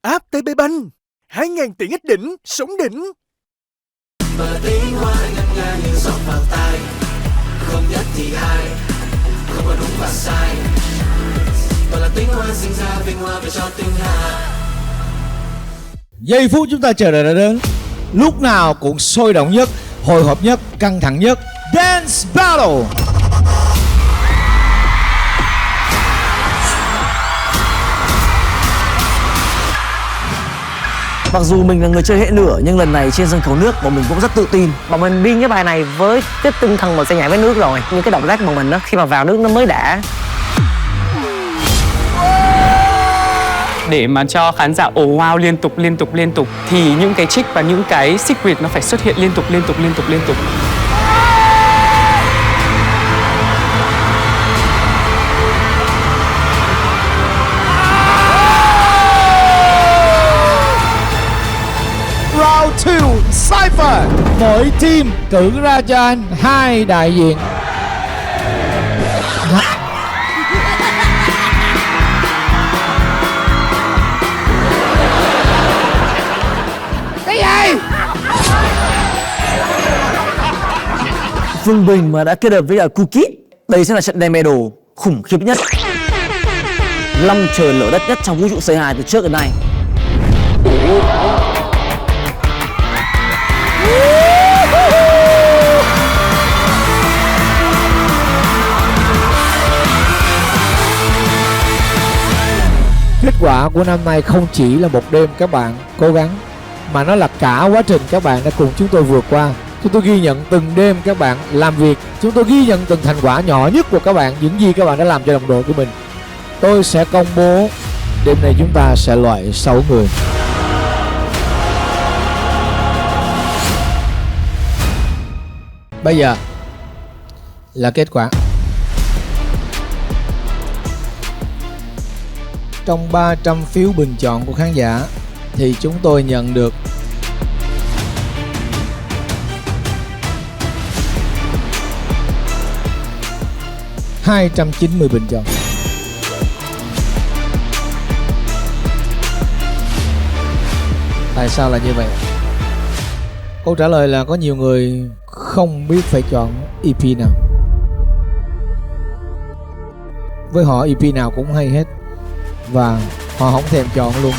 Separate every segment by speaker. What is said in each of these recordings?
Speaker 1: App TP Bank, 2.000 tiện ích đỉnh, sống đỉnh.
Speaker 2: Và là tiếng hoa ngân nga như giọt vào tai, không nhất thì hai, không có đúng và sai. Và là tiếng hoa sinh ra vinh hoa về cho tiếng Hà.
Speaker 3: Giây phút chúng ta chờ đợi đã đến, lúc nào cũng sôi động nhất, hồi hộp nhất, căng thẳng nhất. Dance Battle.
Speaker 4: Mặc dù mình là người chơi hệ lửa nhưng lần này trên sân khấu nước bọn mình cũng rất tự tin.
Speaker 5: Bọn mình biên cái bài này với cái tinh thần mình sẽ nhảy với nước rồi. Những cái động tác của mình đó, khi mà vào nước nó mới đã.
Speaker 6: Để mà cho khán giả ồ wow liên tục thì những cái trick và những cái secret nó phải xuất hiện liên tục.
Speaker 3: Round 2 Cypher. Mỗi team cử ra cho anh 2 đại diện. Cái gì?
Speaker 4: Phương Bình mà đã kết hợp với cả Cookie, đây sẽ là trận đèn đồ khủng khiếp nhất, long trời lở đất nhất trong vũ trụ C2 từ trước đến nay.
Speaker 3: Kết quả của năm nay không chỉ là một đêm các bạn cố gắng, mà nó là cả quá trình các bạn đã cùng chúng tôi vượt qua. Chúng tôi ghi nhận từng đêm các bạn làm việc, chúng tôi ghi nhận từng thành quả nhỏ nhất của các bạn, những gì các bạn đã làm cho đồng đội của mình. Tôi sẽ công bố đêm nay chúng ta sẽ loại 6 người. Bây giờ là kết quả. Trong 300 phiếu bình chọn của khán giả thì chúng tôi nhận được 290 bình chọn. Tại sao là như vậy? Câu trả lời là có nhiều người không biết phải chọn EP nào. Với họ EP nào cũng hay hết, và họ không thèm chọn luôn.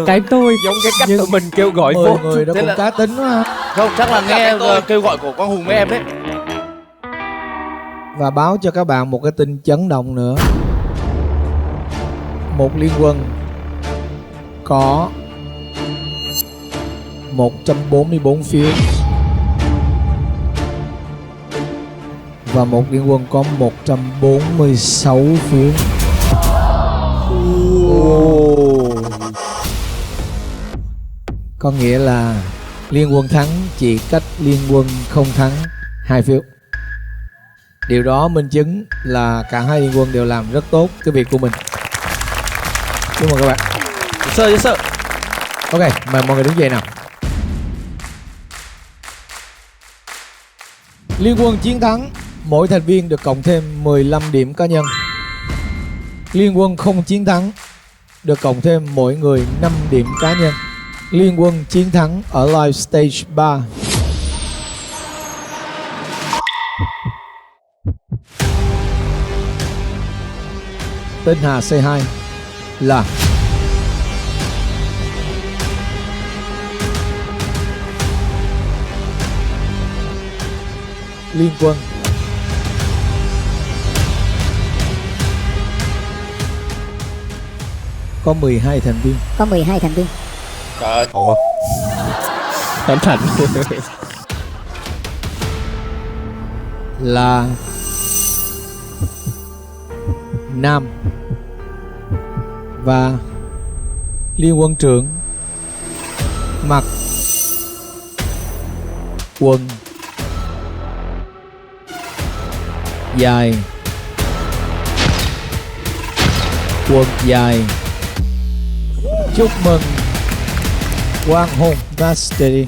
Speaker 6: Cái tôi giống cái cách tụi mình kêu gọi
Speaker 3: 10
Speaker 6: vô.
Speaker 3: người đó cũng cá tính quá ha.
Speaker 7: Không, chắc là nghe kêu gọi của con Hùng với em đấy.
Speaker 3: Và báo cho các bạn một cái tin chấn động nữa. Một liên quân có 144 phiếu và một liên quân có 146 phiếu. Có nghĩa là liên quân thắng chỉ cách liên quân không thắng 2 phiếu. Điều đó minh chứng là cả hai liên quân đều làm rất tốt cái việc của mình. Chúc mừng các bạn.
Speaker 7: Yes sir.
Speaker 3: Ok, mời mọi người đứng dậy nào. Liên quân chiến thắng, mỗi thành viên được cộng thêm 15 điểm cá nhân. Liên quân không chiến thắng được cộng thêm mỗi người 5 điểm cá nhân. Liên quân chiến thắng ở Live Stage 3 tên Hà C2 là Liên quân có 12 thành viên.
Speaker 8: Có 12 thành viên.
Speaker 7: Trời ơi.
Speaker 3: Ủa?
Speaker 6: Cẩn thận.
Speaker 3: Là Nam. Và liên quân trưởng mặc quần dài, quần dài. Chúc mừng Quang Hùng Mastery.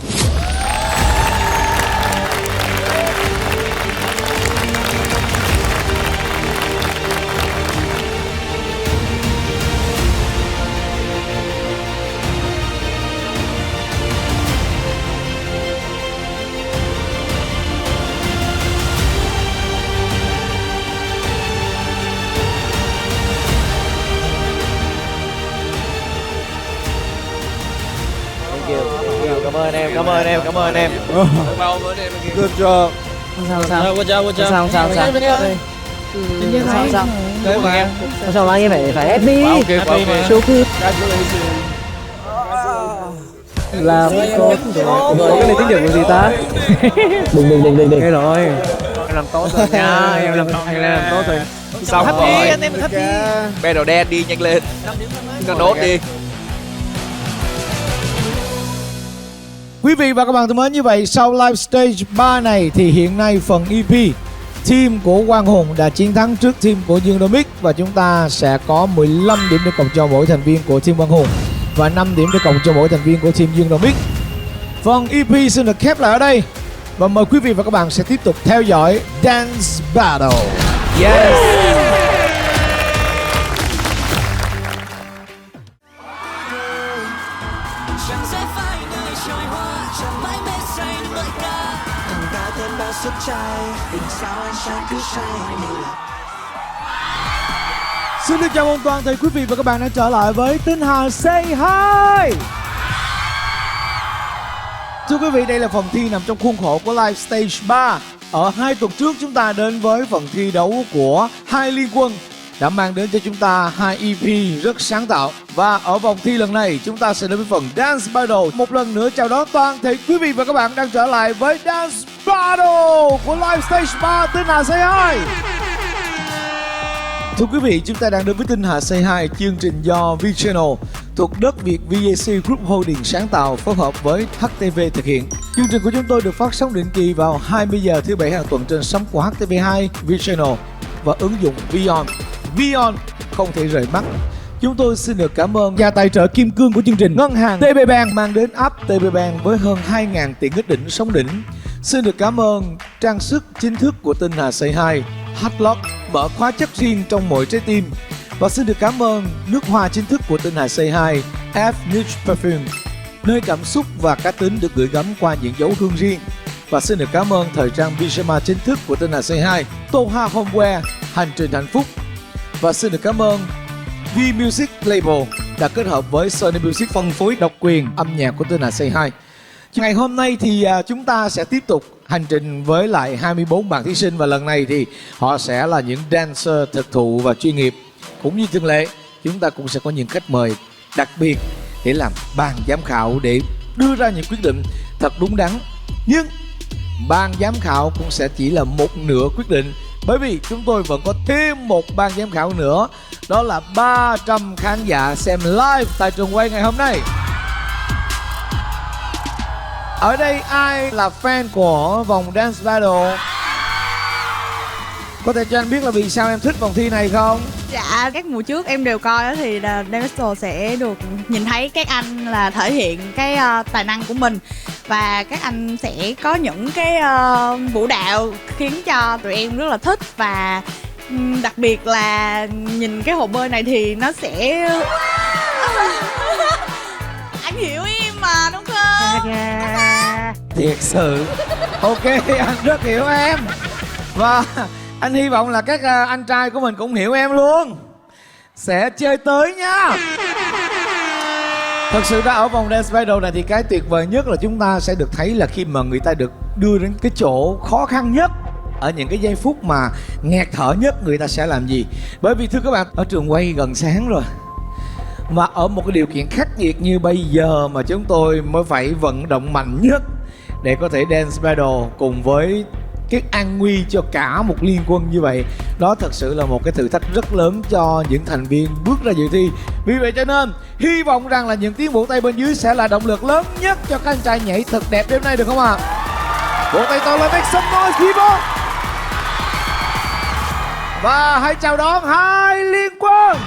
Speaker 7: ơn em, cảm ơn em, cảm ơn em.
Speaker 1: Good job.
Speaker 5: Sao sao?
Speaker 7: Good job, good job.
Speaker 5: Sao sao sao? Sao sao?
Speaker 7: Cảm ơn em.
Speaker 5: Sao mà anh phải ép đi.
Speaker 7: Wow, kìa, wow, kìa.
Speaker 5: Số khi làm tốt rồi. Cái này tiếng Việt là gì ta? Đừng. Nghe rồi. Em làm tốt rồi nha. Em làm tốt rồi.
Speaker 7: Xong
Speaker 5: Thấp
Speaker 7: rồi.
Speaker 5: đi, anh em thấp đi.
Speaker 7: Bé đồ đen đi, nhanh lên. Con nốt đi.
Speaker 3: Quý vị và các bạn thân mến, như vậy sau live stage 3 này thì hiện nay phần EP, team của Quang Hùng đã chiến thắng trước team của Dương Domic và chúng ta sẽ có 15 điểm để cộng cho mỗi thành viên của team Quang Hùng và 5 điểm để cộng cho mỗi thành viên của team Dương Domic. Phần EP xin được khép lại ở đây và mời quý vị và các bạn sẽ tiếp tục theo dõi Dance Battle.
Speaker 7: Yes.
Speaker 2: Chẳng sẽ phải nơi trôi hoa, chẳng mãi mê say những lời ca. Thằng ta thêm bao sức trai, vì sao anh trai cứ say như là.
Speaker 3: Xin được chào mừng toàn thể quý vị và các bạn đã trở lại với Tinh Hà Say Hi. Thưa quý vị, đây là phần thi nằm trong khuôn khổ của Live Stage 3. Ở 2 tuần trước chúng ta đến với phần thi đấu của hai liên quân đã mang đến cho chúng ta 2 EP rất sáng tạo. Và ở vòng thi lần này chúng ta sẽ đến với phần Dance Battle. Một lần nữa chào đón toàn thể quý vị và các bạn đang trở lại với Dance Battle của Live Stage 3 Tinh Hà Say Hi. Thưa quý vị, chúng ta đang đến với Tinh Hà Say Hi, chương trình do V-Channel thuộc đất Việt VAC Group Holding sáng tạo phối hợp với HTV thực hiện. Chương trình của chúng tôi được phát sóng định kỳ vào 20 giờ thứ Bảy hàng tuần trên sóng của HTV2, V-Channel và ứng dụng Vion. Vion không thể rời mắt. Chúng tôi xin được cảm ơn nhà tài trợ kim cương của chương trình, ngân hàng TP Bank mang đến app TP Bank với hơn 2.000 tiện ích đỉnh sống đỉnh. Xin được cảm ơn trang sức chính thức của Tinh Hà Say Hi, Hatlock mở khóa chất riêng trong mỗi trái tim. Và xin được cảm ơn nước hoa chính thức của Tinh Hà Say Hi, F Niche Perfume, nơi cảm xúc và cá tính được gửi gắm qua những dấu hương riêng. Và xin được cảm ơn thời trang pyjama chính thức của Tinh Hà Say Hi, Toha Homeware, hành trình hạnh phúc. Và xin được cảm ơn V Music Label đã kết hợp với Sony Music phân phối độc quyền âm nhạc của Tinh Hà Say Hi. Ngày hôm nay thì chúng ta sẽ tiếp tục hành trình với lại 24 bạn thí sinh và lần này thì họ sẽ là những dancer thực thụ và chuyên nghiệp. Cũng như thường lệ, chúng ta cũng sẽ có những khách mời đặc biệt để làm ban giám khảo để đưa ra những quyết định thật đúng đắn. Nhưng ban giám khảo cũng sẽ chỉ là một nửa quyết định, bởi vì chúng tôi vẫn có thêm một ban giám khảo nữa, đó là 300 khán giả xem live tại trường quay ngày hôm nay. Ở đây ai là fan của vòng Dance Battle? Có thể cho anh biết là vì sao em thích vòng thi này không?
Speaker 8: Dạ, các mùa trước em đều coi thì Dance Battle sẽ được nhìn thấy các anh là thể hiện cái tài năng của mình. Và các anh sẽ có những cái vũ đạo khiến cho tụi em rất là thích. Và đặc biệt là nhìn cái hồ bơi này thì nó sẽ... Anh hiểu em mà đúng không?
Speaker 3: Thiệt sự. Ok, anh rất hiểu em. Và anh hy vọng là các anh trai của mình cũng hiểu em luôn. Sẽ chơi tới nha. Thật sự ra ở vòng Dance Battle này thì cái tuyệt vời nhất là chúng ta sẽ được thấy là khi mà người ta được đưa đến cái chỗ khó khăn nhất, ở những cái giây phút mà nghẹt thở nhất, người ta sẽ làm gì. Bởi vì thưa các bạn, ở trường quay gần sáng rồi, mà ở một cái điều kiện khắc nghiệt như bây giờ mà chúng tôi mới phải vận động mạnh nhất để có thể Dance Battle cùng với cái an nguy cho cả một liên quân như vậy. Đó thật sự là một cái thử thách rất lớn cho những thành viên bước ra dự thi. Vì vậy cho nên hy vọng rằng là những tiếng vỗ tay bên dưới sẽ là động lực lớn nhất cho các anh trai nhảy thật đẹp đêm nay, được không ạ? Vỗ tay to lên, make some noise people. Và hãy chào đón hai liên quân.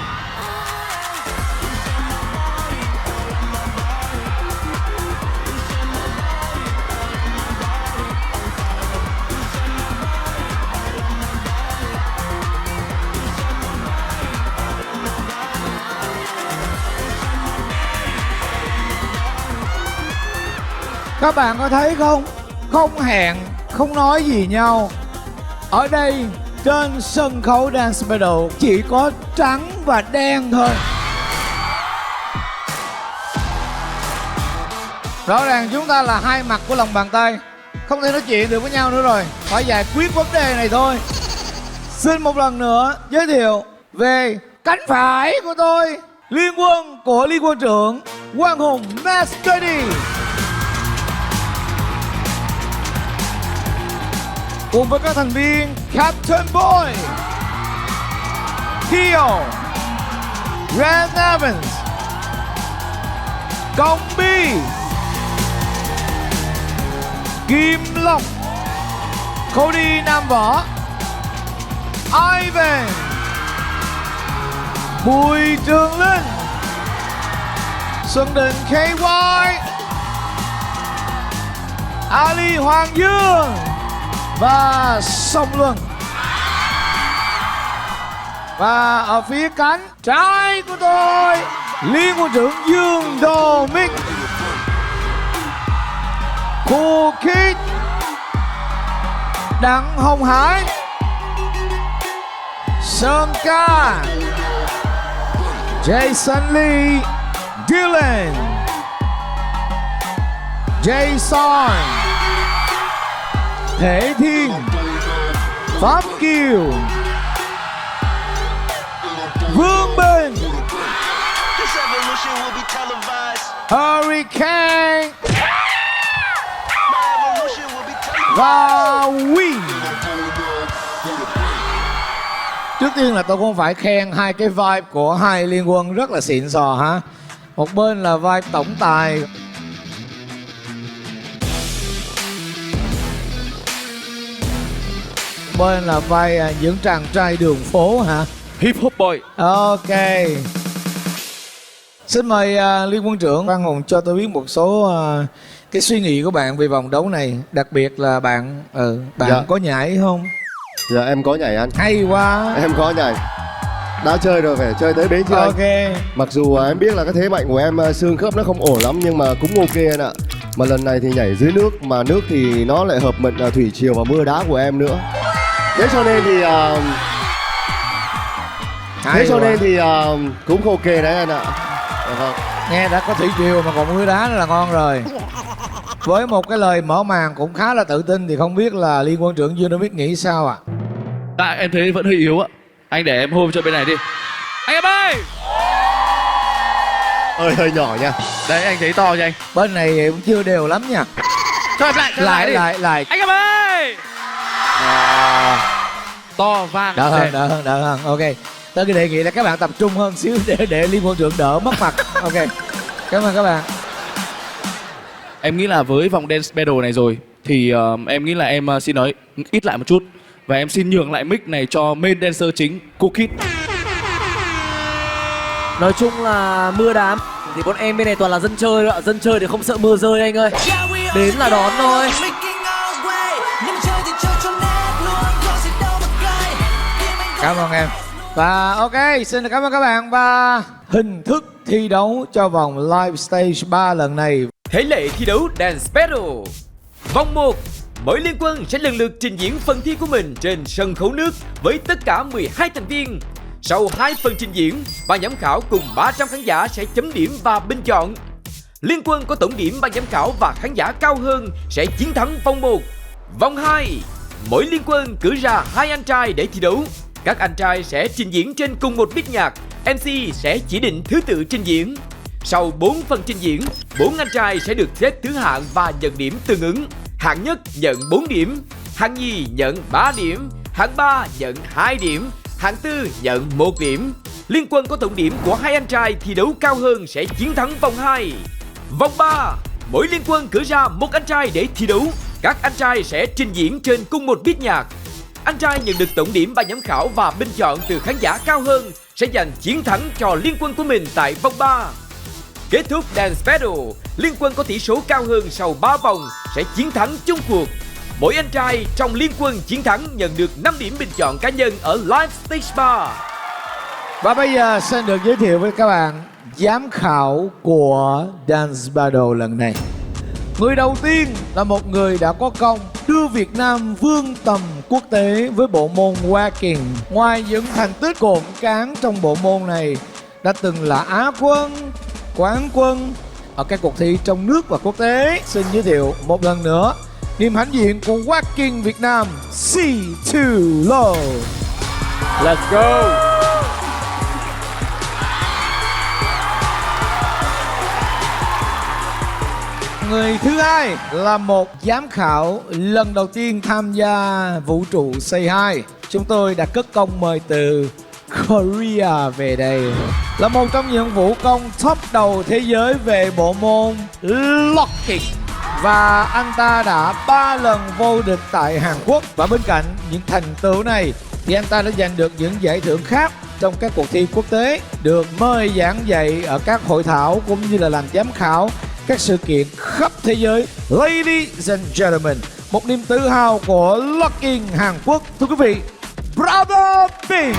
Speaker 3: Các bạn có thấy không? Không hẹn, không nói gì nhau. Ở đây trên sân khấu Dance Battle chỉ có trắng và đen thôi. Rõ ràng chúng ta là hai mặt của lòng bàn tay, không thể nói chuyện được với nhau nữa rồi, phải giải quyết vấn đề này thôi. Xin một lần nữa giới thiệu về cánh phải của tôi, liên quân của Liên Quân trưởng Quang Hùng Master D. Cùng với các thành viên Captain Boy, Kyo, Red Evans, Công Bi, Kim Long, Cody Nam Võ, Ivan, Bùi Trường Linh, Xuân Đình KY, Ali Hoàng Dương và Song Luân. Và ở phía cánh trái của tôi, Liên Quân trưởng Dương Đô Mích, Cool Kid, Đặng Hồng Hải, Sơn Ca, Jason Lee, Dylan, Jason, Thế Thiên, Pháp Kiều, Vương Bình, Hurricane và Win. Trước tiên là tôi cũng phải khen hai cái vibe của hai liên quân rất là xịn sò ha. Một bên là vibe tổng tài, bên là vai những chàng trai đường phố hả?
Speaker 7: Hip hop boy.
Speaker 3: Ok. Xin mời Liên Quân trưởng Quang Hùng cho tôi biết một số cái suy nghĩ của bạn về vòng đấu này, đặc biệt là bạn
Speaker 9: Dạ.
Speaker 3: có nhảy không?
Speaker 9: Dạ em có nhảy anh.
Speaker 3: Hay quá.
Speaker 9: Em có nhảy. Đã chơi rồi, phải chơi tới bến chưa anh?
Speaker 3: Ok.
Speaker 9: Mặc dù em biết là cái thế mạnh của em xương khớp nó không ổn lắm, nhưng mà cũng ok anh ạ. Mà lần này thì nhảy dưới nước, mà nước thì nó lại hợp mệnh thủy triều và mưa đá của em nữa. Thế cho nên thì cũng ok đấy anh ạ.
Speaker 3: Nghe đã có thủy triều mà còn mưa đá là ngon rồi. Với một cái lời mở màn cũng khá là tự tin thì không biết là Liên Quân trưởng Dương Đô Mích nghĩ sao ạ?
Speaker 7: Tại em thấy vẫn hơi yếu ạ. Anh để em hôn cho bên này đi. Anh em ơi!
Speaker 9: Ơi hơi nhỏ nha.
Speaker 7: Đấy anh thấy to nha anh.
Speaker 3: Bên này cũng chưa đều lắm nha.
Speaker 7: Cho em lại, đi.
Speaker 3: Lại.
Speaker 7: Anh em ơi! To vang.
Speaker 3: Đỡ hơn. Ok. Tôi đề nghị là các bạn tập trung hơn xíu để Liên Quân trưởng đỡ mất mặt. Ok. Cảm ơn các bạn.
Speaker 7: Em nghĩ là với vòng dance battle này rồi thì em nghĩ là em xin nói ít lại một chút. Và em xin nhường lại mic này cho main dancer chính, Cool Kid.
Speaker 5: Nói chung là mưa đá thì bọn em bên này toàn là dân chơi ạ. Dân chơi thì không sợ mưa rơi anh ơi. Đến là đón thôi.
Speaker 3: Cảm ơn em. Và ok, xin cảm ơn các bạn. Và hình thức thi đấu cho vòng live stage 3 lần này.
Speaker 10: Thể lệ thi đấu Dance Battle. Vòng 1, mỗi liên quân sẽ lần lượt trình diễn phần thi của mình trên sân khấu nước với tất cả 12 thành viên. Sau 2 phần trình diễn, ban giám khảo cùng 300 khán giả sẽ chấm điểm và bình chọn. Liên quân có tổng điểm ban giám khảo và khán giả cao hơn sẽ chiến thắng vòng 1. Vòng 2, mỗi liên quân cử ra 2 anh trai để thi đấu. Các anh trai sẽ trình diễn trên cùng một beat nhạc. MC sẽ chỉ định thứ tự trình diễn. Sau 4 phần trình diễn, 4 anh trai sẽ được xếp thứ hạng và nhận điểm tương ứng. Hạng nhất nhận 4 điểm, hạng nhì nhận 3 điểm, hạng 3 nhận 2 điểm, hạng tư nhận 1 điểm. Liên quân có tổng điểm của 2 anh trai thi đấu cao hơn sẽ chiến thắng vòng 2. Vòng 3, mỗi liên quân cử ra 1 anh trai để thi đấu. Các anh trai sẽ trình diễn trên cùng một beat nhạc. Anh trai nhận được tổng điểm ban giám khảo và bình chọn từ khán giả cao hơn sẽ giành chiến thắng cho liên quân của mình tại vòng 3. Kết thúc Dance Battle, liên quân có tỷ số cao hơn sau 3 vòng sẽ chiến thắng chung cuộc. Mỗi anh trai trong liên quân chiến thắng nhận được 5 điểm bình chọn cá nhân ở Live Stage 3.
Speaker 3: Và bây giờ xin được giới thiệu với các bạn giám khảo của Dance Battle lần này. Người đầu tiên là một người đã có công đưa Việt Nam vươn tầm quốc tế với bộ môn Walking. Ngoài những thành tích cộm cán trong bộ môn này, đã từng là Á quân, Quán quân, ở các cuộc thi trong nước và quốc tế. Xin giới thiệu một lần nữa niềm hãnh diện của Walking Việt Nam, C2Lo.
Speaker 5: Let's go.
Speaker 3: Người thứ hai là một giám khảo lần đầu tiên tham gia vũ trụ Say Hi. Chúng tôi đã cất công mời từ Korea về đây. Là một trong những vũ công top đầu thế giới về bộ môn locking. Và anh ta đã 3 lần vô địch tại Hàn Quốc. Và bên cạnh những thành tựu này thì anh ta đã giành được những giải thưởng khác trong các cuộc thi quốc tế, được mời giảng dạy ở các hội thảo cũng như là làm giám khảo các sự kiện khắp thế giới. Ladies and gentlemen, một niềm tự hào của locking Hàn Quốc. Thưa quý vị, Brother Ping.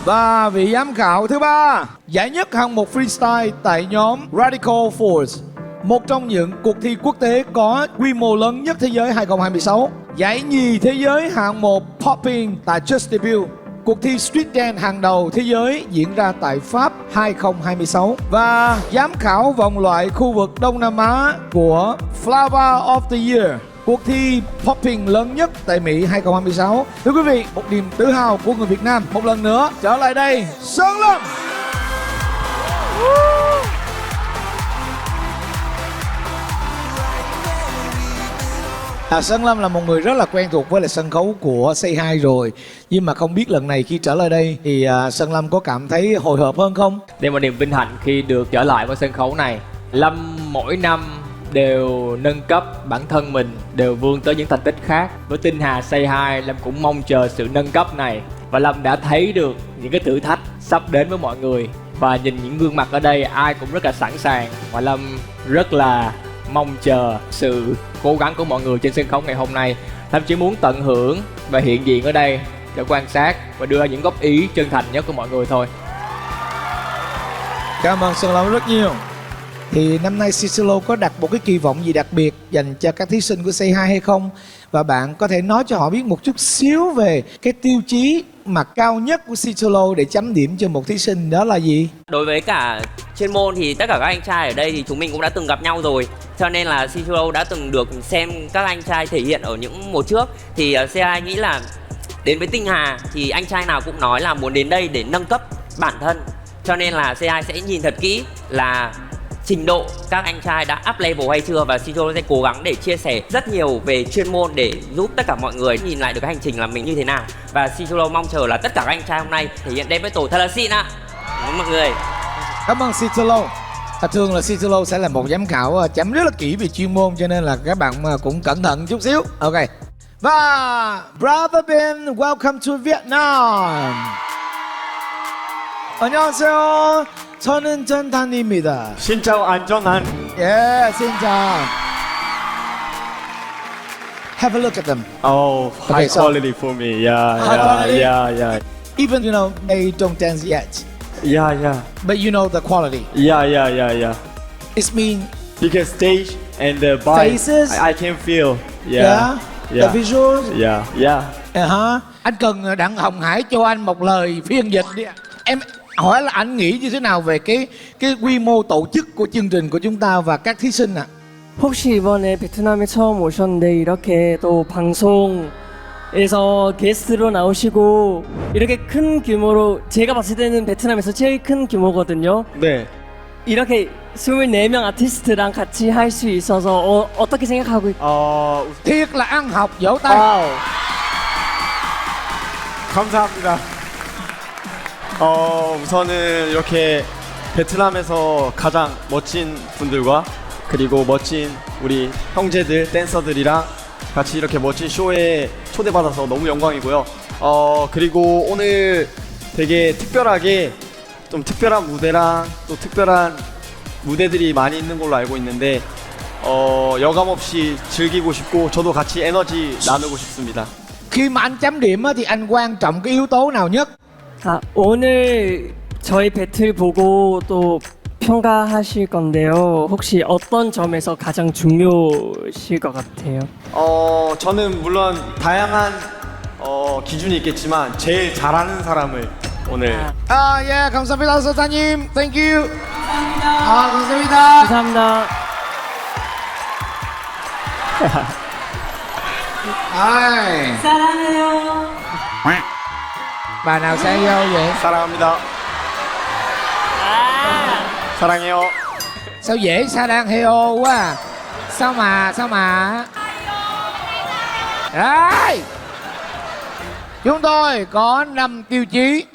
Speaker 3: Và vị giám khảo thứ ba, giải nhất hạng mục freestyle tại nhóm Radical Force, một trong những cuộc thi quốc tế có quy mô lớn nhất thế giới 2026. Giải nhì thế giới hạng mục Popping tại Just Debut, cuộc thi street dance hàng đầu thế giới diễn ra tại Pháp 2026. Và giám khảo vòng loại khu vực Đông Nam Á của Flower of the Year, cuộc thi Popping lớn nhất tại Mỹ 2026. Thưa quý vị, một niềm tự hào của người Việt Nam. Một lần nữa trở lại đây, Sơn Lâm. Sơn Lâm là một người rất là quen thuộc với lại sân khấu của Say Hi rồi. Nhưng mà không biết lần này khi trở lại đây thì Sơn Lâm có cảm thấy hồi hộp hơn không?
Speaker 5: Đây là một niềm vinh hạnh khi được trở lại với sân khấu này. Lâm mỗi năm đều nâng cấp bản thân mình, đều vươn tới những thành tích khác. Với tinh hà Say Hi, Lâm cũng mong chờ sự nâng cấp này. Và Lâm đã thấy được những cái thử thách sắp đến với mọi người. Và nhìn những gương mặt ở đây ai cũng rất là sẵn sàng. Và Lâm rất là mong chờ sự cố gắng của mọi người trên sân khấu ngày hôm nay. Lâm chỉ muốn tận hưởng và hiện diện ở đây để quan sát và đưa ra những góp ý chân thành nhất của mọi người thôi.
Speaker 3: Cảm ơn Sơn Lâm rất nhiều. Thì năm nay C2Lo có đặt một cái kỳ vọng gì đặc biệt dành cho các thí sinh của Say Hi hay không? Và bạn có thể nói cho họ biết một chút xíu về cái tiêu chí mà cao nhất của C2Lo để chấm điểm cho một thí sinh đó là gì?
Speaker 11: Đối với cả chuyên môn thì tất cả các anh trai ở đây thì chúng mình cũng đã từng gặp nhau rồi. Cho nên là C2Lo đã từng được xem các anh trai thể hiện ở những mùa trước. Thì Say Hi nghĩ là đến với tinh hà thì anh trai nào cũng nói là muốn đến đây để nâng cấp bản thân. Cho nên là Say Hi sẽ nhìn thật kỹ là trình độ các anh trai đã up level hay chưa. Và C2Lo sẽ cố gắng để chia sẻ rất nhiều về chuyên môn để giúp tất cả mọi người nhìn lại được cái hành trình là mình như thế nào. Và C2Lo mong chờ là tất cả các anh trai hôm nay thể hiện đem với tổ thật là xịn ạ. Đúng mọi người.
Speaker 3: Cảm ơn C2Lo. Thường là C2Lo sẽ là một giám khảo chấm rất là kỹ về chuyên môn, cho nên là các bạn cũng cẩn thận chút xíu. Ok. Và Brother Ben, welcome to Vietnam. 안녕하세요. 저는 전탄입니다.
Speaker 12: Xin chào anh Jonathan.
Speaker 3: Yeah, xin chào. Have a look at them.
Speaker 12: Oh,
Speaker 3: Okay,
Speaker 12: high
Speaker 3: so-
Speaker 12: quality for me. Yeah,
Speaker 3: High quality?
Speaker 12: yeah.
Speaker 3: Even, they don't dance yet,
Speaker 12: Yeah.
Speaker 3: but you know the quality.
Speaker 12: Yeah.
Speaker 3: It's mean
Speaker 12: Because stage and the vibe,
Speaker 3: Faces?
Speaker 12: I can feel.
Speaker 3: Yeah. The visuals.
Speaker 12: Yeah.
Speaker 3: Anh cần Đặng Hồng Hải cho anh một lời phiên dịch đi. Em hỏi là anh nghĩ như thế nào về cái quy mô tổ chức của chương trình của chúng ta và các thí sinh ạ?
Speaker 13: 혹시 이번에 베트남에 처음 오셨는데 이렇게 또 방송에서 게스트로 나오시고 이렇게 큰 규모로 제가 봤을 때는 베트남에서 제일 큰 규모거든요.
Speaker 12: 네.
Speaker 13: 이렇게 24명 아티스트랑 같이 할 수 있어서 어떻게 생각하고
Speaker 3: Thiệt là ăn học vỗ tay.
Speaker 12: 감사합니다. 우선은 이렇게 베트남에서 가장 멋진 분들과 그리고 멋진 우리 형제들, 댄서들이랑 같이 이렇게 멋진 쇼에 초대받아서 너무 영광이고요. 그리고 오늘 되게 특별하게 좀 특별한 무대랑 또 특별한 무대들이 많이 있는 걸로 알고 있는데 여감 없이 즐기고 싶고 저도 같이 에너지 나누고 싶습니다.
Speaker 3: Khi mà anh chấm điểm thì anh quan trọng cái yếu tố nào nhất?
Speaker 13: 오늘 저희 배틀 보고 또 평가하실 건데요. 혹시 어떤 점에서 가장 중요하실 것 같아요?
Speaker 12: 저는 물론 다양한 기준이 있겠지만 제일 잘하는 사람을 오늘
Speaker 3: 예, 감사합니다, 선사님. Thank you. 감사합니다.
Speaker 13: 감사합니다.
Speaker 3: Ai.
Speaker 13: 사랑해요.
Speaker 3: Bà nào sẽ vô vậy?
Speaker 12: 사랑합니다. 사랑해요.
Speaker 3: Sao dễ sa đang heo quá à? Sao mà Đấy. Chúng tôi có 5 tiêu chí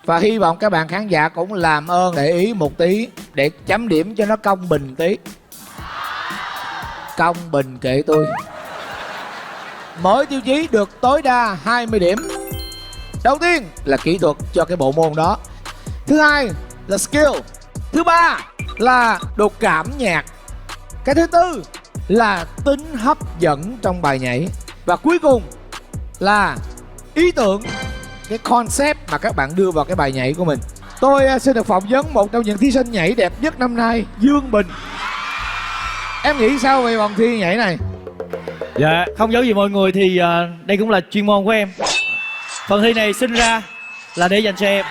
Speaker 3: và hy vọng các bạn khán giả cũng làm ơn để ý một tí để chấm điểm cho nó công bình tí. Công bình kệ tôi. Mỗi tiêu chí được tối đa 20 điểm. Đầu tiên là kỹ thuật cho cái bộ môn đó. Thứ hai là skill. Thứ ba là độ cảm nhạc. Cái thứ tư là tính hấp dẫn trong bài nhảy. Và cuối cùng là ý tưởng, cái concept mà các bạn đưa vào cái bài nhảy của mình. Tôi xin được phỏng vấn một trong những thí sinh nhảy đẹp nhất năm nay, Dương Bình. Em nghĩ sao về vòng thi nhảy này?
Speaker 14: Dạ, không giấu gì mọi người thì đây cũng là chuyên môn của em. Phần thi này sinh ra là để dành cho em.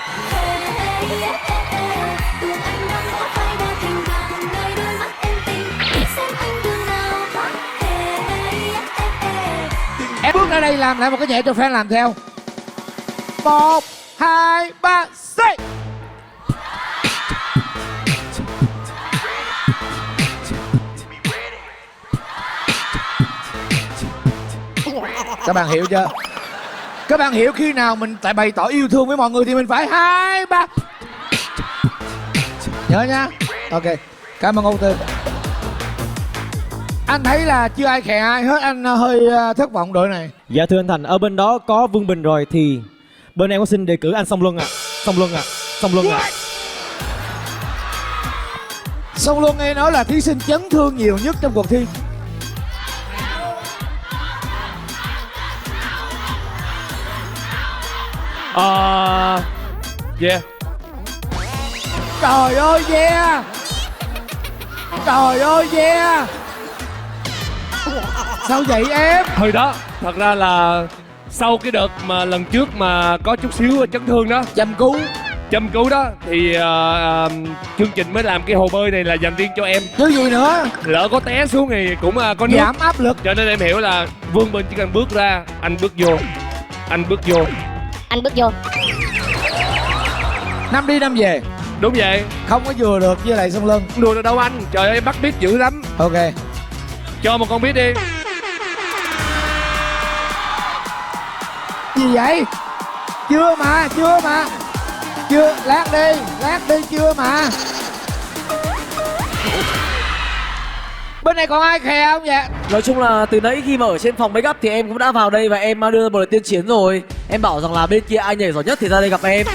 Speaker 3: Em bước ra đây làm lại một cái nhảy cho fan làm theo. 1, 2, 3, say. Các bạn hiểu chưa? Các bạn hiểu khi nào mình tại bày tỏ yêu thương với mọi người thì mình phải 2, 3. Nhớ nha. Ok. Cảm ơn Âu Tư. Anh thấy là chưa ai khè ai hết, anh hơi thất vọng đội này.
Speaker 14: Dạ thưa anh Thành, ở bên đó có Vương Bình rồi thì bên em có xin đề cử anh Song Luân ạ. Song Luân ạ. Song Luân ạ.
Speaker 3: Song Luân nghe nói là thí sinh chấn thương nhiều nhất trong cuộc thi.
Speaker 14: Yeah.
Speaker 3: Trời ơi yeah. Trời ơi yeah. Sao vậy em?
Speaker 15: Thôi đó, thật ra là sau cái đợt mà lần trước mà có chút xíu chấn thương đó, châm cứu đó thì chương trình mới làm cái hồ bơi này là dành riêng cho em.
Speaker 3: Chứ gì nữa,
Speaker 15: lỡ có té xuống thì cũng có nước,
Speaker 3: giảm áp lực.
Speaker 15: Cho nên em hiểu là Vương Bình chỉ cần bước ra, anh bước vô, anh bước vô,
Speaker 16: anh bước vô.
Speaker 3: 5 đi 5 về.
Speaker 15: Đúng vậy.
Speaker 3: Không có vừa được với lại Song Luân.
Speaker 15: Không đùa được đâu anh. Trời ơi em bắt biết dữ lắm.
Speaker 3: Ok.
Speaker 15: Cho một con biết đi.
Speaker 3: Gì vậy? Chưa mà. Chưa, lát đi, chưa mà. Bên này còn ai khè không vậy?
Speaker 4: Nói chung là từ nãy khi mà ở trên phòng make up thì em cũng đã vào đây và em đưa ra một lời tuyên chiến rồi. Em bảo rằng là bên kia ai nhảy giỏi nhất thì ra đây gặp em.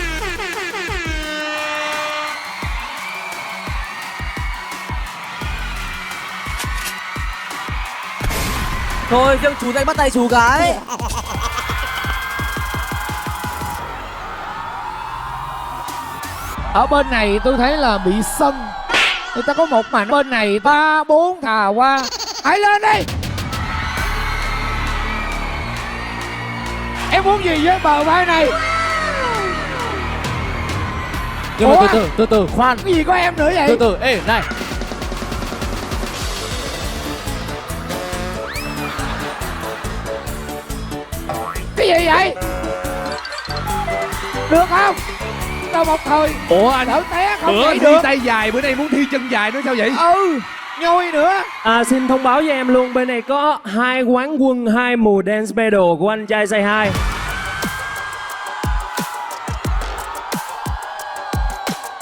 Speaker 4: Thôi riêng chú anh bắt tay chú cái.
Speaker 3: Ở bên này tôi thấy là bị sân. Người ta có một màn bên này 3, 4 thà qua. Hãy lên đi. Em muốn gì với bờ vai này?
Speaker 4: Nhưng mà từ từ khoan.
Speaker 3: Cái gì có em nữa vậy?
Speaker 4: Từ ê này.
Speaker 3: Cái gì vậy? Được không? Đâu một thời.
Speaker 15: Ủa anh
Speaker 3: đỡ té không
Speaker 15: bữa
Speaker 3: vậy
Speaker 15: thi
Speaker 3: được.
Speaker 15: tay dài, bữa nay muốn thi chân dài nữa sao vậy?
Speaker 3: Nhoi nữa.
Speaker 13: Xin thông báo với em luôn, bên này có 2 quán quân 2 mùa Dance Battle của anh trai Say Hi.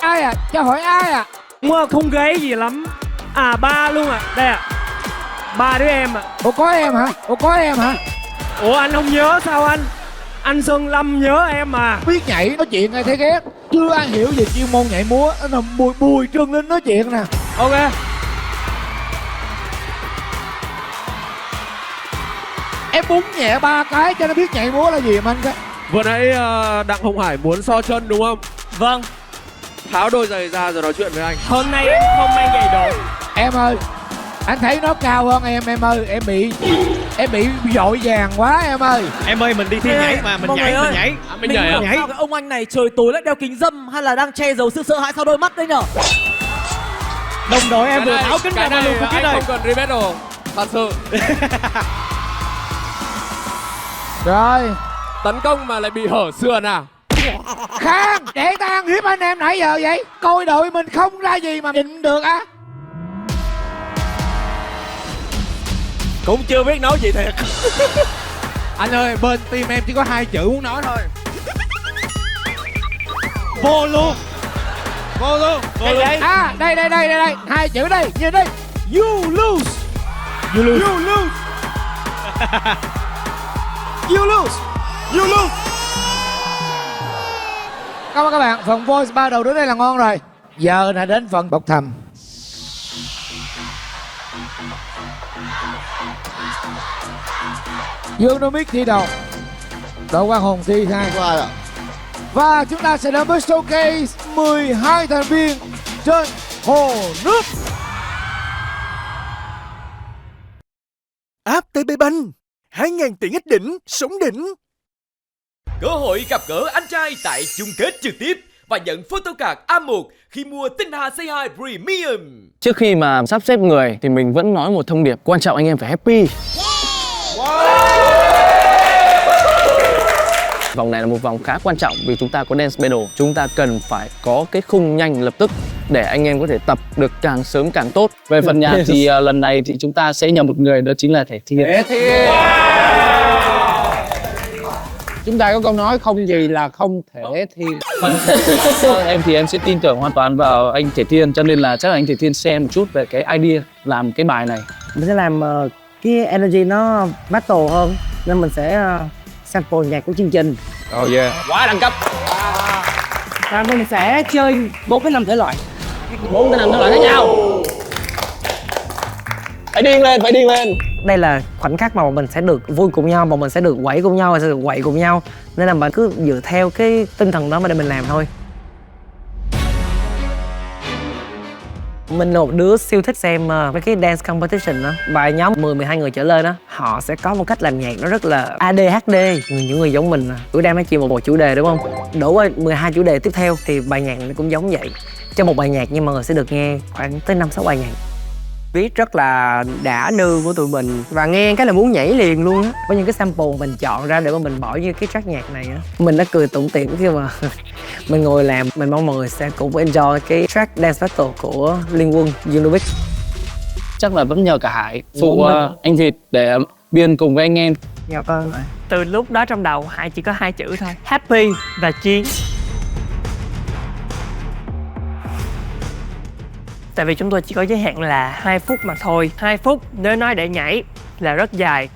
Speaker 3: Ai à? Cho hỏi ai à?
Speaker 13: Không gáy gì lắm. 3 luôn à. Đây à. 3 đứa em à.
Speaker 3: Ủa có em hả?
Speaker 13: Ủa anh không nhớ sao anh? Anh Sơn Lâm nhớ em mà.
Speaker 3: Biết nhảy nói chuyện này thấy ghét. Chưa ai hiểu về chuyên môn nhảy múa. Nó bùi trưng lên nói chuyện nè.
Speaker 13: Ok.
Speaker 3: Em búng nhẹ 3 cái cho nó biết nhảy múa là gì mà anh cái.
Speaker 15: Vừa nãy Đặng Hồng Hải muốn so chân đúng không?
Speaker 13: Vâng.
Speaker 15: tháo đôi giày ra rồi nói chuyện với anh.
Speaker 13: Hôm nay em không mang giày độ.
Speaker 3: Em ơi, anh thấy nó cao hơn em ơi, em bị vội vàng quá em ơi.
Speaker 14: Em ơi, mình đi thi nhảy mà, mình nhảy.
Speaker 15: Mình nhảy à?
Speaker 16: Sao cái ông anh này trời tối lại đeo kính râm hay là đang che giấu sự sợ hãi sau đôi mắt đấy nhở?
Speaker 14: Đồng đội em vừa tháo kính ra mà luôn
Speaker 15: anh
Speaker 14: này.
Speaker 15: không cần rebattle. Thật sự.
Speaker 3: Rồi,
Speaker 15: Tấn công mà lại bị hở sườn à?
Speaker 3: Khang, để ta ăn hiếp anh em nãy giờ vậy? Coi đội mình không ra gì mà nhịn được á.
Speaker 14: Cũng chưa biết nói gì thiệt.
Speaker 3: Anh ơi, bên team em chỉ có 2 chữ muốn nói thôi.
Speaker 14: Vô luôn.
Speaker 3: À, đây, 2 chữ đây, nhìn đây. You lose.
Speaker 14: You lose.
Speaker 3: You lose. Cảm ơn các bạn, phần voice ba đầu đến đây là ngon rồi. Giờ là đến phần bốc thăm. Dương Nomic thi đầu, Đỗ Quang Hùng thi hai. Và chúng ta sẽ đến với showcase 12 thành viên trên hồ nước.
Speaker 1: App TP Bank 2.000 tiện ích đỉnh, sống đỉnh.
Speaker 10: Cơ hội gặp gỡ anh trai tại chung kết trực tiếp và nhận photocard A1 khi mua Tinh Hà Say Hi Premium.
Speaker 4: Trước khi mà sắp xếp người thì mình vẫn nói một thông điệp quan trọng, anh em phải happy. Vòng này là một vòng khá quan trọng vì chúng ta có Dance Battle. Chúng ta cần phải có cái khung nhanh lập tức để anh em có thể tập được càng sớm càng tốt. Về phần nhạc thì lần này thì chúng ta sẽ nhờ một người, đó chính là Thể Thiên.
Speaker 17: Chúng ta có câu nói không gì là không thể thiên.
Speaker 4: Em thì em sẽ tin tưởng hoàn toàn vào anh Thể Thiên, cho nên là chắc là anh Thể Thiên xem một chút về cái idea làm cái bài này.
Speaker 18: Mình sẽ làm cái energy nó battle hơn, nên mình sẽ sample nhạc của chương trình.
Speaker 17: Oh yeah.
Speaker 4: Quá đẳng cấp.
Speaker 18: Và mình sẽ chơi 4 đến 5 thể loại.
Speaker 4: 4 đến 5 thể loại khác nhau. Phải điên lên.
Speaker 18: Đây là khoảnh khắc mà bọn mình sẽ được vui cùng nhau, bọn mình sẽ được quẩy cùng nhau, sẽ được quậy cùng nhau. Nên là bạn cứ dựa theo cái tinh thần đó mà để mình làm thôi. Mình là một đứa siêu thích xem mấy cái dance competition đó. Bài nhóm 10-12 người trở lên đó, họ sẽ có một cách làm nhạc nó rất là ADHD. Những người giống mình cứ đang nói chuyện một chủ đề đúng không? Đổ qua 12 chủ đề tiếp theo thì bài nhạc nó cũng giống vậy. Trong một bài nhạc nhưng mọi người sẽ được nghe khoảng tới 5-6 bài nhạc. Beat rất là đã nư của tụi mình và nghe cái là muốn nhảy liền luôn á. Có những cái sample mình chọn ra để mà mình bỏ như cái track nhạc này á. Mình đã cười tủm tỉm khi mà mình ngồi làm. Mình mong mọi người sẽ cũng enjoy cái track Dance Battle của Liên Quân, Dương Nomic.
Speaker 4: Chắc là vẫn nhờ cả Hải phụ anh Thịt để biên cùng với anh em.
Speaker 18: Dạ vâng.
Speaker 13: Từ lúc đó trong đầu Hải chỉ có 2 chữ thôi: happy và chiến. Tại vì chúng tôi chỉ có giới hạn là 2 phút mà thôi. 2 phút nếu nói để nhảy là rất dài.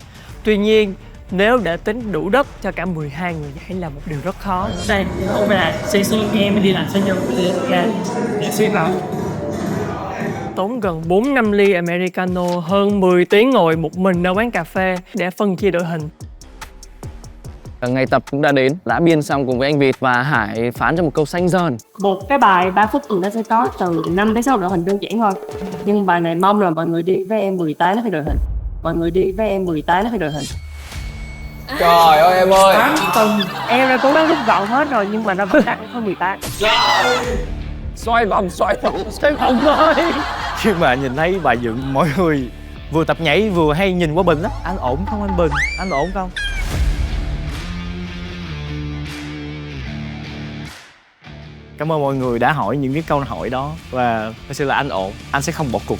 Speaker 13: Tuy nhiên nếu để tính đủ đất cho cả 12 người nhảy là một điều rất khó. Đây, ông là sẽ xuống em đi làm sao nhau để suy vào. Tốn gần 4-5 ly Americano, hơn 10 tiếng ngồi một mình ở quán cà phê để phân chia đội hình.
Speaker 4: Ngày tập cũng đã đến, đã biên xong cùng với anh Việt và Hải phán cho một câu xanh dần.
Speaker 13: Một cái bài 3 phút thì nó sẽ có từ 5 đến 6 đội hình đơn giản thôi. Nhưng bài này mong là mọi người đi với em 18 nó phải đội hình. Mọi người đi với em 18 nó phải đội hình.
Speaker 4: Trời ơi em ơi.
Speaker 13: 8 tuần. Em đã cố gắng rút gọn hết rồi nhưng mà nó vẫn đạt đến 18.
Speaker 4: Xoay vòng thôi.
Speaker 14: Khi mà nhìn thấy bài dựng mọi người vừa tập nhảy vừa hay nhìn qua Bình á. Anh ổn không anh Bình? Anh ổn không? Cảm ơn mọi người đã hỏi những cái câu hỏi đó. Và thật sự là anh ổn, anh sẽ không bỏ cuộc.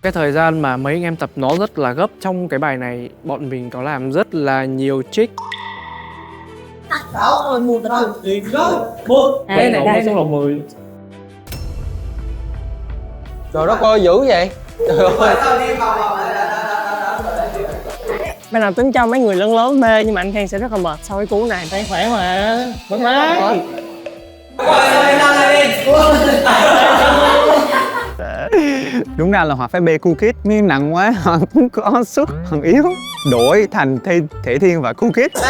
Speaker 6: Cái thời gian mà mấy anh em tập nó rất là gấp. Trong cái bài này bọn mình có làm rất là nhiều trick.
Speaker 18: Đây này.
Speaker 6: Số là 10.
Speaker 4: Trời đất ơi dữ vậy. Trời ơi.
Speaker 13: Ban đầu tính cho mấy người lớn lớn mê nhưng mà anh Khang sẽ rất là mệt sau cái cú này. Thấy khỏe mà. Thoải mái.
Speaker 17: Đúng ra là họ phải bê Cool Kids, nhưng nặng quá họ cũng có sức, họ yếu. Đổi thành Thể Thiên và Cool Kids.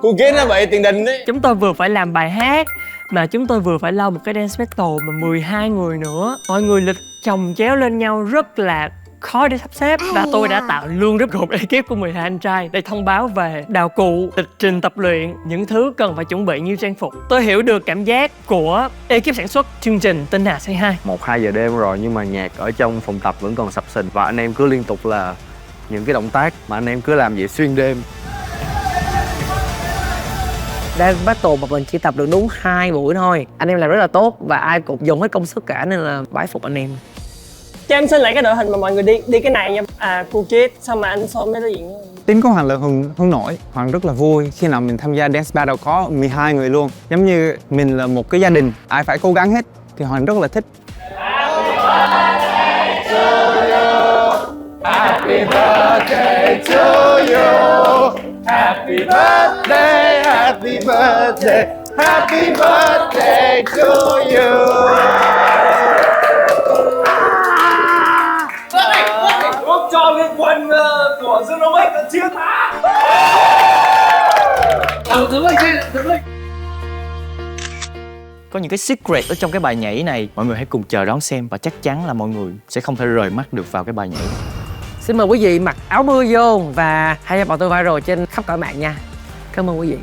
Speaker 17: Cô Kết nó bị tiền đình đấy.
Speaker 13: Chúng tôi vừa phải làm bài hát mà chúng tôi vừa phải lo một cái dance battle mà 12 người nữa. Mọi người lịch chồng chéo lên nhau rất là khó để sắp xếp và tôi đã tạo luôn rất group ekip của 12 anh trai để thông báo về đạo cụ, lịch trình tập luyện, những thứ cần phải chuẩn bị như trang phục. Tôi hiểu được cảm giác của ekip sản xuất chương trình Tinh Hà Say Hi.
Speaker 19: 1-2 giờ đêm rồi nhưng mà nhạc ở trong phòng tập vẫn còn sập sình và anh em cứ liên tục là những cái động tác mà anh em cứ làm vậy xuyên đêm.
Speaker 18: Dance battle mà mình chỉ tập được đúng 2 buổi thôi. Anh em làm rất là tốt và ai cũng dùng hết công sức cả nên là bái phục anh em.
Speaker 13: Cho em xin lại cái đội hình mà mọi người đi cái này nha. Cool Kid, sao mà anh so mấy đối diện?
Speaker 17: Team của Hoàng là Hương nổi. Hoàng rất là vui khi nào mình tham gia dance battle có 12 người luôn. Giống như mình là một cái gia đình, ai phải cố gắng hết thì Hoàng rất là thích.
Speaker 2: Happy birthday to you. Happy birthday, happy birthday, happy birthday to you.
Speaker 14: Cho cái quân của Genomics chiến thắng.
Speaker 4: Có những cái secret ở trong cái bài nhảy này. Mọi người hãy cùng chờ đón xem và chắc chắn là mọi người sẽ không thể rời mắt được vào cái bài nhảy.
Speaker 18: Xin mời quý vị mặc áo mưa vô và hãy cho bọn tôi viral trên khắp cả mạng nha. Cảm ơn quý vị.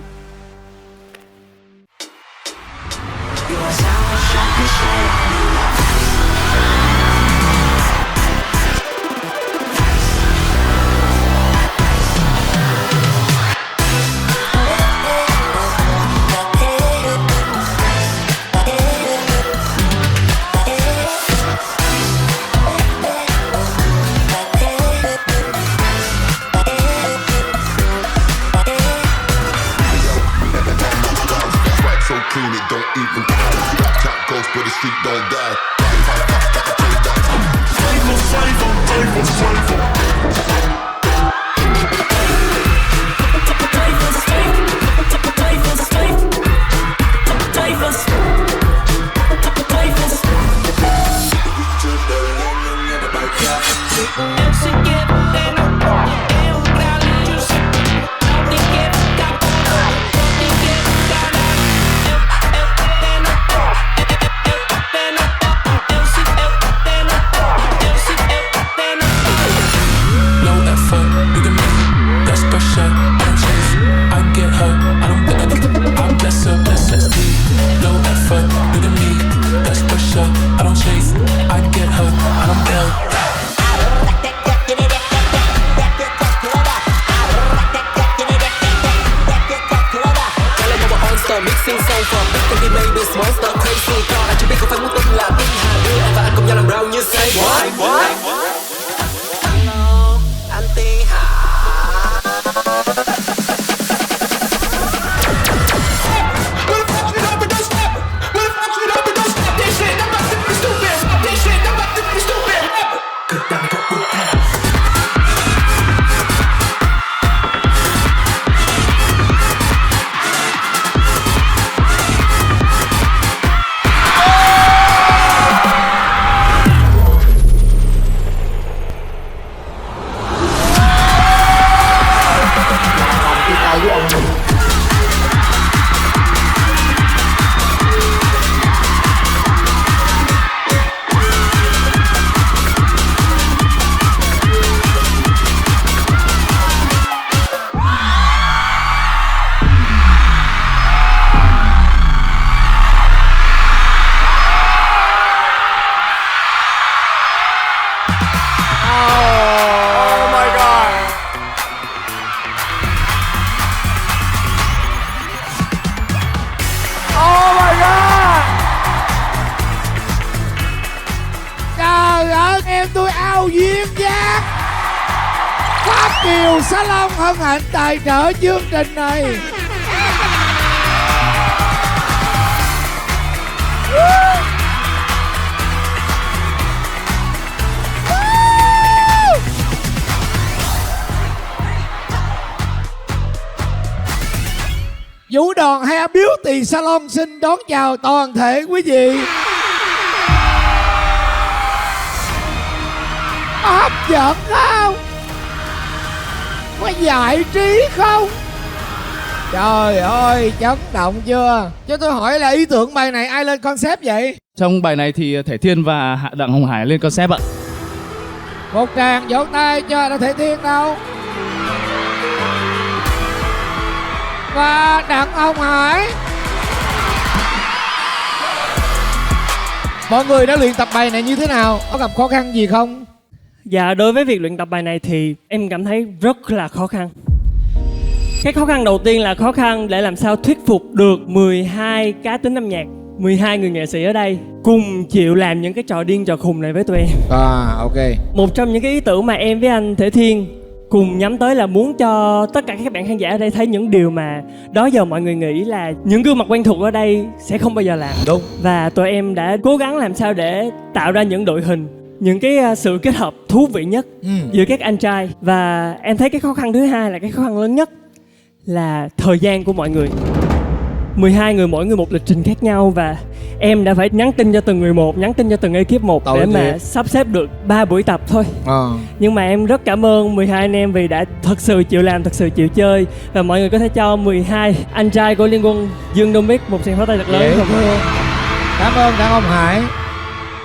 Speaker 20: Kiều Salon hân hạnh tài trợ chương trình này. Vũ đoàn Hair Beauty Salon xin đón chào toàn thể quý vị. Hấp dẫn không? Có giải trí không? Trời ơi, chấn động chưa? Cho tôi hỏi là ý tưởng bài này ai lên concept vậy?
Speaker 7: Trong bài này thì Thể Thiên và Đặng Hồng Hải lên concept ạ.
Speaker 20: Một tràng vỗ tay cho Đặng Thể Thiên đâu. Và Đặng Hồng Hải. Mọi người đã luyện tập bài này như thế nào? Có gặp khó khăn gì không?
Speaker 13: Dạ, đối với việc luyện tập bài này thì em cảm thấy rất là khó khăn. Cái khó khăn đầu tiên là khó khăn để làm sao thuyết phục được 12 cá tính âm nhạc, 12 người nghệ sĩ ở đây cùng chịu làm những cái trò điên trò khùng này với tụi em.
Speaker 20: Ok.
Speaker 13: Một trong những cái ý tưởng mà em với anh Thể Thiên cùng nhắm tới là muốn cho tất cả các bạn khán giả ở đây thấy những điều mà đó giờ mọi người nghĩ là những gương mặt quen thuộc ở đây sẽ không bao giờ làm.
Speaker 20: Đúng.
Speaker 13: Và tụi em đã cố gắng làm sao để tạo ra những đội hình, những cái sự kết hợp thú vị nhất giữa các anh trai. Và em thấy cái khó khăn thứ hai là cái khó khăn lớn nhất là thời gian của mọi người. 12 người mỗi người một lịch trình khác nhau và em đã phải nhắn tin cho từng người một, nhắn tin cho từng ekip một để mà sắp xếp được 3 buổi tập thôi. Nhưng mà em rất cảm ơn 12 anh em vì đã thật sự chịu làm, thật sự chịu chơi. Và mọi người có thể cho 12 anh trai của Liên Quân Dương Đông Bích một tràng pháo tay thật lớn.
Speaker 20: Cảm ơn Đặng Hồng Hải.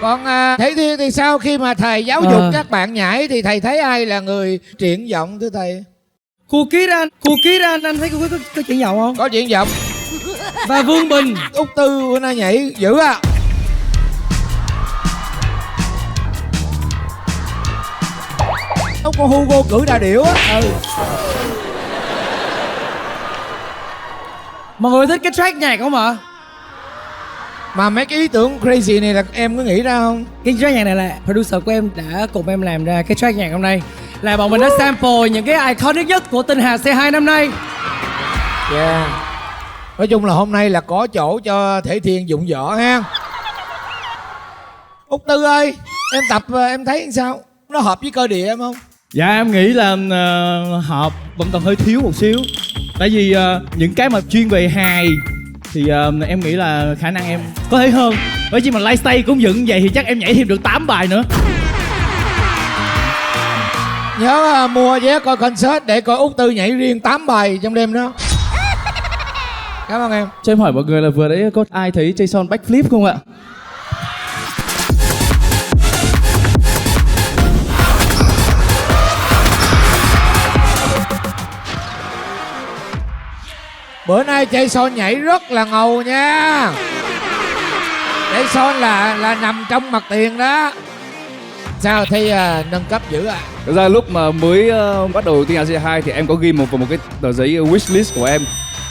Speaker 20: Còn Thể Thiên thì sao, khi mà thầy giáo dục các bạn nhảy thì thầy thấy ai là người triển vọng thưa thầy?
Speaker 14: Cô Kít anh thấy cô Kít có chuyện giọng không?
Speaker 20: Có chuyện vọng.
Speaker 14: Và Vương Bình.
Speaker 20: Út Tư bữa nay nhảy dữ à. Ông con Hugo cử đà điểu á.
Speaker 14: Mọi người thích cái track nhạc không ạ?
Speaker 20: Mà mấy cái ý tưởng crazy này là em có nghĩ ra không?
Speaker 14: Cái track nhạc này là producer của em đã cùng em làm ra cái track nhạc hôm nay. Là bọn mình đã sample những cái iconic nhất của Tinh Hà C2 năm nay.
Speaker 20: Yeah. Nói chung là hôm nay là có chỗ cho Thể Thiên dụng võ ha. Út Tư ơi, em tập em thấy sao? Nó hợp với cơ địa em không?
Speaker 14: Dạ em nghĩ là hợp vẫn còn hơi thiếu một xíu. Tại vì những cái mà chuyên về hài thì em nghĩ là khả năng em có thể hơn. Bởi vì mà lifestyle cũng dựng vậy thì chắc em nhảy thêm được 8 bài nữa.
Speaker 20: Nhớ mua vé coi concert để coi Út Tư nhảy riêng 8 bài trong đêm đó. Cảm ơn em.
Speaker 7: Cho em hỏi mọi người là vừa đấy có ai thấy Jason backflip không ạ?
Speaker 20: Bữa nay Jason nhảy rất là ngầu nha. Jason là nằm trong mặt tiền đó. Sao thấy nâng cấp dữ à?
Speaker 7: Thực ra lúc mà mới bắt đầu Tinh Hà C2 thì em có ghi một cái tờ giấy wishlist của em.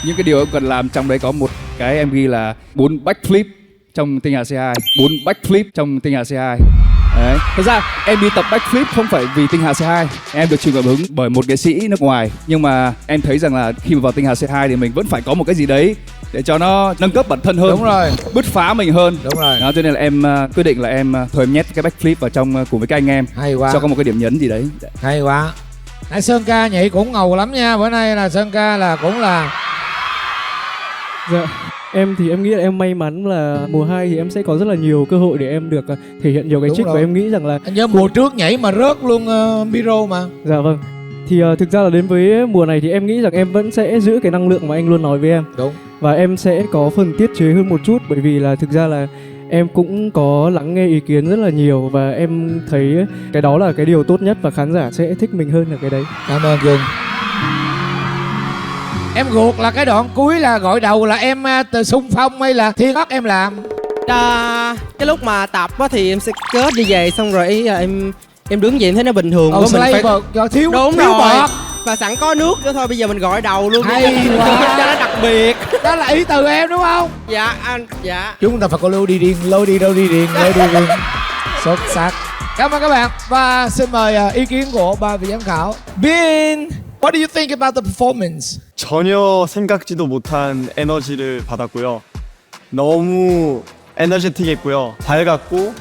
Speaker 7: Những cái điều em cần làm, trong đấy có một cái em ghi là 4 backflip trong Tinh Hà C2, 4 backflip trong Tinh Hà C2. Đấy. Thật ra em đi tập backflip không phải vì Tinh Hà C2, em được truyền cảm hứng bởi một nghệ sĩ nước ngoài. Nhưng mà em thấy rằng là khi mà vào Tinh Hà C2 thì mình vẫn phải có một cái gì đấy để cho nó nâng cấp bản thân hơn.
Speaker 20: Đúng rồi.
Speaker 7: Bứt phá mình hơn.
Speaker 20: Đúng rồi.
Speaker 7: Đó, cho nên là em quyết định là em thôi em nhét cái backflip vào trong cùng với các anh em.
Speaker 20: Hay quá.
Speaker 7: Cho có một cái điểm nhấn gì đấy.
Speaker 20: Hay quá. Nãy Sơn Ca nhảy cũng ngầu lắm nha. Bữa nay là Sơn Ca là cũng là.
Speaker 6: Dạ, em thì em nghĩ là em may mắn là mùa 2 thì em sẽ có rất là nhiều cơ hội để em được thể hiện nhiều cái
Speaker 20: Đúng
Speaker 6: trick
Speaker 20: rồi.
Speaker 6: và em nghĩ rằng là
Speaker 20: Anh nhớ mùa trước nhảy mà rớt luôn micro mà.
Speaker 6: Dạ vâng. Thì thực ra là đến với mùa này thì em nghĩ rằng em vẫn sẽ giữ cái năng lượng mà anh luôn nói với em.
Speaker 20: Đúng.
Speaker 6: Và em sẽ có phần tiết chế hơn một chút, bởi vì là thực ra là em cũng có lắng nghe ý kiến rất là nhiều và em thấy cái đó là cái điều tốt nhất và khán giả sẽ thích mình hơn là cái đấy.
Speaker 20: Cảm ơn Dương. Em ruột là cái đoạn cuối là gọi đầu là em từ xung phong hay là Thiên bắt em làm?
Speaker 21: Cái lúc mà tập á thì em sẽ kết đi về xong rồi em đứng vậy em thấy nó bình thường quá, mình phải
Speaker 20: thiếu
Speaker 21: đúng
Speaker 20: thiếu
Speaker 21: rồi
Speaker 20: bọt.
Speaker 21: và sẵn có nước nữa thôi, bây giờ mình gọi đầu luôn.
Speaker 20: Hay quá.
Speaker 21: Cho nó đặc biệt.
Speaker 20: Đó là ý từ em đúng không?
Speaker 21: Dạ anh, dạ.
Speaker 20: Chúng ta phải có lối đi riêng, lối đi riêng. Xuất sắc. Cảm ơn các bạn và xin mời ý kiến của ba vị giám khảo. Bin, what do you think about the performance?
Speaker 12: 전혀 생각지도 못한 에너지를 받았고요. 너무 에너제틱했고요. 밝았고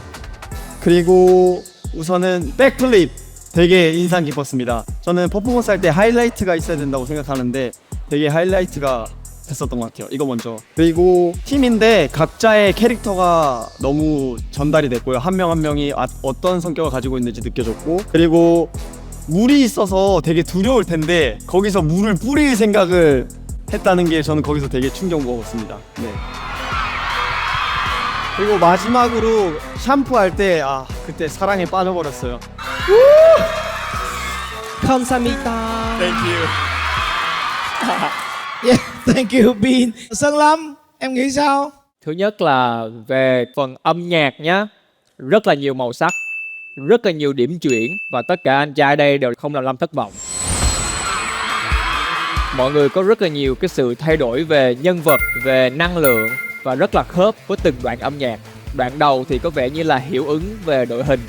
Speaker 12: 그리고 우선은 백플립 되게 인상 깊었습니다. 저는 퍼포먼스 할 때 하이라이트가 있어야 된다고 생각하는데 되게 하이라이트가 됐었던 것 같아요. 이거 먼저. 그리고 팀인데 각자의 캐릭터가 너무 전달이 됐고요. 한 명 한 명이 어떤 성격을 가지고 있는지 느껴졌고, 그리고 물이 있어서 되게 두려울 텐데 거기서 물을 뿌릴 생각을 했다는 게 저는 거기서 되게 충격 먹었습니다. 네. 그리고 마지막으로 샴푸할 때 그때 사랑에 빠져버렸어요.
Speaker 21: 감사합니다.
Speaker 12: Thank you.
Speaker 20: Yeah, thank you Bin. Sơn Lâm, em nghĩ sao?
Speaker 5: Thứ nhất là về phần âm nhạc nhá, rất là nhiều màu sắc, rất là nhiều điểm chuyển và tất cả anh trai đây đều không làm Lâm thất vọng. Mọi người có rất là nhiều cái sự thay đổi về nhân vật, về năng lượng và rất là khớp với từng đoạn âm nhạc. Đoạn đầu thì có vẻ như là hiệu ứng về đội hình,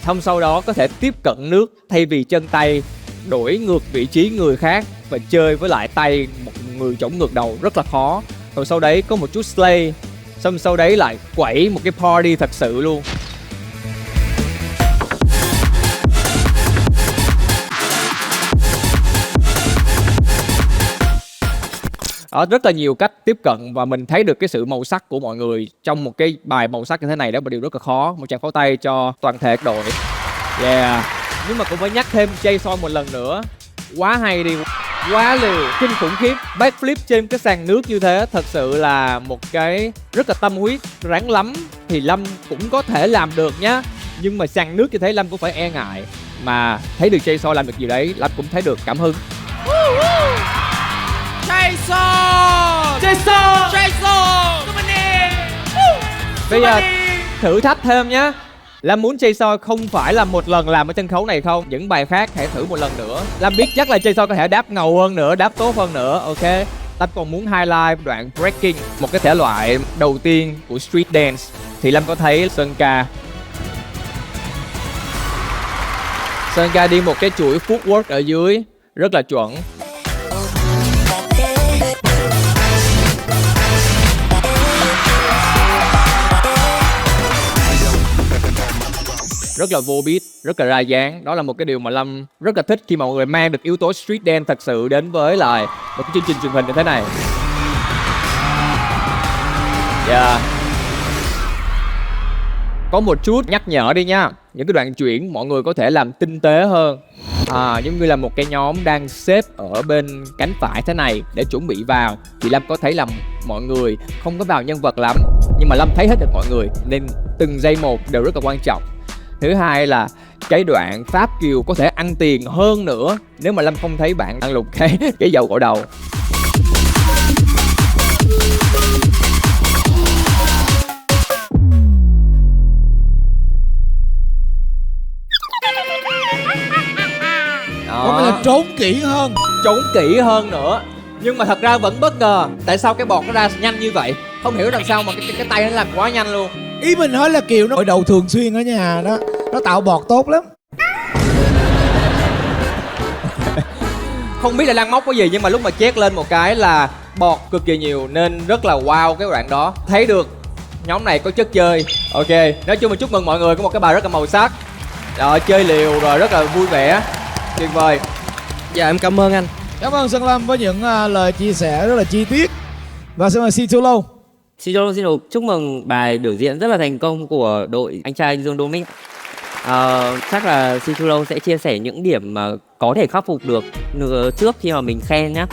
Speaker 5: xong sau đó có thể tiếp cận nước thay vì chân tay, đổi ngược vị trí người khác và chơi với lại tay một người chống ngược đầu rất là khó. Rồi sau đấy có một chút slay, xong sau đấy lại quẩy một cái party thật sự luôn. Rất là nhiều cách tiếp cận và mình thấy được cái sự màu sắc của mọi người trong một cái bài màu sắc như thế này. Đó là điều rất là khó. Một tràng pháo tay cho toàn thể đội. Yeah. Nhưng mà cũng phải nhắc thêm Jason một lần nữa. Quá hay đi, quá liều, kinh khủng khiếp. Backflip trên cái sàn nước như thế thật sự là một cái rất là tâm huyết. Ráng lắm thì Lâm cũng có thể làm được nhá. Nhưng mà sàn nước như thế Lâm cũng phải e ngại. Mà thấy được Jason làm được gì đấy, Lâm cũng thấy được cảm hứng.
Speaker 16: Jason! Come on in!
Speaker 5: Bây giờ thử thách thêm nhé. Lam muốn Jason không phải là một lần làm ở sân khấu này không, những bài khác hãy thử một lần nữa. Lam biết chắc là Jason có thể đáp ngầu hơn nữa, đáp tốt hơn nữa. Ok, Lam còn muốn highlight đoạn breaking, một cái thể loại đầu tiên của street dance. Thì Lam có thấy Sơn Ca đi một cái chuỗi footwork ở dưới rất là chuẩn. Rất là vô beat, rất là ra dáng. Đó là một cái điều mà Lâm rất là thích khi mọi người mang được yếu tố street dance thật sự đến với lại một cái chương trình truyền hình như thế này. Yeah. Có một chút nhắc nhở đi nha. Những cái đoạn chuyển mọi người có thể làm tinh tế hơn. Giống như là một cái nhóm đang xếp ở bên cánh phải thế này để chuẩn bị vào. Thì Lâm có thấy là mọi người không có vào nhân vật lắm, nhưng mà Lâm thấy hết được mọi người, nên từng giây một đều rất là quan trọng. Thứ hai là cái đoạn Pháp Kiều có thể ăn tiền hơn nữa nếu mà Lâm không thấy bạn ăn lục cái dầu gội đầu.
Speaker 20: Có nghĩa là trốn kỹ hơn.
Speaker 5: Trốn kỹ hơn nữa. Nhưng mà thật ra vẫn bất ngờ. Tại sao cái bọt nó ra nhanh như vậy? Không hiểu làm sao mà cái tay nó làm quá nhanh luôn.
Speaker 20: Ý mình nói là Kiều nó gội đầu thường xuyên ở nhà đó, nó tạo bọt tốt lắm.
Speaker 5: Không biết là Lan móc cái gì, nhưng mà lúc mà check lên một cái là bọt cực kỳ nhiều, nên rất là wow cái đoạn đó. Thấy được nhóm này có chất chơi. Ok, nói chung là chúc mừng mọi người có một cái bài rất là màu sắc. Rồi, chơi liều rồi rất là vui vẻ. Tuyệt vời.
Speaker 21: Dạ em cảm ơn anh.
Speaker 20: Cảm ơn Sơn Lâm với những lời chia sẻ rất là chi tiết. Và xin mời Situlo.
Speaker 11: Situlo xin được chúc mừng bài biểu diễn rất là thành công của đội anh trai Dương Đô Minh. Chắc là Situlo sẽ chia sẻ những điểm mà có thể khắc phục được trước khi mà mình khen nhá.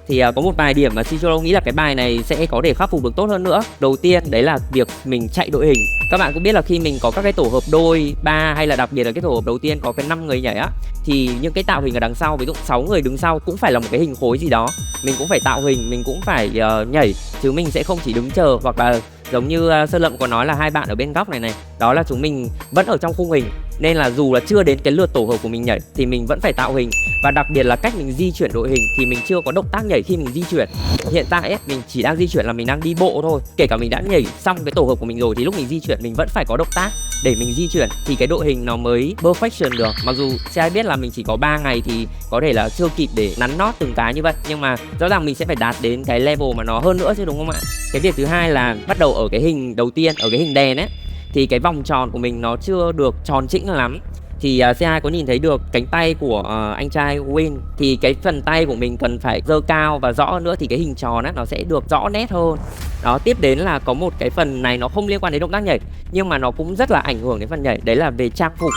Speaker 11: Thì có một vài điểm mà Situlo nghĩ là cái bài này sẽ có thể khắc phục được tốt hơn nữa. Đầu tiên đấy là việc mình chạy đội hình. Các bạn cũng biết là khi mình có các cái tổ hợp đôi, ba hay là đặc biệt là cái tổ hợp đầu tiên có cái 5 người nhảy á, thì những cái tạo hình ở đằng sau, ví dụ 6 người đứng sau cũng phải là một cái hình khối gì đó. Mình cũng phải tạo hình, mình cũng phải nhảy, chứ mình sẽ không chỉ đứng chờ. Hoặc là giống như Sơn Lâm có nói là hai bạn ở bên góc này, đó là chúng mình vẫn ở trong khung hình. Nên là dù là chưa đến cái lượt tổ hợp của mình nhảy thì mình vẫn phải tạo hình. Và đặc biệt là cách mình di chuyển đội hình thì mình chưa có động tác nhảy khi mình di chuyển. Hiện tại ấy, mình chỉ đang di chuyển là mình đang đi bộ thôi. Kể cả mình đã nhảy xong cái tổ hợp của mình rồi thì lúc mình di chuyển mình vẫn phải có động tác để mình di chuyển thì cái đội hình nó mới perfection được. Mặc dù ai biết là mình chỉ có 3 ngày thì có thể là chưa kịp để nắn nót từng cái như vậy, nhưng mà rõ ràng mình sẽ phải đạt đến cái level mà nó hơn nữa chứ, đúng không ạ? Cái việc thứ hai là bắt đầu ở cái hình đầu tiên, ở cái hình đèn ấy, thì cái vòng tròn của mình nó chưa được tròn chỉnh lắm. Thì C2 có nhìn thấy được cánh tay của anh trai Win, thì cái phần tay của mình cần phải dơ cao và rõ hơn nữa thì cái hình tròn á nó sẽ được rõ nét hơn. Đó, tiếp đến là có một cái phần này nó không liên quan đến động tác nhảy nhưng mà nó cũng rất là ảnh hưởng đến phần nhảy, đấy là về trang phục.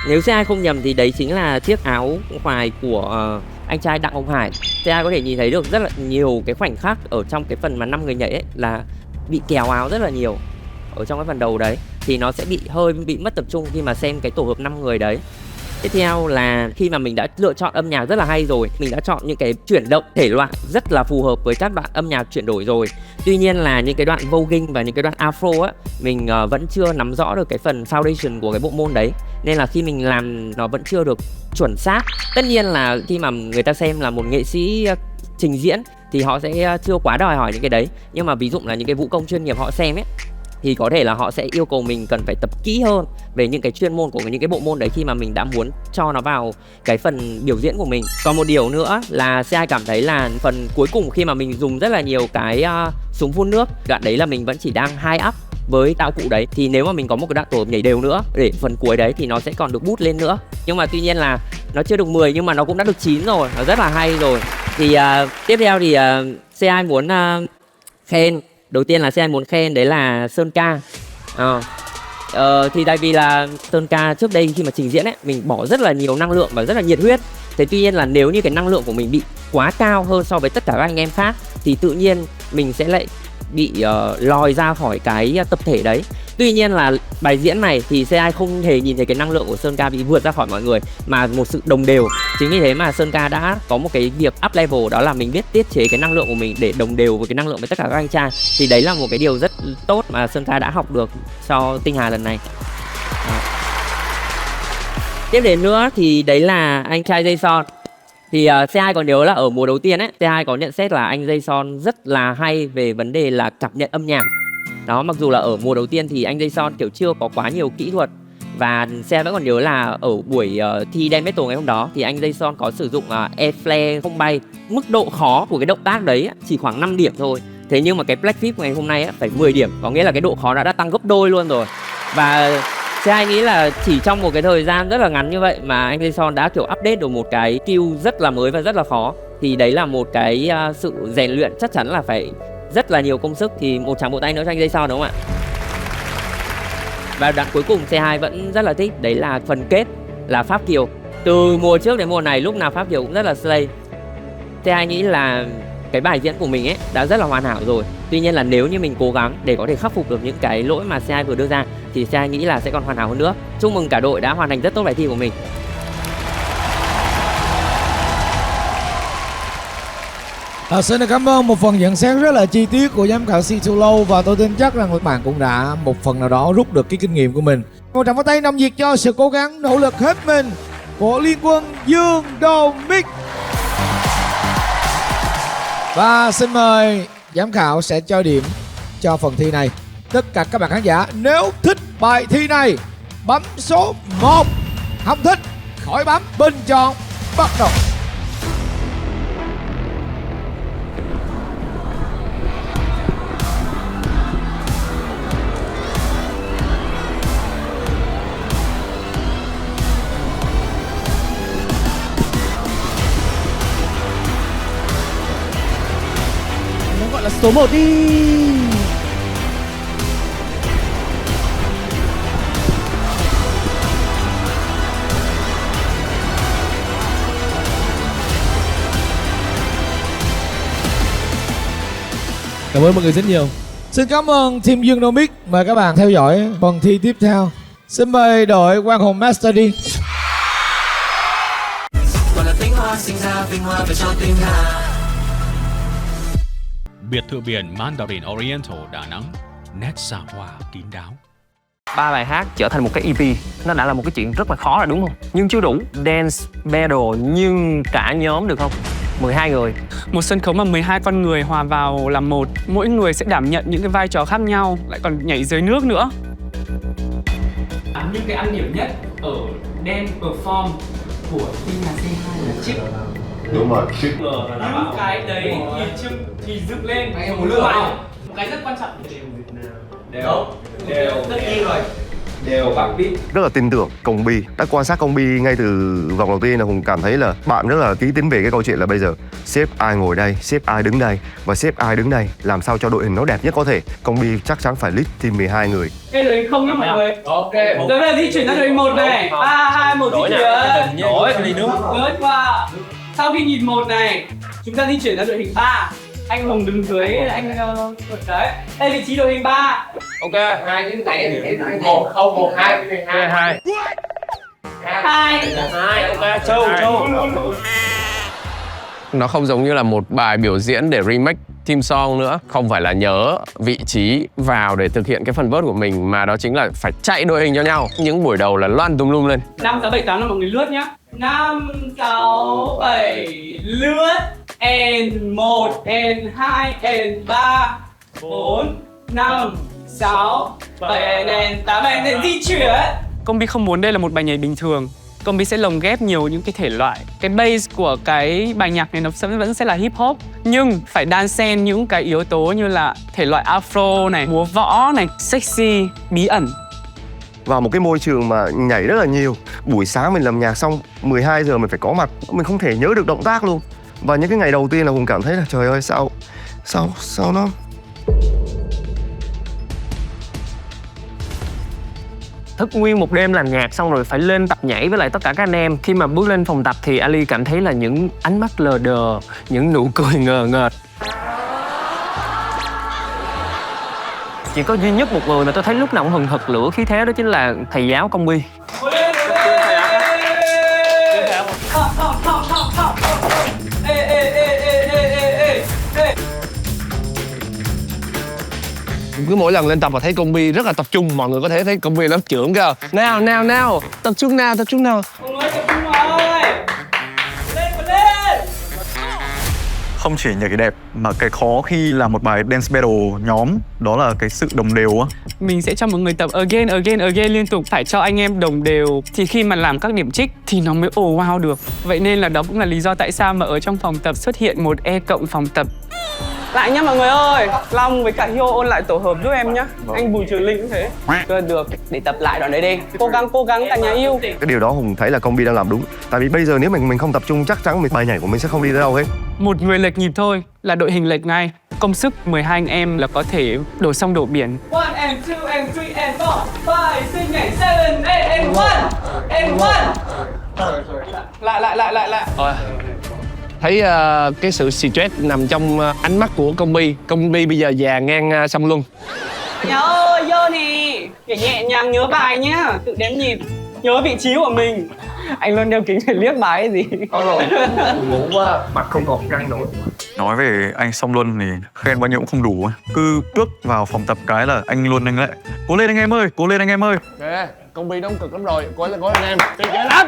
Speaker 11: Nếu CI không nhầm thì đấy chính là chiếc áo ngoài của anh trai Đặng Hồng Hải. CI có thể nhìn thấy được rất là nhiều cái khoảnh khắc ở trong cái phần mà 5 người nhảy ấy là bị kéo áo rất là nhiều ở trong cái phần đầu đấy, thì nó sẽ hơi bị mất tập trung khi mà xem cái tổ hợp 5 người đấy. Tiếp theo là khi mà mình đã lựa chọn âm nhạc rất là hay rồi, mình đã chọn những cái chuyển động thể loại rất là phù hợp với các đoạn âm nhạc chuyển đổi rồi. Tuy nhiên là những cái đoạn voguing và những cái đoạn afro á, mình vẫn chưa nắm rõ được cái phần foundation của cái bộ môn đấy, nên là khi mình làm nó vẫn chưa được chuẩn xác. Tất nhiên là khi mà người ta xem là một nghệ sĩ trình diễn thì họ sẽ chưa quá đòi hỏi những cái đấy, nhưng mà ví dụ là những cái vũ công chuyên nghiệp họ xem ấy thì có thể là họ sẽ yêu cầu mình cần phải tập kỹ hơn về những cái chuyên môn của những cái bộ môn đấy khi mà mình đã muốn cho nó vào cái phần biểu diễn của mình. Còn một điều nữa là CI cảm thấy là phần cuối cùng khi mà mình dùng rất là nhiều cái súng phun nước, đoạn đấy là mình vẫn chỉ đang high up với đạo cụ đấy, thì nếu mà mình có một cái đoạn tổ hợp nhảy đều nữa để phần cuối đấy thì nó sẽ còn được boost lên nữa. Nhưng mà tuy nhiên là nó chưa được 10 nhưng mà nó cũng đã được 9 rồi, nó rất là hay rồi. Thì tiếp theo thì CI muốn khen. Đầu tiên là CI muốn khen đấy là Sơn Ca. Thì tại vì là Sơn Ca trước đây khi mà trình diễn ấy, mình bỏ rất là nhiều năng lượng và rất là nhiệt huyết. Thế tuy nhiên là nếu như cái năng lượng của mình bị quá cao hơn so với tất cả các anh em khác thì tự nhiên mình sẽ lại bị lòi ra khỏi cái tập thể đấy. Tuy nhiên là bài diễn này thì CI không hề nhìn thấy cái năng lượng của Sơn Ca bị vượt ra khỏi mọi người, mà một sự đồng đều. Chính vì thế mà Sơn Ca đã có một cái việc up level, đó là mình biết tiết chế cái năng lượng của mình để đồng đều với cái năng lượng với tất cả các anh trai. Thì đấy là một cái điều rất tốt mà Sơn Ca đã học được cho Tinh Hà lần này. Tiếp đến nữa thì đấy là anh trai Jason. Thì C2 còn nhớ là ở mùa đầu tiên ấy, C2 có nhận xét là anh Jason rất là hay về vấn đề là cảm nhận âm nhạc. Đó, mặc dù là ở mùa đầu tiên thì anh Jason kiểu chưa có quá nhiều kỹ thuật. Và C2 vẫn còn nhớ là ở buổi thi Dance Battle ngày hôm đó thì anh Jason có sử dụng air flare không bay. Mức độ khó của cái động tác đấy chỉ khoảng 5 điểm thôi. Thế nhưng mà cái Black Flip ngày hôm nay phải 10 điểm, có nghĩa là cái độ khó đã tăng gấp đôi luôn rồi. Và C2 nghĩ là chỉ trong một cái thời gian rất là ngắn như vậy mà anh Jason đã kiểu update được một cái skill rất là mới và rất là khó. Thì đấy là một cái sự rèn luyện chắc chắn là phải rất là nhiều công sức. Thì một tràng bộ tay nữa cho anh Jason, đúng không ạ? Và đoạn cuối cùng C2 vẫn rất là thích, đấy là phần kết là Pháp Kiều. Từ mùa trước đến mùa này lúc nào Pháp Kiều cũng rất là slay. C2 nghĩ là cái bài diễn của mình ấy đã rất là hoàn hảo rồi. Tuy nhiên là nếu như mình cố gắng để có thể khắc phục được những cái lỗi mà C2 vừa đưa ra thì C2 nghĩ là sẽ còn hoàn hảo hơn nữa. Chúc mừng cả đội đã hoàn thành rất tốt bài thi của mình.
Speaker 20: Xin được cảm ơn một phần nhận xét rất là chi tiết của giám khảo C2Low, và tôi tin chắc rằng các bạn cũng đã một phần nào đó rút được cái kinh nghiệm của mình. Một tràng pháo tay nồng nhiệt cho sự cố gắng nỗ lực hết mình của Liên Quân Dương Domic. Và xin mời giám khảo sẽ cho điểm cho phần thi này. Tất cả các bạn khán giả nếu thích bài thi này bấm số 1, không thích khỏi bấm. Bình chọn bắt đầu.
Speaker 21: Gọi là số 1 đi.
Speaker 20: Cảm ơn mọi người rất nhiều. Xin cảm ơn team Dương Domic. Mời các bạn theo dõi phần thi tiếp theo. Xin mời đội Quang Hùng Master đi.
Speaker 2: Còn là tinh hoa sinh ra vinh hoa về cho tinh Hà.
Speaker 8: Biệt thự biển Mandarin Oriental Đà Nẵng, nét xa hoa kín đáo.
Speaker 18: 3 bài hát trở thành một cái EP, nó đã là một cái chuyện rất là khó rồi đúng không? Nhưng chưa đủ. Dance Battle nhưng cả nhóm được không? 12 người.
Speaker 22: Một sân khấu mà 12 con người hòa vào làm một. Mỗi người sẽ đảm nhận những cái vai trò khác nhau, lại còn nhảy dưới nước nữa.
Speaker 23: Nhưng cái ăn điểm nhất ở dance perform của Tinh Hà C2 là chip.
Speaker 9: Đúng rồi, chip.
Speaker 23: Những cái đấy thì chưng thì dựng lên một lửa. Một cái rất quan trọng là đều tất nhiên rồi.
Speaker 1: đều bắt biết.
Speaker 9: Rất là tin tưởng Công Bi. Đã quan sát Công Bi ngay từ vòng đầu tiên là Hùng cảm thấy là bạn rất là kỹ tính về cái câu chuyện là bây giờ xếp ai ngồi đây, xếp ai đứng đây và xếp ai đứng đây, làm sao cho đội hình nó đẹp nhất có thể. Công Bi chắc chắn phải lead team 12 người.
Speaker 23: Cái đội hình không nhá mọi người. Ok. Giờ bây giờ di chuyển sang đội hình 1 này. 3, 2, 1 di chuyển.
Speaker 1: Đổi đi nước.
Speaker 23: Tới qua. Sau khi nhìn 1 này, chúng ta di chuyển sang đội hình 3. Anh Hùng đứng dưới anh đấy. Đây vị trí đội hình 3.
Speaker 1: Ok. 2 đến 1 0 1 2 2 2.
Speaker 23: 2.
Speaker 1: Ok. Châu.
Speaker 3: Nó không giống như là một bài biểu diễn để remake theme song nữa. Không phải là nhớ vị trí vào để thực hiện cái phần verse của mình, mà đó chính là phải chạy đội hình cho nhau. Những buổi đầu là loan tùm lum lên.
Speaker 23: 5, 6, 7, 8 là mọi người lướt nhá. 5, 6, 7 lướt. And 1, and 2, and 3, 4, 5, 6, 7, and 8, and di chuyển.
Speaker 22: Công Bi không muốn đây là một bài nhảy bình thường. Công Bi sẽ lồng ghép nhiều những cái thể loại. Cái base của cái bài nhạc này nó vẫn sẽ là hip hop, nhưng phải đan xen những cái yếu tố như là thể loại afro này, múa võ này, sexy, bí ẩn.
Speaker 9: Vào một cái môi trường mà nhảy rất là nhiều. Buổi sáng mình làm nhạc xong 12 giờ mình phải có mặt, mình không thể nhớ được động tác luôn. Và những cái ngày đầu tiên là Hùng cảm thấy là trời ơi sao nó
Speaker 18: Thức nguyên một đêm làm nhạc xong rồi phải lên tập nhảy với lại tất cả các anh em. Khi mà bước lên phòng tập thì Ali cảm thấy là những ánh mắt lờ đờ, những nụ cười ngờ ngợt. Chỉ có duy nhất một người mà tôi thấy lúc nào cũng hừng hực lửa khí thế, đó chính là thầy giáo Công Bi.
Speaker 3: Cứ mỗi lần lên tập và thấy Công Bi rất là tập trung, mọi người có thể thấy Công Bi lớp trưởng kìa. Nào, tập trung nào.
Speaker 15: Không chỉ nhảy đẹp mà cái khó khi làm một bài dance battle nhóm đó là cái sự đồng đều á.
Speaker 22: Mình sẽ cho mọi người tập again liên tục, phải cho anh em đồng đều thì khi mà làm các điểm trích thì nó mới wow được. Vậy nên là đó cũng là lý do tại sao mà ở trong phòng tập xuất hiện một E cộng phòng tập. Lại nhá mọi người ơi, Long với cả Hyo ôn lại tổ hợp giúp em nhá. Anh Bùi Trường Linh cũng thế. Được, để tập lại đoạn đấy đi. Cố gắng cả nhà yêu.
Speaker 9: cái điều đó Hùng thấy là Công Bi đang làm đúng. Tại vì bây giờ nếu mình không tập trung chắc chắn bài nhảy của mình sẽ không đi tới đâu hết.
Speaker 22: Một người lệch nhịp thôi là đội hình lệch ngay. Công sức 12 anh em là có thể đổ sông đổ biển.
Speaker 23: 1 and 2 and 3 and 4 5 6 nhảy 7 8 and 1 and 1. Lại.
Speaker 3: Thấy cái sự stress nằm trong ánh mắt của Công Bi. Công Bi bây giờ già ngang Song Luân.
Speaker 22: Nhà ơi, vô nè. Nhẹ nhàng nhớ bài nhá, tự đếm nhịp, nhớ vị trí của mình. Anh luôn đeo kính để liếc bài cái gì.
Speaker 1: Có rồi. Ngủ quá, mặt không còn căng nổi.
Speaker 15: Nói về anh Song Luân thì khen bao nhiêu cũng không đủ. Cứ bước vào phòng tập cái là anh luôn anh lại. Cố lên anh em ơi.
Speaker 3: Kìa, Công Bi đóng cực lắm rồi. Cố lên anh em. Tuyệt vời lắm.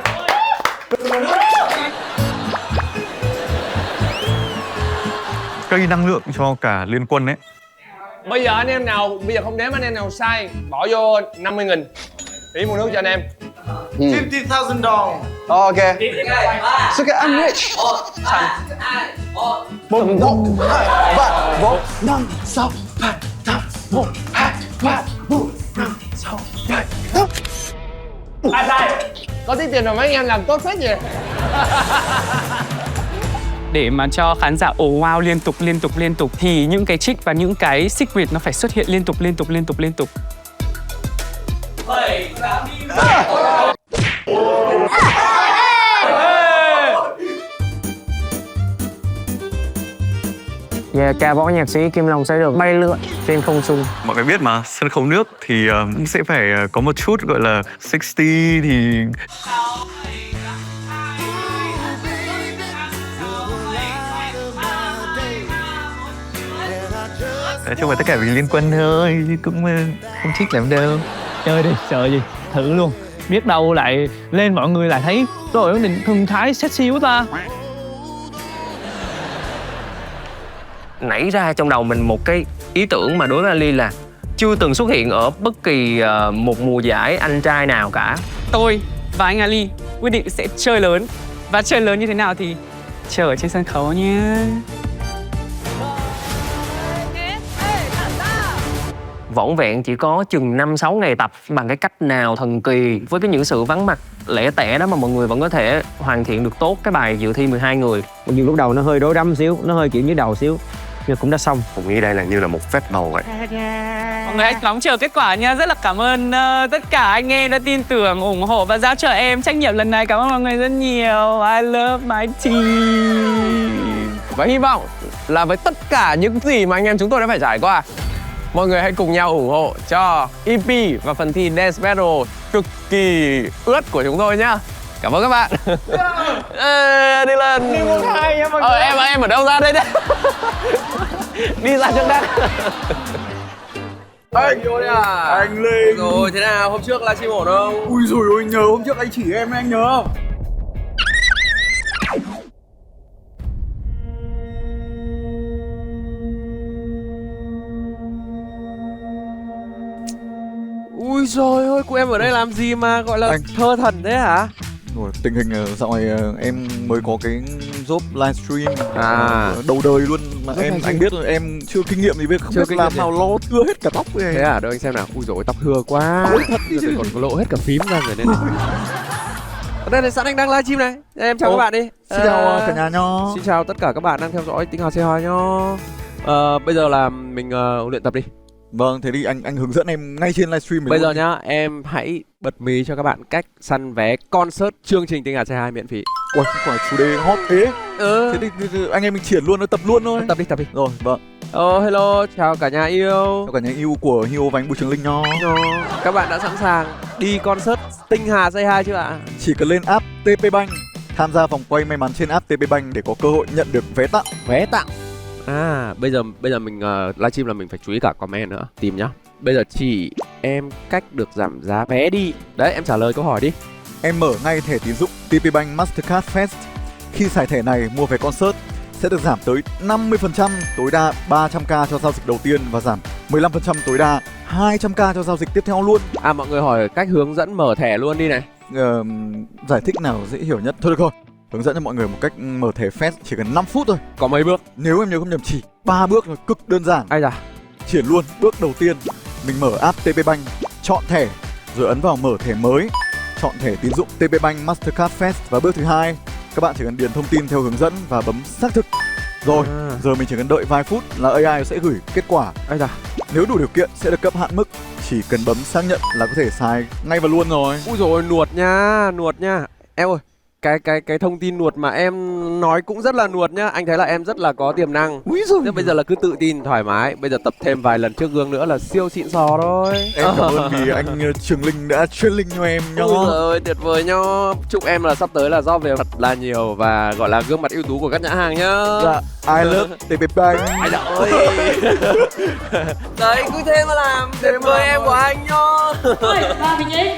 Speaker 15: Cây năng lượng cho cả liên quân ấy.
Speaker 3: Bây giờ không đếm anh em nào sai, bỏ vô 50.000. Đi mua nước cho anh em.
Speaker 1: $50,000.
Speaker 3: Ok.
Speaker 1: So get I'm rich. 1 2 3 4 5 6 7 8 1 2 3 4 5 6 7 8.
Speaker 3: Ai sai? Có tí tiền rồi mấy anh em làm tốt phết gì.
Speaker 22: Để mà cho khán giả wow liên tục thì những cái trick và những cái secret nó phải xuất hiện liên tục.
Speaker 23: 7 8
Speaker 18: Và ca võ nhạc sĩ Kim Long sẽ được bay lượn trên không trung.
Speaker 15: Mọi người biết mà, sân khấu nước thì sẽ phải có một chút gọi là 60 thì... Nói chung là tất cả vì liên quân thôi, cũng không thích lắm đâu.
Speaker 14: Chơi đi, sợ gì, thử luôn. Biết đâu lại lên mọi người lại thấy rồi mình thần thái sexy quá ta.
Speaker 18: Nảy ra trong đầu mình một cái ý tưởng mà đối với Ali là chưa từng xuất hiện ở bất kỳ một mùa giải anh trai nào cả.
Speaker 22: Tôi và anh Ali quyết định sẽ chơi lớn. Và chơi lớn như thế nào thì chờ ở trên sân khấu nhé.
Speaker 3: vỏn vẹn chỉ có chừng 5-6 ngày tập bằng cái cách nào thần kỳ, với những sự vắng mặt lẻ tẻ đó mà mọi người vẫn có thể hoàn thiện được tốt cái bài dự thi 12 người.
Speaker 10: Mặc dù lúc đầu nó hơi rối rắm xíu, nó hơi kiểu nhức đầu xíu, nhưng cũng đã xong.
Speaker 9: ผมnghĩ đây là như là một phép màu vậy.
Speaker 22: Mọi người hãy ngóng chờ kết quả nha. Rất là cảm ơn tất cả anh em đã tin tưởng, ủng hộ và giao cho em trách nhiệm lần này. Cảm ơn mọi người rất nhiều. I love my team.
Speaker 3: Và hy vọng là với tất cả những gì mà anh em chúng tôi đã phải trải qua, mọi người hãy cùng nhau ủng hộ cho EP và phần thi Dance Battle cực kỳ ướt của chúng tôi nhá. Cảm ơn các bạn. Đi lên.
Speaker 1: Đi một hai em mọi người.
Speaker 3: Em ở đâu ra đây đấy? Đi ra trước đã.
Speaker 1: Anh vô đây à? Anh Linh.
Speaker 3: Rồi thế nào? Hôm trước livestream ổn không?
Speaker 1: Ui dồi ôi, nhớ hôm trước anh chỉ em, anh nhớ không?
Speaker 17: Ui rồi ôi, cô em ở đây làm gì mà gọi là thơ thần thế hả?
Speaker 12: Rồi, tình hình dạo này em mới có cái job livestream đầu đời luôn mà anh biết rồi, em chưa kinh nghiệm gì biết, không biết làm nào lo thưa hết cả tóc này.
Speaker 17: Thế à, đợi anh xem nào. Ui dồi, tóc thưa quá.
Speaker 12: Ôi thật đi chứ.
Speaker 17: Còn có lộ hết cả phím ra rồi đây này. Ở đây là sẵn anh đang livestream này. Em chào các bạn đi.
Speaker 12: Xin chào cả nhà nho.
Speaker 17: Xin chào tất cả các bạn đang theo dõi Tinh Hà C2 nho. Bây giờ là mình luyện tập đi.
Speaker 12: Vâng, thế thì anh hướng dẫn em ngay trên livestream mình.
Speaker 17: Bây giờ nhá, em hãy bật mí cho các bạn cách săn vé concert chương trình Tinh Hà C2 miễn phí.
Speaker 12: Ui, không phải chủ đề hot thế. Thế thì anh em mình triển luôn, nó tập luôn thôi.
Speaker 17: Tập đi.
Speaker 12: Rồi, vâng.
Speaker 17: Hello, chào cả nhà yêu.
Speaker 12: Chào cả nhà yêu của Hio và anh Bùi Trường Linh nho.
Speaker 17: Các bạn đã sẵn sàng đi concert Tinh Hà C2 chưa ạ?
Speaker 12: Chỉ cần lên app TP Bank, tham gia vòng quay may mắn trên app TP Bank để có cơ hội nhận được vé tặng.
Speaker 17: Vé tặng. Bây giờ mình livestream là mình phải chú ý cả comment nữa. Tìm nhá. Bây giờ chỉ em cách được giảm giá vé đi. Đấy, em trả lời câu hỏi đi.
Speaker 12: Em mở ngay thẻ tín dụng TP Bank Mastercard Fest. Khi xài thẻ này mua vé concert sẽ được giảm tới 50%, tối đa 300k cho giao dịch đầu tiên và giảm 15% tối đa 200k cho giao dịch tiếp theo luôn.
Speaker 17: Mọi người hỏi cách hướng dẫn mở thẻ luôn đi này.
Speaker 12: Giải thích nào dễ hiểu nhất. Thôi được rồi, hướng dẫn cho mọi người một cách mở thẻ Fest chỉ cần 5 phút thôi.
Speaker 17: Có mấy bước?
Speaker 12: Nếu em nhớ không nhầm chỉ 3 bước thôi, cực đơn giản.
Speaker 17: Ai da.
Speaker 12: Triển luôn. Bước đầu tiên, mình mở app TP Bank, chọn thẻ, rồi ấn vào mở thẻ mới, chọn thẻ tín dụng TP Bank Mastercard Fest. Và bước thứ hai, các bạn chỉ cần điền thông tin theo hướng dẫn và bấm xác thực. Rồi, giờ mình chỉ cần đợi vài phút là AI sẽ gửi kết quả.
Speaker 17: Ai da.
Speaker 12: Nếu đủ điều kiện sẽ được cấp hạn mức, chỉ cần bấm xác nhận là có thể xài ngay và luôn rồi.
Speaker 17: Ui dồi, nuột nha. Em ơi, cái thông tin nuột mà em nói cũng rất là nuột nhá. Anh thấy là em rất là có tiềm năng.
Speaker 12: Úi giời.
Speaker 17: Thế bây giờ là cứ tự tin thoải mái. Bây giờ tập thêm vài lần trước gương nữa là siêu xịn sò thôi.
Speaker 12: Em cảm ơn vì anh Trường Linh đã chuyên linh cho em nho.
Speaker 17: Ôi giời, tuyệt vời nho. Chúc em là sắp tới là job về thật là nhiều và gọi là gương mặt ưu tú của các nhãn hàng nhá.
Speaker 12: Dạ, I love TP Bank.
Speaker 17: Ai da ơi. Đấy, cứ thế mà làm. Tuyệt vời em của anh nho.
Speaker 23: Ôi, ba Bình Yên.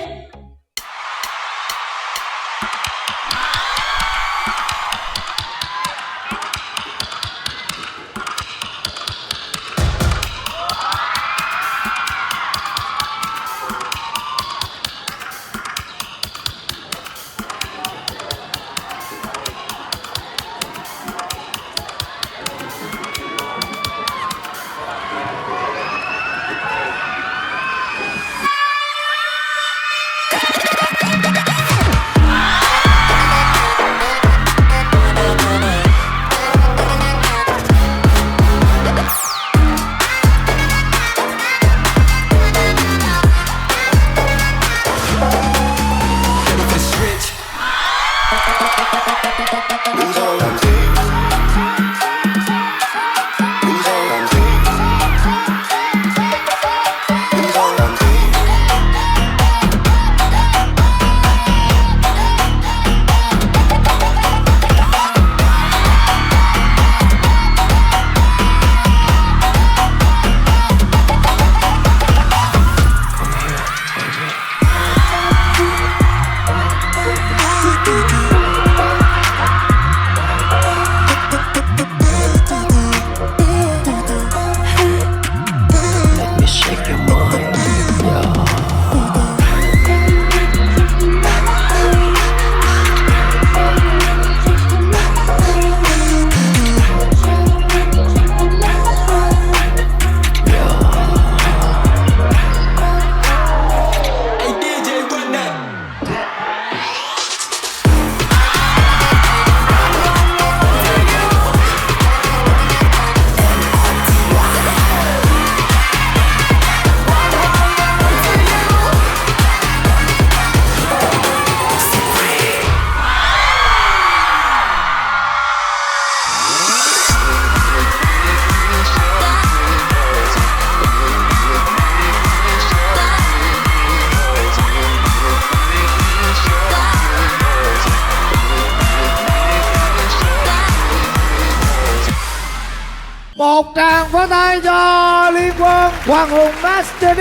Speaker 20: Một tràng pháo tay cho Liên Quân Quang Hùng Master D.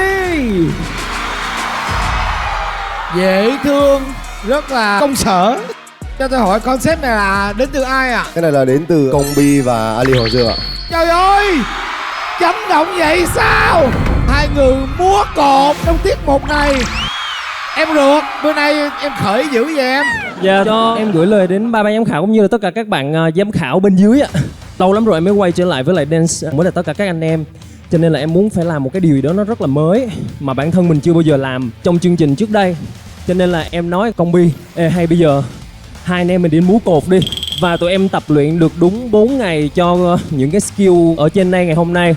Speaker 20: Dễ thương, rất là công sở. Cho tôi hỏi concept này là đến từ ai ạ?
Speaker 1: Cái này là đến từ Công Bi và Ali Hoàng Dương ạ.
Speaker 20: Trời ơi, chấn động vậy sao? Hai người múa cột trong tiết mục này. Em ruột, bữa nay em khởi dữ vậy em?
Speaker 4: Dạ, cho em gửi lời đến ba ban giám khảo cũng như là tất cả các bạn giám khảo bên dưới ạ. Lâu lắm rồi em mới quay trở lại với lại dance mới là tất cả các anh em. Cho nên là em muốn phải làm một cái điều gì đó nó rất là mới mà bản thân mình chưa bao giờ làm trong chương trình trước đây. Cho nên là em nói Công Bi, hay bây giờ hai anh em mình đi múa cột đi. Và tụi em tập luyện được đúng 4 ngày cho những cái skill ở trên đây ngày hôm nay.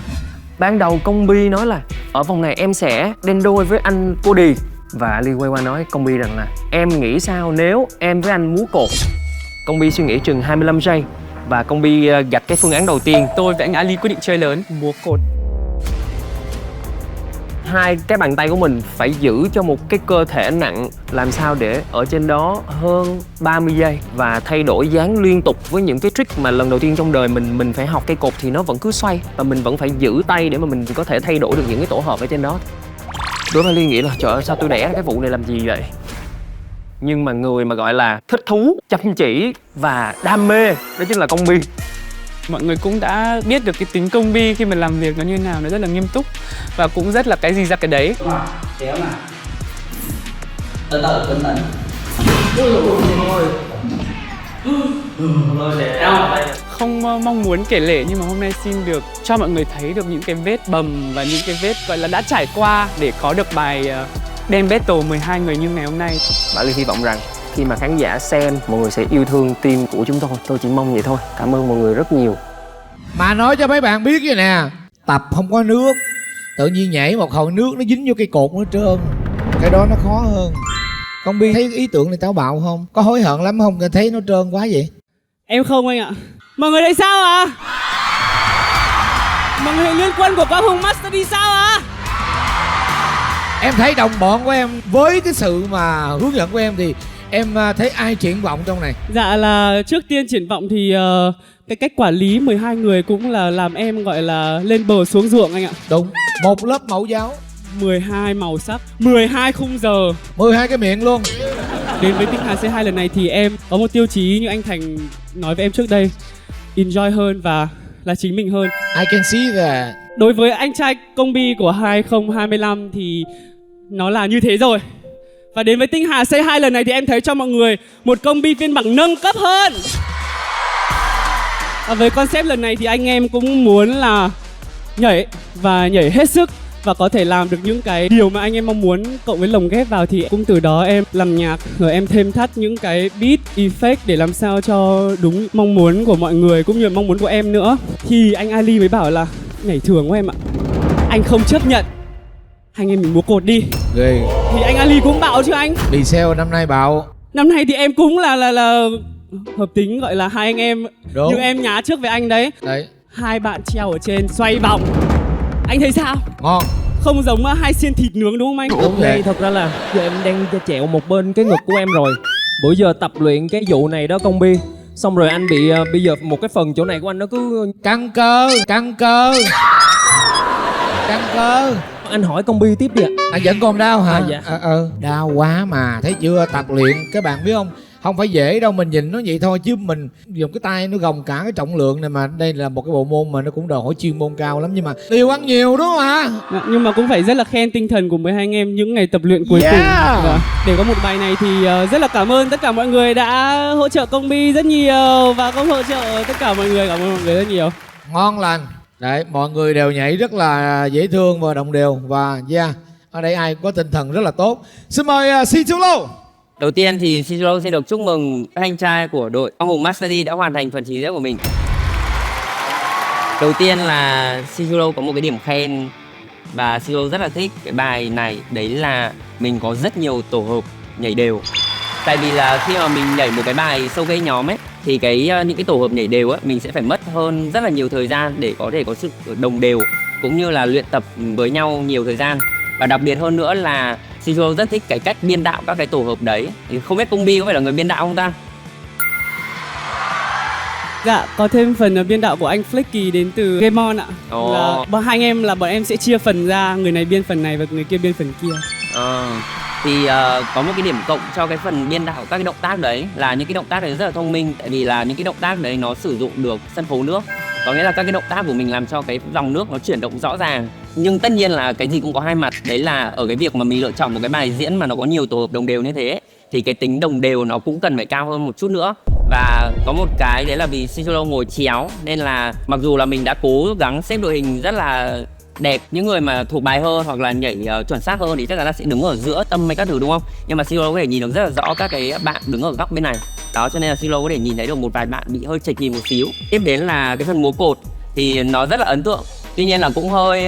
Speaker 18: Ban đầu Công Bi nói là ở vòng này em sẽ đen đôi với anh Cô Đi. Và Ali quay qua nói Công Bi rằng là em nghĩ sao nếu em với anh múa cột. Công Bi suy nghĩ chừng 25 giây và Công Bi gạch cái phương án đầu tiên.
Speaker 22: Tôi với anh Ali quyết định chơi lớn, múa cột.
Speaker 18: Hai cái bàn tay của mình phải giữ cho một cái cơ thể nặng, làm sao để ở trên đó hơn 30 giây và thay đổi dáng liên tục với những cái trick mà lần đầu tiên trong đời mình phải học. Cây cột thì nó vẫn cứ xoay và mình vẫn phải giữ tay để mà mình có thể thay đổi được những cái tổ hợp ở trên đó. Đối với Ly nghĩ là trời ơi sao tôi đẻ ra cái vụ này làm gì vậy? Nhưng mà người mà gọi là thích thú, chăm chỉ và đam mê đó chính là Công Bi.
Speaker 22: Mọi người cũng đã biết được cái tính Công Bi khi mà làm việc nó như nào, nó rất là nghiêm túc và cũng rất là cái gì ra cái đấy.
Speaker 16: Kéo mà. Từ từ, bình tĩnh.
Speaker 22: Không mong muốn kể lể nhưng mà hôm nay xin được cho mọi người thấy được những cái vết bầm và những cái vết gọi là đã trải qua để có được bài Dance Battle 12 người như ngày hôm nay.
Speaker 18: Bảo Ly hy vọng rằng khi mà khán giả xem, mọi người sẽ yêu thương team của chúng tôi. Tôi chỉ mong vậy thôi. Cảm ơn mọi người rất nhiều.
Speaker 20: Mà nói cho mấy bạn biết vậy nè, tập không có nước, tự nhiên nhảy một hồi nước nó dính vô cây cột nó trơn. Cái đó nó khó hơn. Công Bi thấy ý tưởng này táo bạo không? Có hối hận lắm không? Thấy nó trơn quá vậy?
Speaker 23: Em không anh ạ. Mọi người thấy sao ạ? Mọi người Liên Quân của Quang Hùng Master đi sao ạ?
Speaker 20: Em thấy đồng bọn của em với cái sự mà hướng dẫn của em thì em thấy ai triển vọng trong này?
Speaker 23: Dạ là trước tiên triển vọng thì cái cách quản lý 12 người cũng là làm em gọi là lên bờ xuống ruộng anh ạ.
Speaker 20: Đúng, một lớp mẫu giáo,
Speaker 23: 12 màu sắc, 12 khung giờ,
Speaker 20: 12 cái miệng luôn.
Speaker 23: Đến với Tinh Hà C2 lần này thì em có một tiêu chí như anh Thành nói với em trước đây, enjoy hơn và là chính mình hơn.
Speaker 20: I can see that.
Speaker 23: Đối với anh trai Công Bi của 2025 thì nó là như thế rồi. Và đến với Tinh Hà C2 lần này thì em thấy cho mọi người một Công Bi phiên bản nâng cấp hơn. Và với concept lần này thì anh em cũng muốn là nhảy và nhảy hết sức và có thể làm được những cái điều mà anh em mong muốn, cộng với lồng ghép vào thì cũng từ đó em làm nhạc rồi em thêm thắt những cái beat effect để làm sao cho đúng mong muốn của mọi người cũng như mong muốn của em nữa. Thì anh Ali mới bảo là nhảy thường của em ạ, anh không chấp nhận, hai anh em mình múa cột đi.
Speaker 20: Ghê.
Speaker 23: Thì anh Ali cũng bạo chứ anh.
Speaker 20: Đi sale năm nay bạo.
Speaker 23: Năm nay thì em cũng là hợp tính, gọi là hai anh em.
Speaker 20: Đúng.
Speaker 23: Nhưng em nhá trước với anh đấy.
Speaker 20: Đấy.
Speaker 23: Hai bạn treo ở trên xoay vòng. Anh thấy sao?
Speaker 20: Ngon.
Speaker 23: Không giống hai xiên thịt nướng đúng không anh?
Speaker 4: Đúng vậy. Thật ra là giờ em đang chẹo một bên cái ngực của em rồi. Bữa giờ tập luyện cái vụ này đó Công Bi, xong rồi anh bị bây giờ một cái phần chỗ này của anh nó cứ
Speaker 20: căng cơ. Căng cơ.
Speaker 4: Anh hỏi Công Bi tiếp đi ạ.
Speaker 20: À vẫn còn đau hả?
Speaker 4: Dạ.
Speaker 20: Đau quá mà, thấy chưa, tập luyện các bạn biết không? Không phải dễ đâu, mình nhìn nó vậy thôi chứ mình dùng cái tay nó gồng cả cái trọng lượng này, mà đây là một cái bộ môn mà nó cũng đòi hỏi chuyên môn cao lắm, nhưng mà liều ăn nhiều đúng không ạ?
Speaker 23: Nhưng mà cũng phải rất là khen tinh thần của 12 anh em những ngày tập luyện cuối cùng. Để có một bài này thì rất là cảm ơn tất cả mọi người đã hỗ trợ Công Bi rất nhiều và cũng hỗ trợ tất cả mọi người, cảm ơn mọi người rất nhiều.
Speaker 20: Ngon lành. Đấy, mọi người đều nhảy rất là dễ thương và đồng đều và ở đây ai cũng có tinh thần rất là tốt. Xin mời Situlo.
Speaker 11: Đầu tiên thì Situlo xin được chúc mừng các anh trai của đội Quang Hùng Master D đã hoàn thành phần trình diễn của mình. Đầu tiên là Situlo có một cái điểm khen và Situlo rất là thích cái bài này, đấy là mình có rất nhiều tổ hợp nhảy đều. Tại vì là khi mà mình nhảy một cái bài showcase nhóm ấy thì những cái tổ hợp nhảy đều ấy mình sẽ phải mất hơn rất là nhiều thời gian để có thể có sự đồng đều cũng như là luyện tập với nhau nhiều thời gian. Và đặc biệt hơn nữa là Situlo rất thích cái cách biên đạo các cái tổ hợp đấy. Thì không biết Công Bi có phải là người biên đạo không ta?
Speaker 23: Dạ, có thêm phần biên đạo của anh Flicky đến từ Game On ạ. Là hai anh em là bọn em sẽ chia phần ra, người này biên phần này và người kia biên phần kia.
Speaker 11: Thì có một cái điểm cộng cho cái phần biên đạo các cái động tác đấy là những cái động tác đấy rất là thông minh, tại vì là những cái động tác đấy nó sử dụng được sân khấu nước, có nghĩa là các cái động tác của mình làm cho cái dòng nước nó chuyển động rõ ràng. Nhưng tất nhiên là cái gì cũng có hai mặt, đấy là ở cái việc mà mình lựa chọn một cái bài diễn mà nó có nhiều tổ hợp đồng đều như thế thì cái tính đồng đều nó cũng cần phải cao hơn một chút nữa. Và có một cái đấy là vì Shinjulo ngồi chéo nên là mặc dù là mình đã cố gắng xếp đội hình rất là đẹp, những người mà thuộc bài hơn hoặc là nhảy chuẩn xác hơn thì chắc chắn là sẽ đứng ở giữa tâm mấy các thứ đúng không? Nhưng mà Shinjulo có thể nhìn được rất là rõ các cái bạn đứng ở góc bên này. Đó, cho nên là Shinjulo có thể nhìn thấy được một vài bạn bị hơi chệch nhìn một xíu. Tiếp đến là cái phần múa cột thì nó rất là ấn tượng. Tuy nhiên là cũng hơi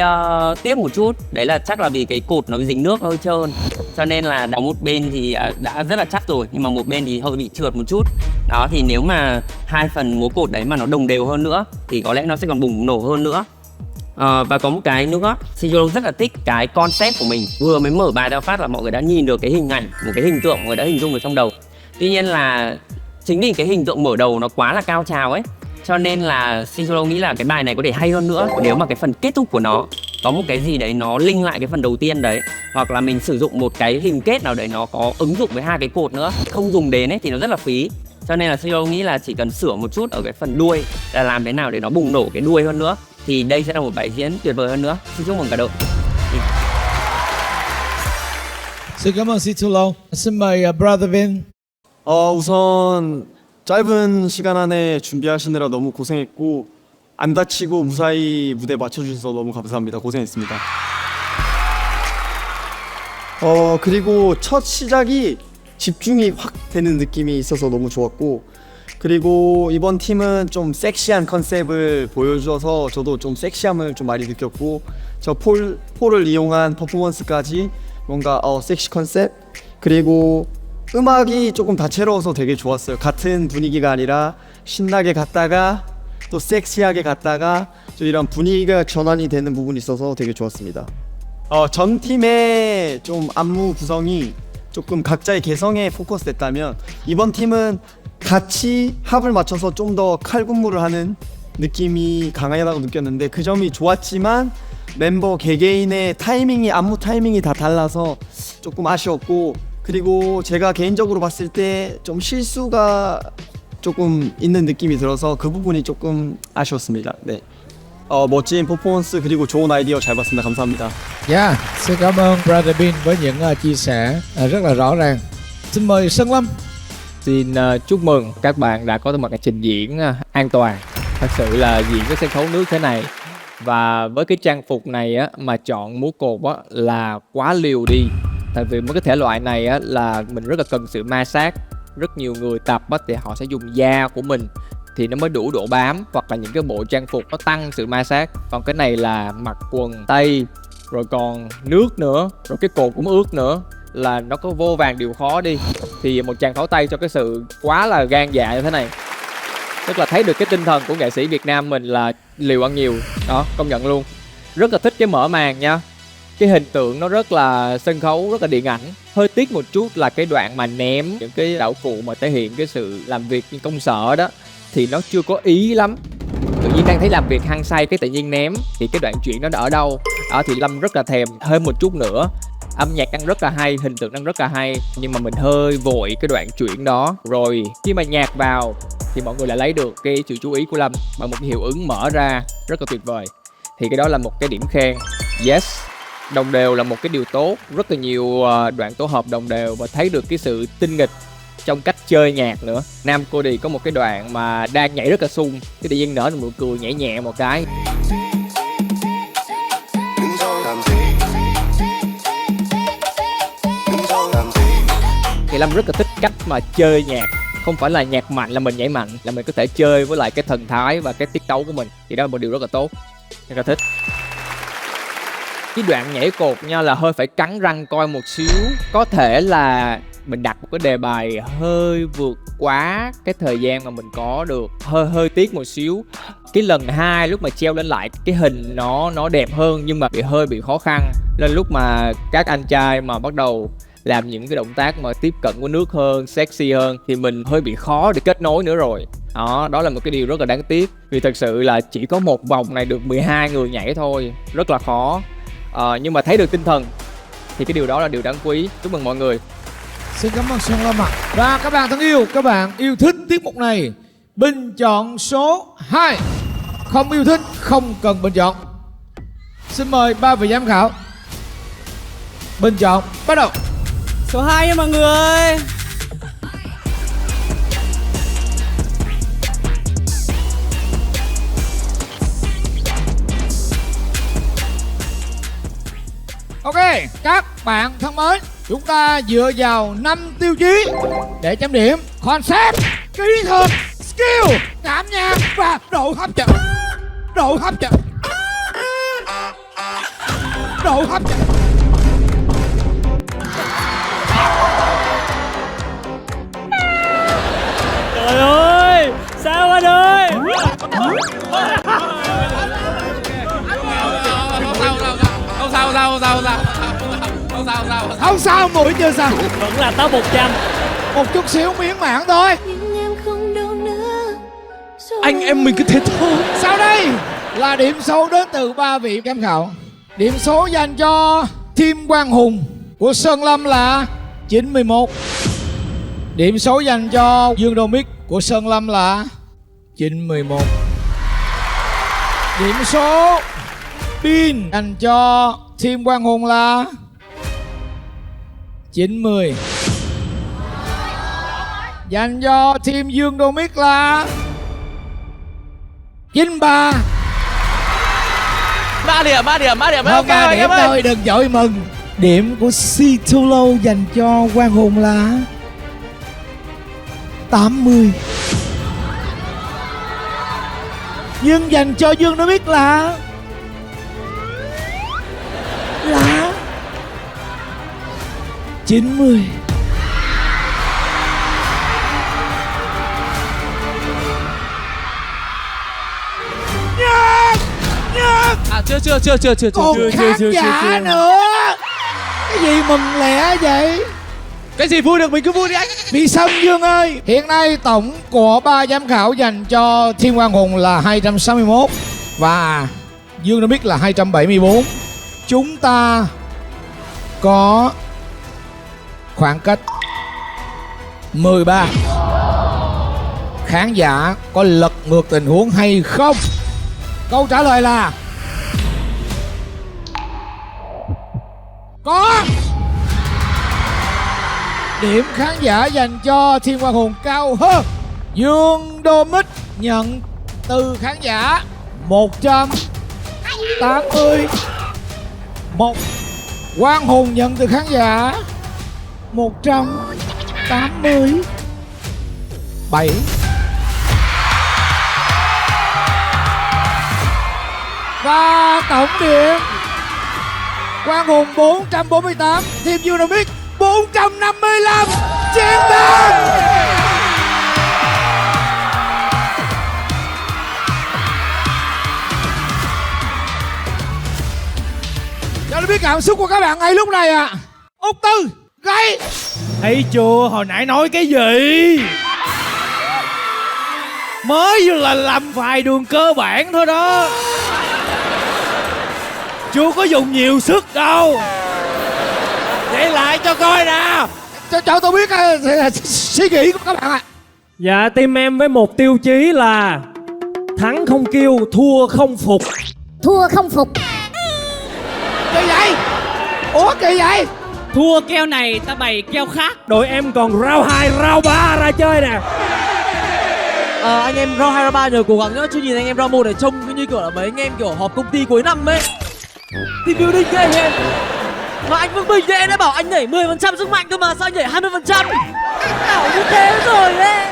Speaker 11: tiếc một chút. Đấy là chắc là vì cái cột nó dính nước hơi trơn. Cho nên là có một bên thì đã rất là chắc rồi, nhưng mà một bên thì hơi bị trượt một chút. Đó, thì nếu mà hai phần múa cột đấy mà nó đồng đều hơn nữa thì có lẽ nó sẽ còn bùng nổ hơn nữa. Và có một cái nữa, Shinjulo rất là thích cái concept của mình. Vừa mới mở bài ra phát là mọi người đã nhìn được cái hình ảnh, một cái hình tượng mọi người đã hình dung được trong đầu. Tuy nhiên là chính vì cái hình tượng mở đầu nó quá là cao trào ấy, cho nên là Shinjulo nghĩ là cái bài này có thể hay hơn nữa nếu mà cái phần kết thúc của nó có một cái gì đấy nó link lại cái phần đầu tiên đấy, hoặc là mình sử dụng một cái hình kết nào đấy nó có ứng dụng với hai cái cột nữa, không dùng đến ấy thì nó rất là phí. Cho nên là Shinjulo nghĩ là chỉ cần sửa một chút ở cái phần đuôi là làm thế nào để nó bùng nổ cái đuôi hơn nữa thì đây sẽ là một bài diễn tuyệt vời hơn nữa. Xin chúc mừng cả đội.
Speaker 20: Xin cảm ơn Shinjulo. Xin mời Brother Vin.
Speaker 12: 우선 짧은 시간 안에 준비하시느라 너무 고생했고 안 다치고 무사히 무대 맞춰주셔서 너무 감사합니다. 고생했습니다. 그리고 첫 시작이 집중이 확 되는 느낌이 있어서 너무 좋았고, 그리고 이번 팀은 좀 섹시한 컨셉을 보여줘서 저도 좀 섹시함을 좀 많이 느꼈고, 저 폴을 이용한 퍼포먼스까지 뭔가 섹시 컨셉, 그리고 음악이 조금 다채로워서 되게 좋았어요. 같은 분위기가 아니라 신나게 갔다가 또 섹시하게 갔다가 좀 이런 분위기가 전환이 되는 부분이 있어서 되게 좋았습니다. 전 팀의 좀 안무 구성이 조금 각자의 개성에 포커스 됐다면 이번 팀은 같이 합을 맞춰서 좀 더 칼군무를 하는 느낌이 강하다고 느꼈는데 그 점이 좋았지만 멤버 개개인의 타이밍이 안무 타이밍이 다 달라서 조금 아쉬웠고, 그리고 제가 개인적으로 봤을 때 좀 실수가 조금 있는 느낌이 들어서 그 부분이 조금 아쉬웠습니다. 네. 멋진 퍼포먼스 그리고 좋은 아이디어 잘 봤습니다. 감사합니다.
Speaker 20: Yeah, xin cảm ơn Brother Bin với những chia sẻ rất là rõ ràng. Xin mời Sơn Lâm.
Speaker 5: Xin chúc mừng các bạn đã có một cái trình diễn an toàn. Thật sự là diễn cái sân khấu nước thế này và với cái trang phục này á, mà chọn múa cột á, là quá liều đi. Tại vì mấy cái thể loại này á, là mình rất là cần sự ma sát. Rất nhiều người tập á, thì họ sẽ dùng da của mình thì nó mới đủ độ bám, hoặc là những cái bộ trang phục nó tăng sự ma sát. Còn cái này là mặc quần tây rồi còn nước nữa, rồi cái cột cũng ướt nữa, là nó có vô vàn điều khó đi. Thì một tràng pháo tay cho cái sự quá là gan dạ như thế này. Tức là thấy được cái tinh thần của nghệ sĩ Việt Nam mình là liều ăn nhiều. Đó, công nhận luôn. Rất là thích cái mở màn nha. Cái hình tượng nó rất là sân khấu, rất là điện ảnh. Hơi tiếc một chút là cái đoạn mà ném những cái đạo cụ mà thể hiện cái sự làm việc như công sở đó thì nó chưa có ý lắm. Tự nhiên đang thấy làm việc hăng say cái tự nhiên ném thì cái đoạn chuyển nó ở đâu. Đó thì Lâm rất là thèm thêm một chút nữa. Âm nhạc đang rất là hay, hình tượng đang rất là hay, nhưng mà mình hơi vội cái đoạn chuyển đó. Rồi khi mà nhạc vào thì mọi người lại lấy được cái sự chú ý của Lâm bằng một hiệu ứng mở ra rất là tuyệt vời. Thì cái đó là một cái điểm khen. Yes, đồng đều là một cái điều tốt. Rất là nhiều đoạn tổ hợp đồng đều và thấy được cái sự tinh nghịch trong cách chơi nhạc nữa. Nam Cody có một cái đoạn mà đang nhảy rất là sung, cái tự nhiên nở một nụ cười nhẹ nhẹ một cái. Thì Lâm rất là thích cách mà chơi nhạc. Không phải là nhạc mạnh là mình nhảy mạnh, là mình có thể chơi với lại cái thần thái và cái tiết tấu của mình. Thì đó là một điều rất là tốt. Rất là thích. Cái đoạn nhảy cột nha là hơi phải cắn răng coi một xíu. Có thể là mình đặt một cái đề bài hơi vượt quá cái thời gian mà mình có được, hơi tiếc một xíu. Cái lần 2 lúc mà treo lên lại cái hình nó đẹp hơn nhưng mà hơi bị khó khăn. Nên lúc mà các anh trai mà bắt đầu làm những cái động tác mà tiếp cận với nước hơn, sexy hơn thì mình hơi bị khó để kết nối nữa rồi. Đó là một cái điều rất là đáng tiếc. Vì thật sự là chỉ có một vòng này được 12 người nhảy thôi, rất là khó. Nhưng mà thấy được tinh thần thì cái điều đó là điều đáng quý. Chúc mừng mọi người.
Speaker 20: Xin cảm ơn Sơn Lâm ạ. Và các bạn thân yêu, các bạn yêu thích tiết mục này, bình chọn số 2. Không yêu thích không cần bình chọn. Xin mời ba vị giám khảo. Bình chọn bắt đầu.
Speaker 21: Số 2 nha mọi người.
Speaker 20: Ok, các bạn thân mến, chúng ta dựa vào 5 tiêu chí để chấm điểm: concept, kỹ thuật, skill, cảm nhạc và độ hấp dẫn. Độ hấp dẫn. Độ hấp dẫn.
Speaker 16: Trời ơi, sao anh ơi?
Speaker 20: Không sao, mũi chưa sao.
Speaker 16: Vẫn là top 100.
Speaker 20: Một chút xíu miễn mãn thôi.
Speaker 16: Anh em mình cứ thế thôi.
Speaker 20: Sau đây là điểm số đến từ ba vị giám khảo. Điểm số dành cho team Quang Hùng của Sơn Lâm là 91. Điểm số dành cho Dương Domic của Sơn Lâm là 91. Điểm số pin dành cho team Quang Hùng là 90. Dành cho team Dương Domic là 93.
Speaker 16: 3 điểm.
Speaker 20: Hơn 3 điểm thôi, đừng vội mừng. Điểm của Situlo dành cho Quang Hùng là 80. Nhưng dành cho Dương Domic là 90.
Speaker 16: Chưa.
Speaker 20: Còn khán giả nữa. Cái gì mừng lẹ vậy?
Speaker 16: Cái gì vui được mình cứ vui đi anh.
Speaker 20: Vì Sâm Dương ơi, hiện nay tổng của 3 giám khảo dành cho Thiên Quang Hùng là 261 và Dương Domic là 274. Chúng ta có khoảng cách 13. Khán giả có lật ngược tình huống hay không? Câu trả lời là có. Điểm khán giả dành cho Thiên Quang Hùng cao hơn. Dương Domic nhận từ khán giả 180. Quang Hùng nhận từ khán giả 187. Và tổng điểm Quang Hùng 448, Team Dương Domic 455. Chiến thắng. Cho tôi biết cảm xúc của các bạn ngay lúc này ạ. Úc Tư, gay.
Speaker 14: Thấy chưa, hồi nãy nói cái gì? Mới là làm vài đường cơ bản thôi đó, chưa có dùng nhiều sức đâu. Để lại cho coi nào.
Speaker 20: Cho tôi biết suy nghĩ của các bạn ạ.
Speaker 4: Dạ, team em với một tiêu chí là thắng không kêu, thua không phục.
Speaker 7: Thua không phục.
Speaker 20: Kỳ vậy? Ủa kỳ vậy?
Speaker 16: Thua keo này ta bày keo khác.
Speaker 4: Đội em còn round 2, round 3 ra chơi nè.
Speaker 16: Anh em round 2, round 3 nhờ cố gắng nhá. Chứ nhìn anh em round 1 để trông như kiểu là mấy anh em kiểu họp công ty cuối năm ấy. Team building ghê em. Mà anh Vương Bình thì em đã bảo anh nhảy 10% sức mạnh cơ mà, sao anh nhảy 20%? Bảo như thế rồi đấy.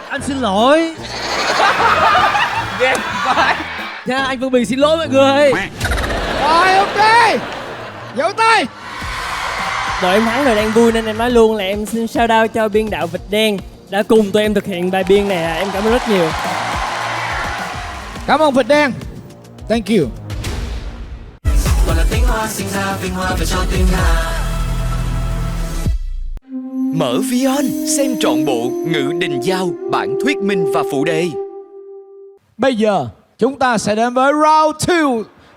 Speaker 16: Anh xin lỗi. Ghê quá. Thế anh Vương Bình xin lỗi mọi người.
Speaker 20: Rồi ok, vỗ tay.
Speaker 4: Đội em thắng rồi đang vui nên em nói luôn là em xin shout out cho biên đạo Vịt Đen đã cùng tụi em thực hiện bài biên này, em cảm ơn rất nhiều.
Speaker 20: Cảm ơn Vịt Đen. Thank you.
Speaker 2: Còn là tiếng hoa sinh ra vinh hoa về cho tim Hà.
Speaker 7: Mở Vion xem trọn bộ Ngự Đình Giao, bản thuyết minh và phụ đề.
Speaker 20: Bây giờ chúng ta sẽ đến với round 2,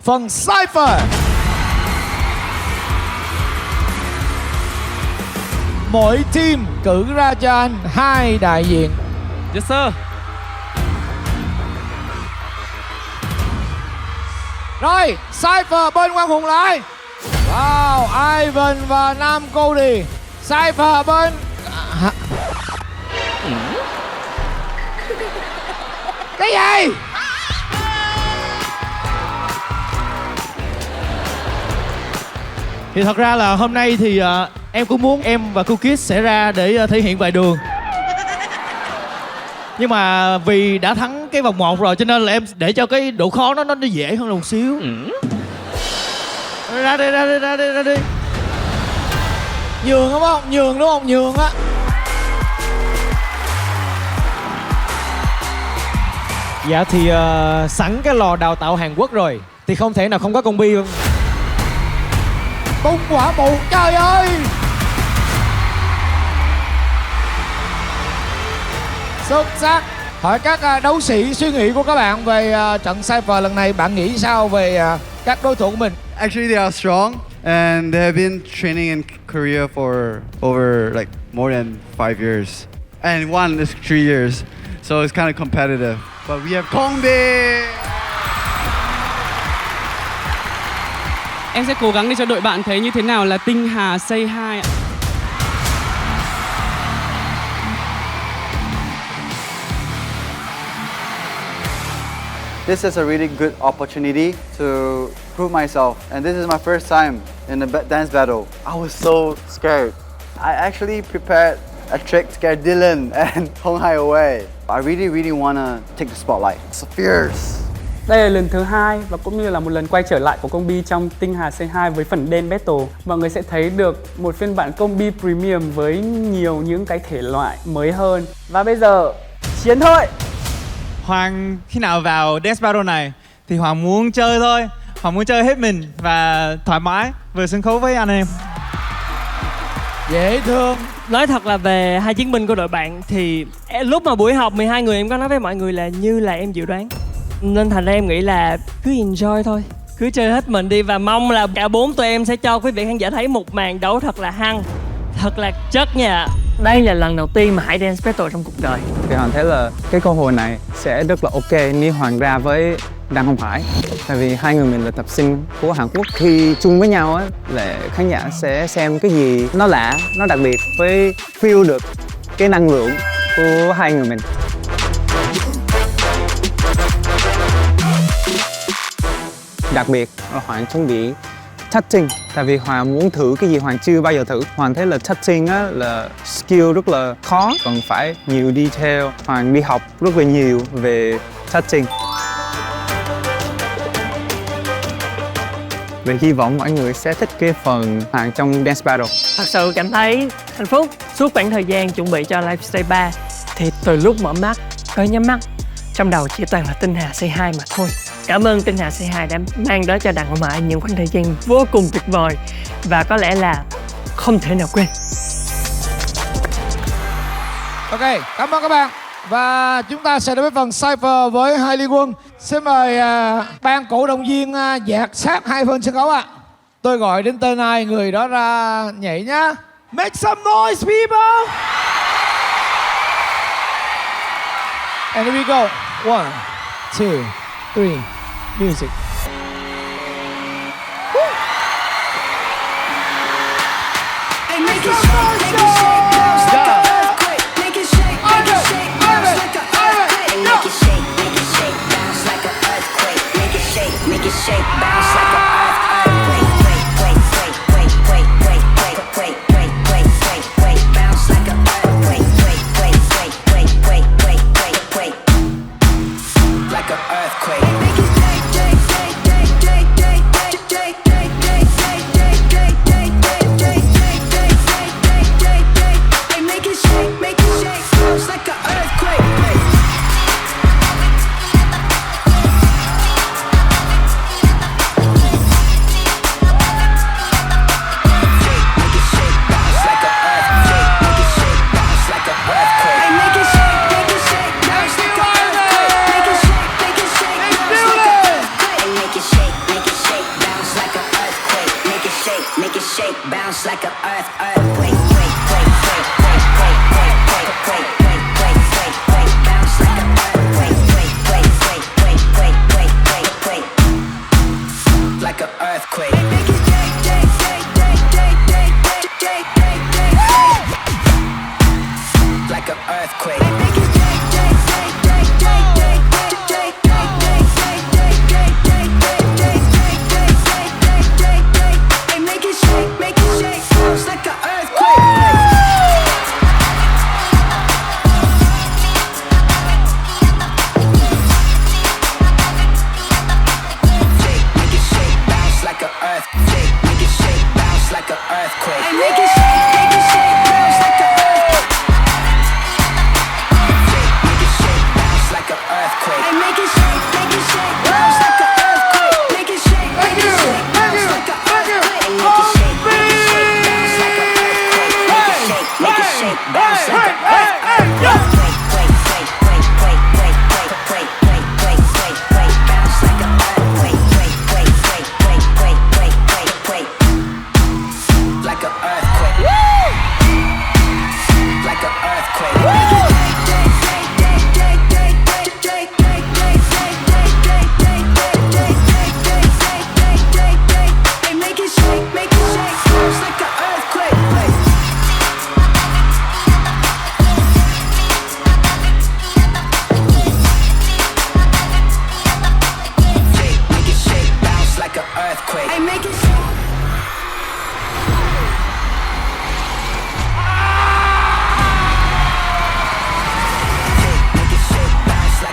Speaker 20: phần Cypher. Mỗi team cử ra cho anh 2 đại diện.
Speaker 22: Yes sir.
Speaker 20: Rồi, Cypher bên Quang Hùng lại. Wow, Ivan và Nam Cody. Cypher bên cái gì?
Speaker 14: Thì thật ra là hôm nay thì em cũng muốn em và Cookies sẽ ra để thể hiện bài đường. Nhưng mà vì đã thắng cái vòng 1 rồi cho nên là em để cho cái độ khó nó dễ hơn một xíu. Ra đi.
Speaker 20: Nhường đúng không? Nhường đúng không? Nhường á.
Speaker 13: Dạ thì sẵn cái lò đào tạo Hàn Quốc rồi thì không thể nào không có con Bi không?
Speaker 20: Tung quả bù, trời ơi. Xuất sắc. Hỏi các đấu sĩ suy nghĩ của các bạn về trận Cypher lần này. Bạn nghĩ sao về các đối thủ của mình?
Speaker 19: Actually, they are strong and they have been training in Korea for over like more than 5 years. And one is 3 years. So it's kind of competitive. But we have Kongbi.
Speaker 22: Em sẽ cố gắng để cho đội bạn thấy như thế nào là tinh hà Say Hi ạ.
Speaker 24: This is a really good opportunity to prove myself, and this is my first time in a dance battle. I was so scared. I actually prepared a trick to scare Dylan and Hong Hai away. I really want to take the spotlight. So fierce.
Speaker 22: Đây là lần thứ 2 và cũng như là một lần quay trở lại của Combi trong tinh hà Say Hi với phần Dance Battle. Mọi người sẽ thấy được một phiên bản Combi Premium với nhiều những cái thể loại mới hơn. Và bây giờ chiến thôi.
Speaker 25: Hoàng khi nào vào Dance Battle này thì Hoàng muốn chơi thôi. Hoàng muốn chơi hết mình và thoải mái vừa sân khấu với anh em.
Speaker 20: Dễ thương.
Speaker 4: Nói thật là về hai chiến binh của đội bạn thì lúc mà buổi họp 12 người em có nói với mọi người là như là em dự đoán. Nên thành ra em nghĩ là cứ enjoy thôi. Cứ chơi hết mình đi và mong là cả 4 tụi em sẽ cho quý vị khán giả thấy một màn đấu thật là hăng, thật là chất nha. Đây là lần đầu tiên mà Hải Dance Battle trong cuộc đời.
Speaker 26: Thì Hoàng thấy là cái cơ hội này sẽ rất là ok nếu Hoàng ra với Đăng Hồng Hải. Tại vì hai người mình là tập sinh của Hàn Quốc. Khi chung với nhau á, là khán giả sẽ xem cái gì nó lạ, nó đặc biệt, với feel được cái năng lượng của hai người mình. Đặc biệt là Hoàng chuẩn bị touching. Tại vì Hoàng muốn thử cái gì Hoàng chưa bao giờ thử. Hoàng thấy là touching á là skill rất là khó, cần phải nhiều detail. Hoàng đi học rất là nhiều về touching. Và hy vọng mọi người sẽ thích cái phần Hoàng trong Dance Battle.
Speaker 4: Thật sự cảm thấy hạnh phúc. Suốt khoảng thời gian chuẩn bị cho Livestage 3 thì từ lúc mở mắt tới nhắm mắt trong đầu chỉ toàn là tinh hà Say Hi mà thôi. Cảm ơn tinh hà Say Hi đã mang đến cho Đặng Hồng Hải những khoảng thời gian vô cùng tuyệt vời và có lẽ là không thể nào quên.
Speaker 20: Ok, cảm ơn các bạn. Và chúng ta sẽ đến với phần Cypher với hai liên quân. Xin mời ban cổ động viên dạt sát hai bên sân khấu ạ. Tôi gọi đến tên ai, người đó ra nhảy nhá. Make some noise, people! And here we go. 1, 2, 3, music.
Speaker 2: Make it shake, bounce like an earthquake. Bounce like an earthquake. Like an earthquake. Make it shake, bounce like an earthquake. make it shake, bounce like an earthquake. Bounce like an earthquake. Like an earthquake. Make it like an earthquake. Make it shake, bounce like an earthquake. Make it shake, bounce like an earthquake. Make it shake, bounce like an earthquake. Make it shake, bounce like an earthquake. Make it shake, bounce like an earthquake. Make it shake, bounce like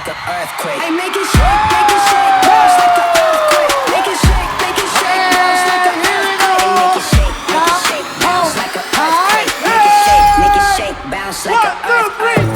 Speaker 2: an earthquake. Make it shake, bounce like an earthquake. Make it shake, bounce like an earthquake. Make it shake, bounce like an earthquake.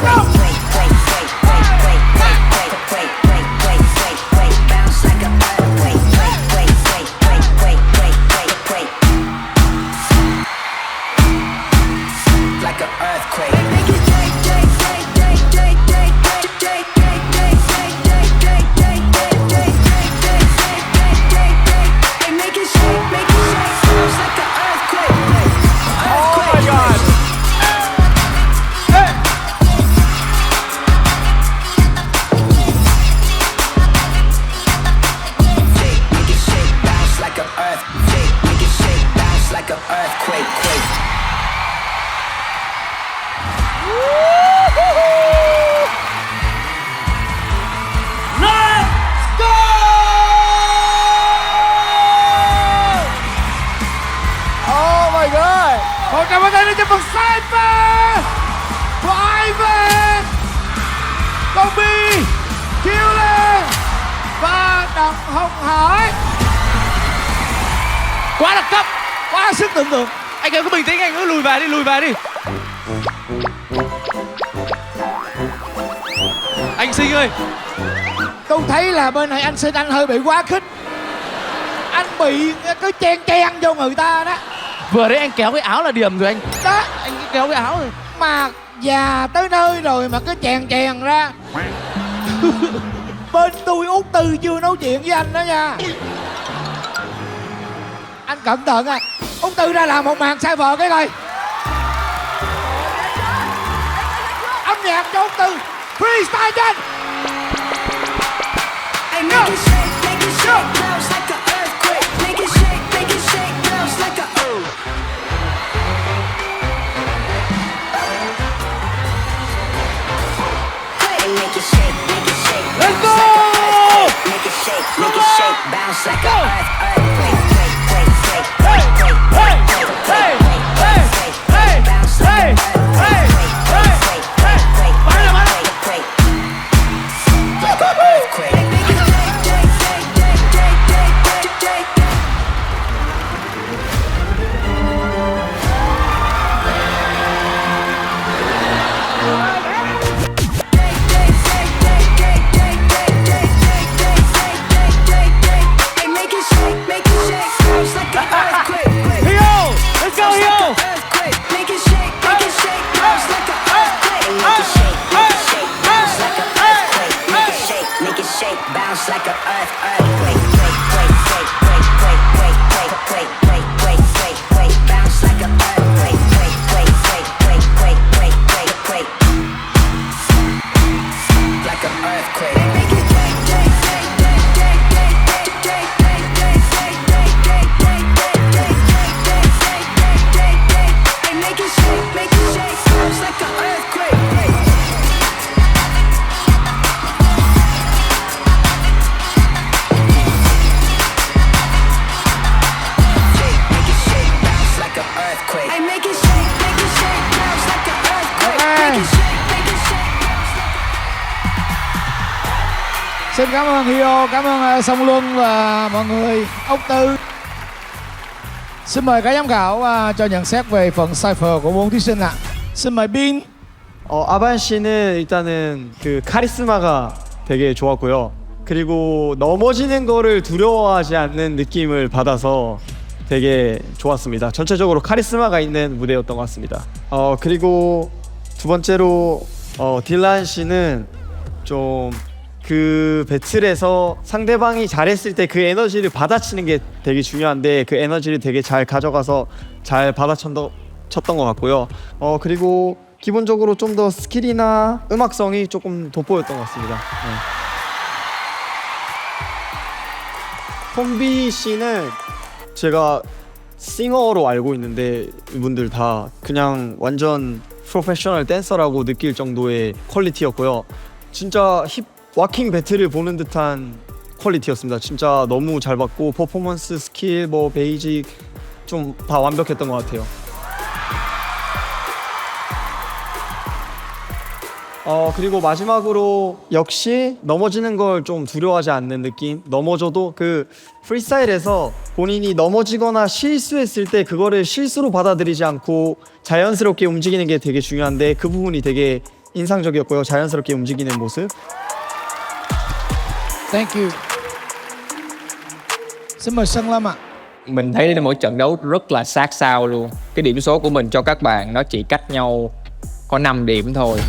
Speaker 20: Một tràng pháo tay lên cho phần Cypher, Private, Công Bi, Kiêu Lê và Đặng Hồng Hải. Quá đặc cấp, quá sức tưởng tượng. Anh em cứ bình tĩnh, anh cứ lùi về đi. Anh Sinh ơi, tôi thấy là bên này anh Sinh anh hơi bị quá khích. Anh bị cứ chen vô người ta đó.
Speaker 16: Vừa đấy anh kéo cái áo là điểm rồi anh.
Speaker 20: Đó,
Speaker 16: anh cứ kéo cái áo rồi.
Speaker 20: Mà già tới nơi rồi mà cứ chèn ra. Bên tôi Út Tư chưa nói chuyện với anh đó nha. Anh cẩn thận à. Út Tư ra làm một màn sai vợ cái coi. Âm nhạc cho Út Tư. Freestyle trên.
Speaker 2: Make it shake, bounce like an earthquake. Make it shake, bounce like an Make it shake,
Speaker 20: let's
Speaker 2: go! Make it shake, bounce like an earthquake. Bounce like an earthquake. earthquake. I make it shake, bounce like an earthquake. Make it shake, make it shake.
Speaker 20: Xin cảm ơn Hyo, cảm ơn Song Luân và mọi người. Ốc Tư. Xin mời các giám khảo cho nhận xét về phần cipher của 4 thí sinh ạ. xin mời Bin.
Speaker 12: 아반 씨는 일단은 그 카리스마가 되게 좋았고요. 그리고 넘어지는 거를 두려워하지 않는 느낌을 받아서 되게 좋았습니다. 전체적으로 카리스마가 있는 무대였던 것 같습니다. 그리고 두 번째로 딜란 씨는 좀 그 배틀에서 상대방이 잘했을 때 그 에너지를 받아치는 게 되게 중요한데 그 에너지를 되게 잘 가져가서 잘 받아쳤던 것 같고요. 그리고 기본적으로 좀 더 스킬이나 음악성이 조금 돋보였던 것 같습니다. 콤비 씨는 제가 싱어로 알고 있는데 이분들 다 그냥 완전 프로페셔널 댄서라고 느낄 정도의 퀄리티였고요. 진짜 와킹 배틀을 보는 듯한 퀄리티였습니다. 진짜 너무 잘 봤고 퍼포먼스, 스킬, 뭐 베이직 좀 다 완벽했던 것 같아요. 그리고 마지막으로 역시 넘어지는 걸 좀 두려워하지 않는 느낌. 넘어져도 그 프리스타일에서 본인이 넘어지거나 실수했을 때 그거를 실수로 받아들이지 않고 자연스럽게 움직이는 게 되게 중요한데 그 부분이 되게 인상적이었고요. 자연스럽게 움직이는 모습.
Speaker 20: Thank you. Xin mời Sơn Lâm ạ.
Speaker 5: Mình thấy đây là một trận đấu rất là sát sao luôn. Cái điểm số của mình cho các bạn nó chỉ cách nhau có 5 điểm thôi.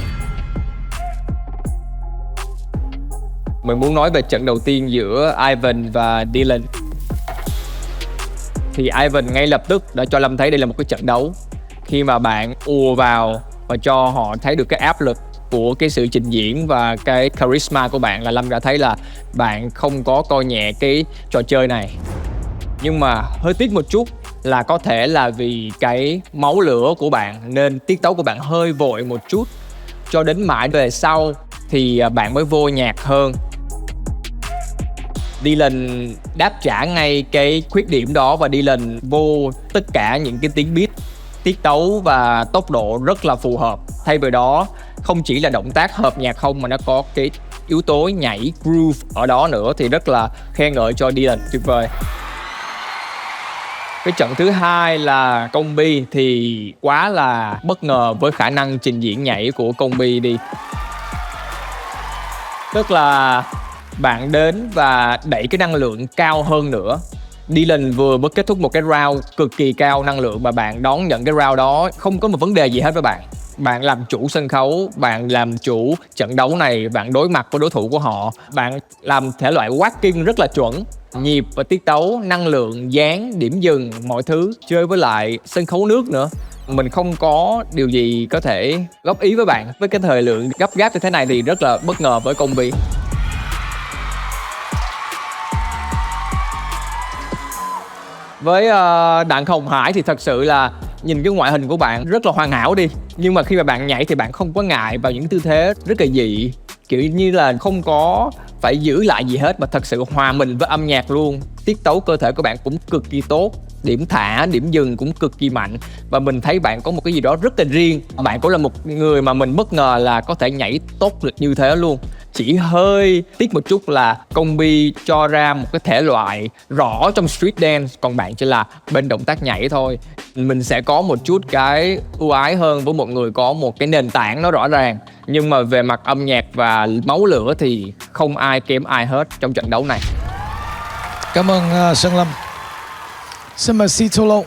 Speaker 5: Mình muốn nói về trận đầu tiên giữa Ivan và Dylan. Thì Ivan ngay lập tức đã cho Lâm thấy đây là một cái trận đấu. Khi mà bạn ùa vào và cho họ thấy được cái áp lực của cái sự trình diễn và cái charisma của bạn, là Lâm đã thấy là bạn không có coi nhẹ cái trò chơi này. Nhưng mà hơi tiếc một chút là có thể là vì cái máu lửa của bạn nên tiết tấu của bạn hơi vội một chút. Cho đến mãi về sau thì bạn mới vô nhạc hơn. Dylan đáp trả ngay cái khuyết điểm đó và Dylan vô tất cả những cái tiếng beat, tiết tấu và tốc độ rất là phù hợp. Thay vào đó không chỉ là động tác hợp nhạc không mà nó có cái yếu tố nhảy groove ở đó nữa, thì rất là khen ngợi cho Dylan, tuyệt vời. Cái trận thứ hai là Combi thì quá là bất ngờ với khả năng trình diễn nhảy của Combi đi. Tức là bạn đến và đẩy cái năng lượng cao hơn nữa. Dylan vừa mới kết thúc một cái round cực kỳ cao năng lượng mà bạn đón nhận cái round đó không có một vấn đề gì hết với bạn. Bạn làm chủ sân khấu, bạn làm chủ trận đấu này, bạn đối mặt với đối thủ của họ. Bạn làm thể loại walking rất là chuẩn. Nhịp và tiết tấu, năng lượng, dáng, điểm dừng, mọi thứ. Chơi với lại sân khấu nước nữa. Mình không có điều gì có thể góp ý với bạn. Với cái thời lượng gấp gáp như thế này thì rất là bất ngờ với Combi. Với Đặng Hồng Hải thì thật sự là nhìn cái ngoại hình của bạn rất là hoàn hảo đi. Nhưng mà khi mà bạn nhảy thì bạn không có ngại vào những tư thế rất là dị. Kiểu như là không có phải giữ lại gì hết mà thật sự hòa mình với âm nhạc luôn. Tiết tấu cơ thể của bạn cũng cực kỳ tốt. Điểm thả, điểm dừng cũng cực kỳ mạnh. Và mình thấy bạn có một cái gì đó rất là riêng. Bạn cũng là một người mà mình bất ngờ là có thể nhảy tốt được như thế luôn. Chỉ hơi tiếc một chút là Combi cho ra một cái thể loại rõ trong street dance, còn bạn chỉ là bên động tác nhảy thôi. Mình sẽ có một chút cái ưu ái hơn với một người có một cái nền tảng nó rõ ràng. Nhưng mà về mặt âm nhạc và máu lửa thì không ai kém ai hết trong trận đấu này.
Speaker 20: Cảm ơn Sơn Lâm. Xin mời Sitolo.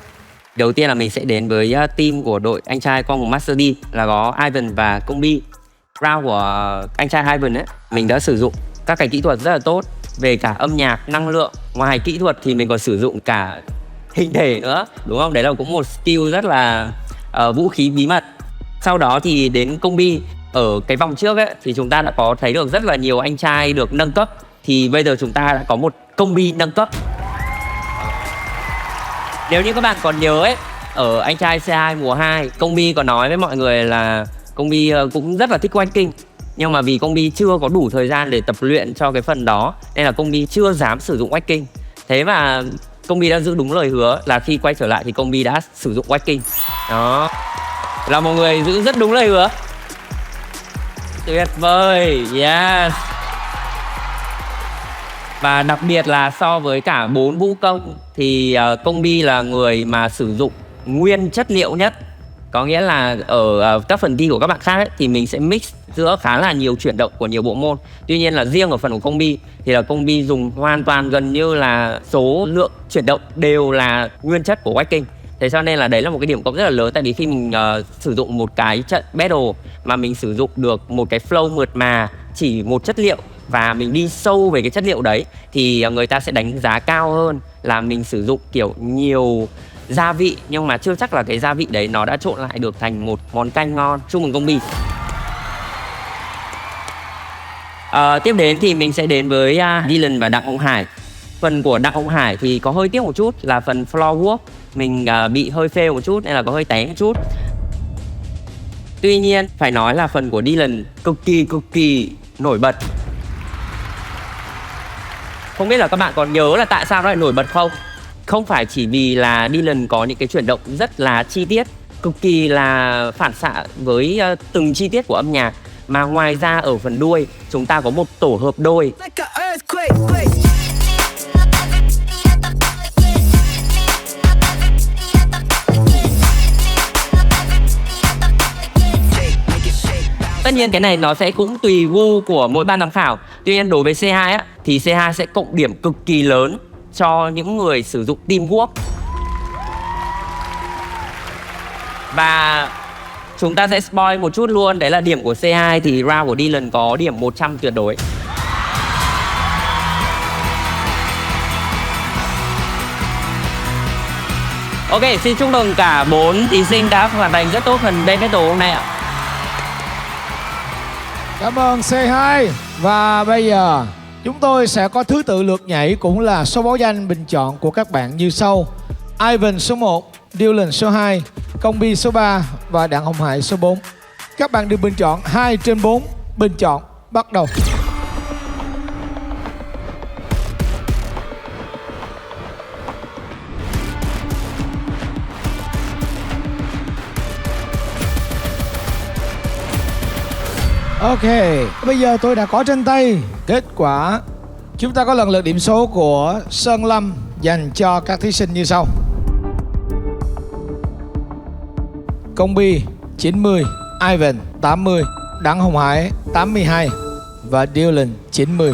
Speaker 11: Đầu tiên là mình sẽ đến với team của đội anh trai con của Master D là có Ivan và Combi. Round của anh trai Ivan ấy, mình đã sử dụng các cái kỹ thuật rất là tốt về cả âm nhạc, năng lượng. Ngoài kỹ thuật thì mình còn sử dụng cả hình thể nữa, đúng không? Đấy là cũng một skill rất là vũ khí bí mật. Sau đó thì đến Combi. Ở cái vòng trước ấy thì chúng ta đã có thấy được rất là nhiều anh trai được nâng cấp. Thì bây giờ chúng ta đã có một Combi nâng cấp. Nếu như các bạn còn nhớ ấy, ở anh trai C2 mùa 2, Combi có nói với mọi người là Combi cũng rất là thích walking. Nhưng mà vì Combi chưa có đủ thời gian để tập luyện cho cái phần đó nên là Combi chưa dám sử dụng walking. Thế mà Công Bi đã giữ đúng lời hứa là khi quay trở lại thì Công Bi đã sử dụng Waking. Đó, là một người giữ rất đúng lời hứa. Tuyệt vời, yes. Và đặc biệt là so với cả 4 vũ công thì Công Bi là người mà sử dụng nguyên chất liệu nhất. Có nghĩa là ở các phần thi của các bạn khác ấy, thì mình sẽ mix giữa khá là nhiều chuyển động của nhiều bộ môn. Tuy nhiên là riêng ở phần của Công Bi thì là Công Bi dùng hoàn toàn gần như là số lượng chuyển động đều là nguyên chất của Waking. Thế cho nên là đấy là một cái điểm cộng rất là lớn. Tại vì khi mình sử dụng một cái trận battle mà mình sử dụng được một cái flow mượt mà chỉ một chất liệu và mình đi sâu về cái chất liệu đấy thì người ta sẽ đánh giá cao hơn là mình sử dụng kiểu nhiều gia vị nhưng mà chưa chắc là cái gia vị đấy nó đã trộn lại được thành một món canh ngon. Chúc mừng Công Bi. Tiếp đến thì mình sẽ đến với Dylan và Đặng Hồng Hải. Phần của Đặng Hồng Hải thì có hơi tiếc một chút là phần floor work mình bị hơi fail một chút nên là có hơi té một chút. Tuy nhiên phải nói là phần của Dylan cực kỳ nổi bật. Không biết là các bạn còn nhớ là tại sao nó lại nổi bật không? Không phải chỉ vì là Dylan có những cái chuyển động rất là chi tiết, cực kỳ là phản xạ với từng chi tiết của âm nhạc, mà ngoài ra ở phần đuôi chúng ta có một tổ hợp đôi. Tất nhiên cái này nó sẽ cũng tùy gu của mỗi ban giám khảo. Tuy nhiên đối với C2 á, thì C2 sẽ cộng điểm cực kỳ lớn cho những người sử dụng teamwork. Và chúng ta sẽ spoil một chút luôn. Đấy là điểm của C2 thì round của Dylan có điểm 100 tuyệt đối. Ok, xin chúc mừng cả 4 thí sinh đã hoàn thành rất tốt phần Dance Battle hôm nay ạ.
Speaker 20: Cảm ơn C2. Và bây giờ chúng tôi sẽ có thứ tự lượt nhảy cũng là số báo danh bình chọn của các bạn như sau: Ivan số 1, Dylan số 2, Công Bi số 3 và Đặng Hồng Hải số 4. Các bạn được bình chọn 2 trên 4. Bình chọn bắt đầu. Ok, bây giờ tôi đã có trên tay kết quả. Chúng ta có lần lượt điểm số của Sơn Lâm dành cho các thí sinh như sau: Công Bi 90, Ivan 80, Đặng Hồng Hải 82 và Dylan 90.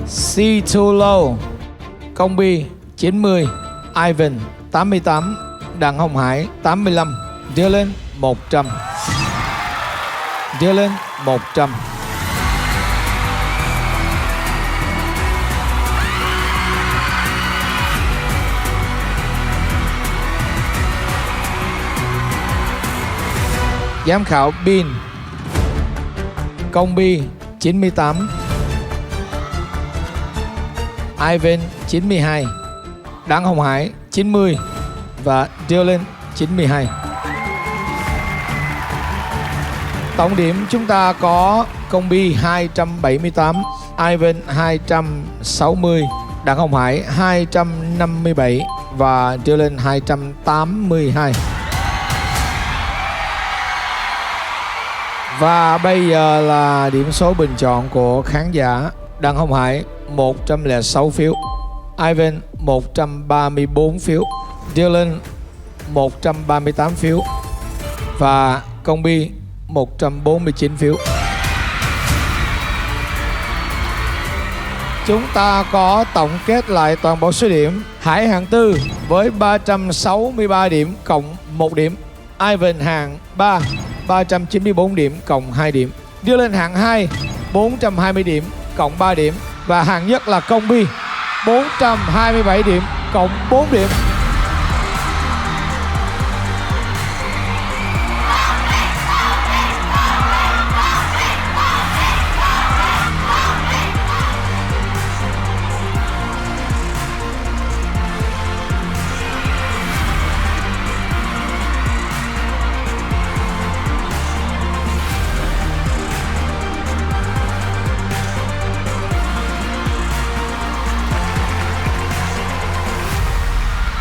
Speaker 20: C too low. Công Bi 90, Ivan 88, Đặng Hồng Hải 85, Dylan 100. Dylan 100. Giám khảo Bin. Công Bi 98, Ivan 92, Đặng Hồng Hải 90 và Dylan 92. Tổng điểm chúng ta có Công Bi 278, Ivan 260, Đặng Hồng Hải 257 và Dylan 282. Và bây giờ là điểm số bình chọn của khán giả. Đặng Hồng Hải 106 phiếu, Ivan 134 phiếu, Dylan 138 phiếu và Công Bi 149 phiếu. Chúng ta có tổng kết lại toàn bộ số điểm. Hải hạng 4 với 363 điểm cộng 1 điểm, Ivan hạng 3 394 điểm cộng 2 điểm, Dylan hạng 2 420 điểm cộng 3 điểm và hạng nhất là Công Bi 427 điểm cộng 4 điểm.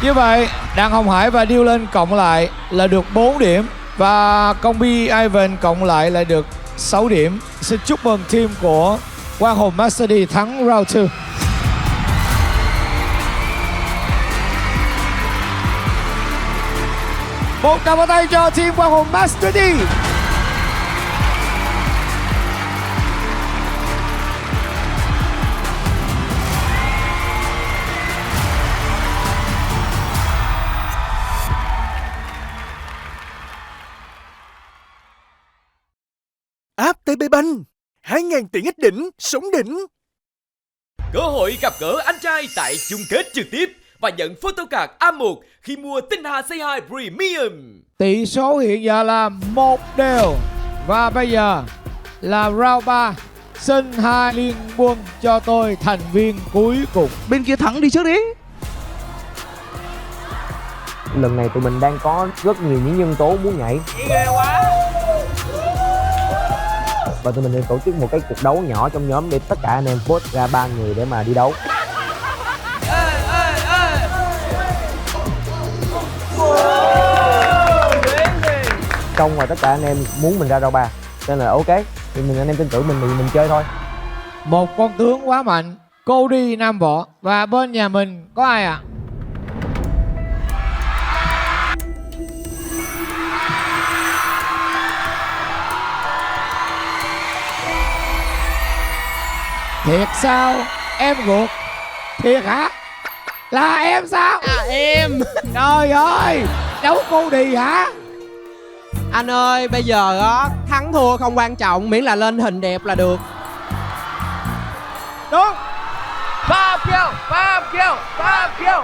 Speaker 20: Như vậy Đặng Hồng Hải và Dylan cộng lại là được 4 điểm và công Bi Ivan cộng lại là được 6 điểm. Xin chúc mừng team của Quang Hùng Master D thắng round 2. Một tràng pháo tay cho team Quang Hùng Master D.
Speaker 7: App TP Bank 2.000 tiện ích đỉnh, sống đỉnh. Cơ hội gặp gỡ anh trai tại chung kết trực tiếp và nhận photocard A1 khi mua Tinh Hà Say Hi Premium.
Speaker 20: Tỷ số hiện giờ là 1-1 và bây giờ là round 3. Xin hai liên quân cho tôi thành viên cuối cùng.
Speaker 16: Bên kia thắng đi trước đi.
Speaker 3: Lần này tụi mình đang có rất nhiều những nhân tố muốn nhảy.
Speaker 16: Ghê quá.
Speaker 3: Và tụi mình nên tổ chức một cái cuộc đấu nhỏ trong nhóm để tất cả anh em vote ra 3 người để mà đi đấu. Trong và tất cả anh em muốn mình ra round 3. Nên là ok, thì anh em tin tưởng mình thì mình chơi thôi.
Speaker 20: Một con tướng quá mạnh, Cody Nam Võ. Và bên nhà mình có ai ạ? Thiệt sao? Em ruột? Thiệt hả? Là em sao?
Speaker 21: Em.
Speaker 20: Trời ơi, đấu Cody hả?
Speaker 21: Anh ơi, bây giờ á, thắng thua không quan trọng, miễn là lên hình đẹp là được.
Speaker 20: Đúng.
Speaker 21: Pháp kill.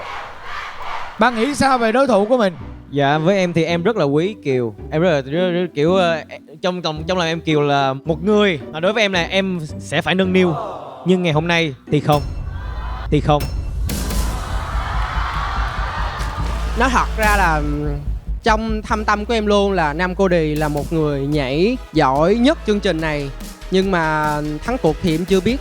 Speaker 20: Bạn nghĩ sao về đối thủ của mình?
Speaker 13: Dạ, với em thì em rất là quý Kiều. Em rất kiểu trong lòng em Kiều là một người. Đối với em là em sẽ phải nâng niu. Nhưng ngày hôm nay thì không.
Speaker 21: Nói thật ra là trong thâm tâm của em luôn là Nam Cody là một người nhảy giỏi nhất chương trình này. Nhưng mà thắng cuộc thì em chưa biết.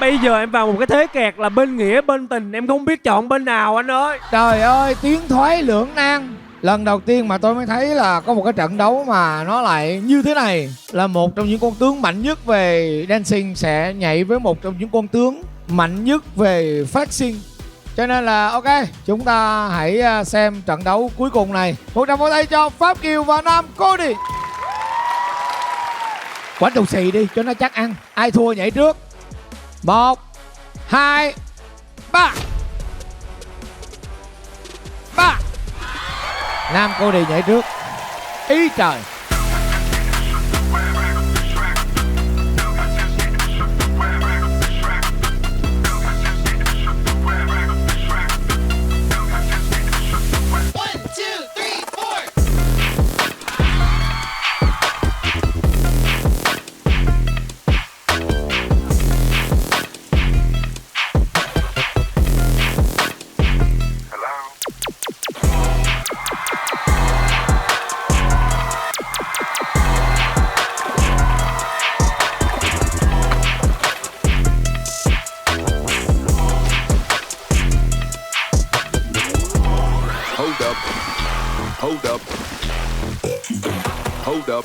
Speaker 4: Bây giờ em vào một cái thế kẹt là bên nghĩa bên tình, em không biết chọn bên nào anh ơi.
Speaker 20: Trời ơi, tiến thoái lưỡng nan. Lần đầu tiên mà tôi mới thấy là có một cái trận đấu mà nó lại như thế này. Là một trong những con tướng mạnh nhất về dancing sẽ nhảy với một trong những con tướng mạnh nhất về phát sinh. Cho nên là ok, chúng ta hãy xem trận đấu cuối cùng này. Một tràng pháo tay cho Pháp Kiều và Nam Cody. Quánh đầu xì đi cho nó chắc ăn. Ai thua nhảy trước. 1, 2, 3. Nam Cody nhảy trước. Ý trời.
Speaker 6: Hold up.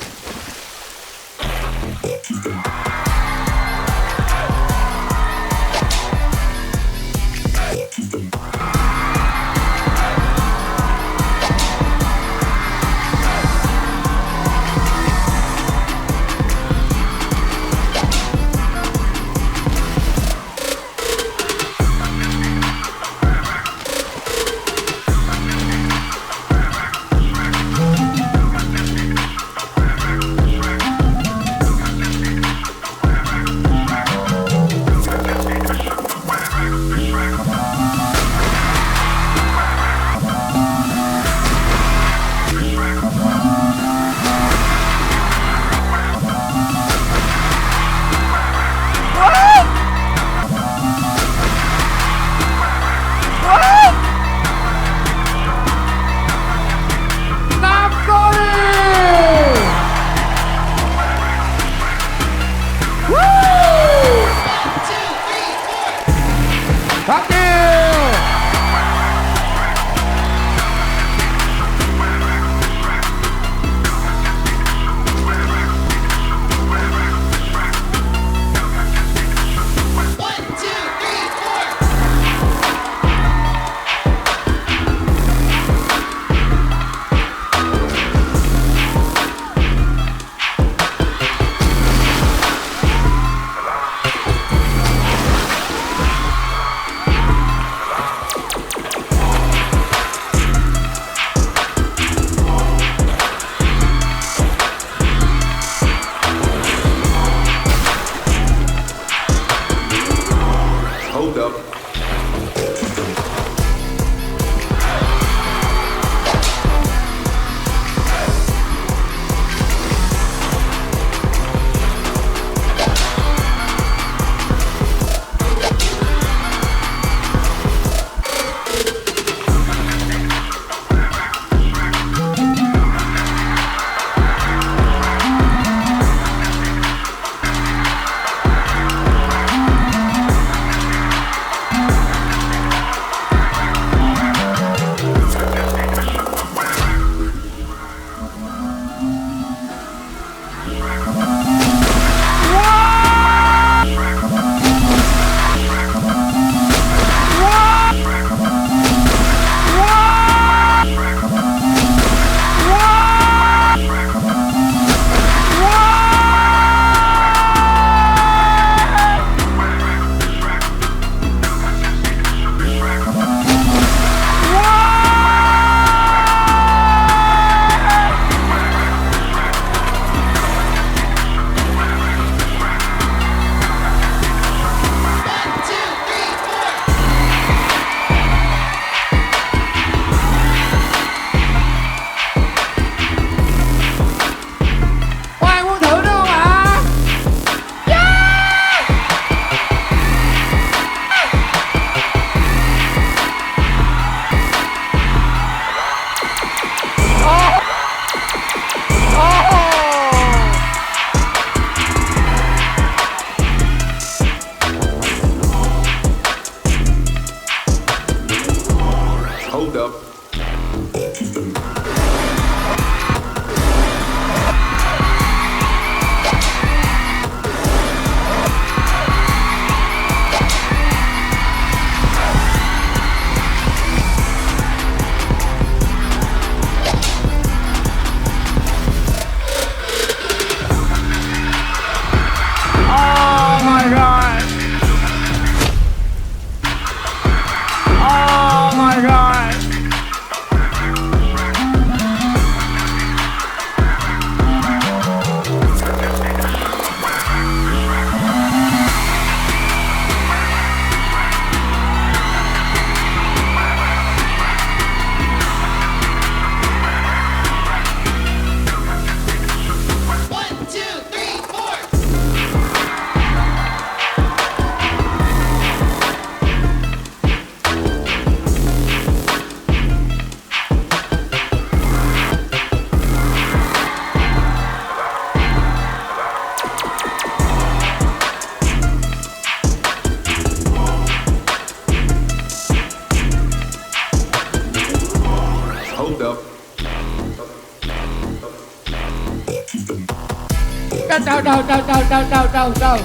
Speaker 20: Trời.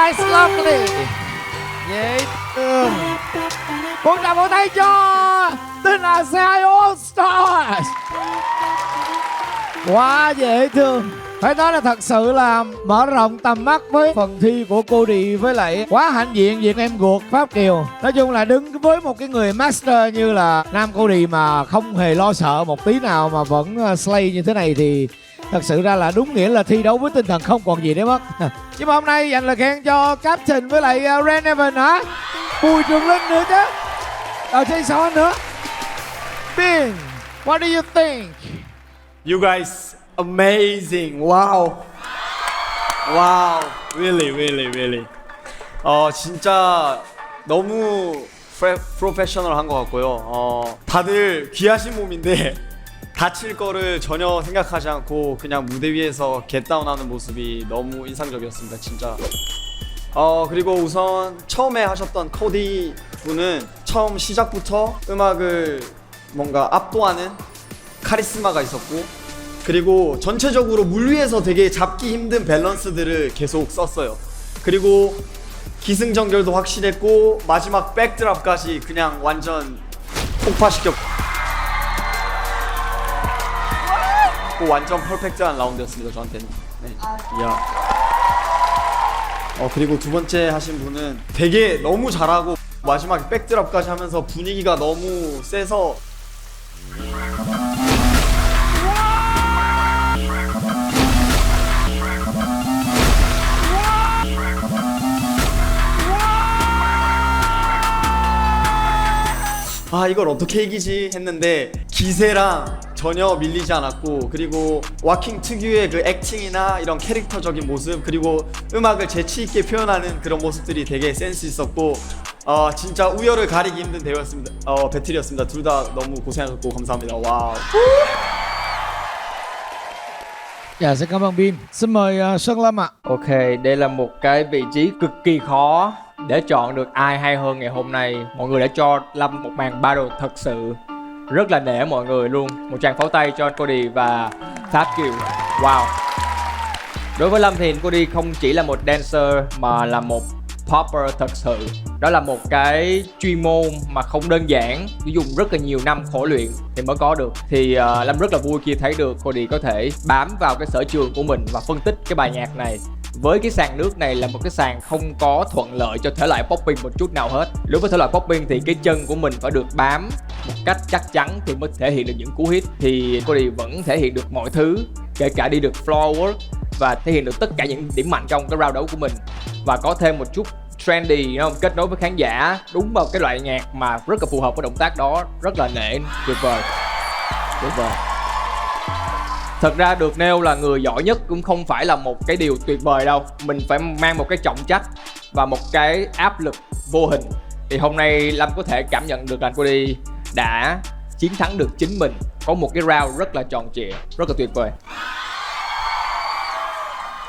Speaker 20: Yes, lovely. Dễ thương. Một tràng vỗ tay cho Tinh Hà CI All Stars. Quá dễ thương. Phải nói là thật sự là mở rộng tầm mắt với phần thi của cô Đi, với lại quá hãnh diện việc em guộc Pháp Kiều. Nói chung là đứng với một cái người master như là Nam Cô Đi mà không hề lo sợ một tí nào mà vẫn slay như thế này thì thật sự ra là đúng nghĩa là thi đấu với tinh thần không còn gì để mất. Nhưng mà hôm nay dành lời khen cho Captain với lại Ren Evan hả? Bùi Trường Linh nữa chứ. Ở trên sao nữa. Bin, what do you think?
Speaker 12: You guys amazing. Wow. Wow. Really. 진짜 너무 프로페셔널한 것 같고요. 다들 귀하신 몸인데 다칠 거를 전혀 생각하지 않고 그냥 무대 위에서 겟다운하는 모습이 너무 인상적이었습니다, 진짜. 그리고 우선 처음에 하셨던 코디 분은 처음 시작부터 음악을 뭔가 압도하는 카리스마가 있었고, 그리고 전체적으로 물 위에서 되게 잡기 힘든 밸런스들을 계속 썼어요. 그리고 기승전결도 확실했고 마지막 백드랍까지 그냥 완전 폭파시켰고 완전 퍼펙트한 라운드였습니다, 저한테는. 네. 이야. 그리고 두 번째 하신 분은 되게 너무 잘하고 마지막에 백드랍까지 하면서 분위기가 너무 세서 이걸 어떻게 이기지 했는데 기세랑 전혀 밀리지 않았고 그리고 와킹 특유의 그 액팅이나 이런 캐릭터적인 모습 그리고 음악을 재치 있게 표현하는 그런 모습들이 되게 센스 있었고 진짜 우열을 가리기 힘든 대회였습니다. 배틀이었습니다. 둘 다 너무 고생하셨고 감사합니다. 와우.
Speaker 20: Dạ xin cảm ơn Bin. Xin mời Sơn Lâm ạ.
Speaker 5: Ok, đây là một cái vị trí cực kỳ khó để chọn được ai hay hơn ngày hôm nay. Mọi người đã cho Lâm một màn battle thật sự rất là nể mọi người luôn. Một tràng pháo tay cho Cody và Pháp Kiều. Wow. Đối với Lâm thì Cody không chỉ là một dancer mà là một popper thật sự. Đó là một cái chuyên môn mà không đơn giản, dùng rất là nhiều năm khổ luyện thì mới có được. Thì Lâm rất là vui khi thấy được Cody có thể bám vào cái sở trường của mình và phân tích cái bài nhạc này. Với cái sàn nước này là một cái sàn không có thuận lợi cho thể loại popping một chút nào hết. Đối với thể loại popping thì cái chân của mình phải được bám một cách chắc chắn thì mới thể hiện được những cú hit. Thì Cody vẫn thể hiện được mọi thứ, kể cả đi được floor work và thể hiện được tất cả những điểm mạnh trong cái round đấu của mình. Và có thêm một chút trendy, không? Kết nối với khán giả đúng vào cái loại nhạc mà rất là phù hợp với động tác đó. Rất là nể, tuyệt vời. Tuyệt vời. Thật ra được nêu là người giỏi nhất cũng không phải là một cái điều tuyệt vời đâu. Mình phải mang một cái trọng trách và một cái áp lực vô hình. Thì hôm nay Lâm có thể cảm nhận được là Cody đã chiến thắng được chính mình. Có một cái round rất là tròn trịa, rất là tuyệt vời.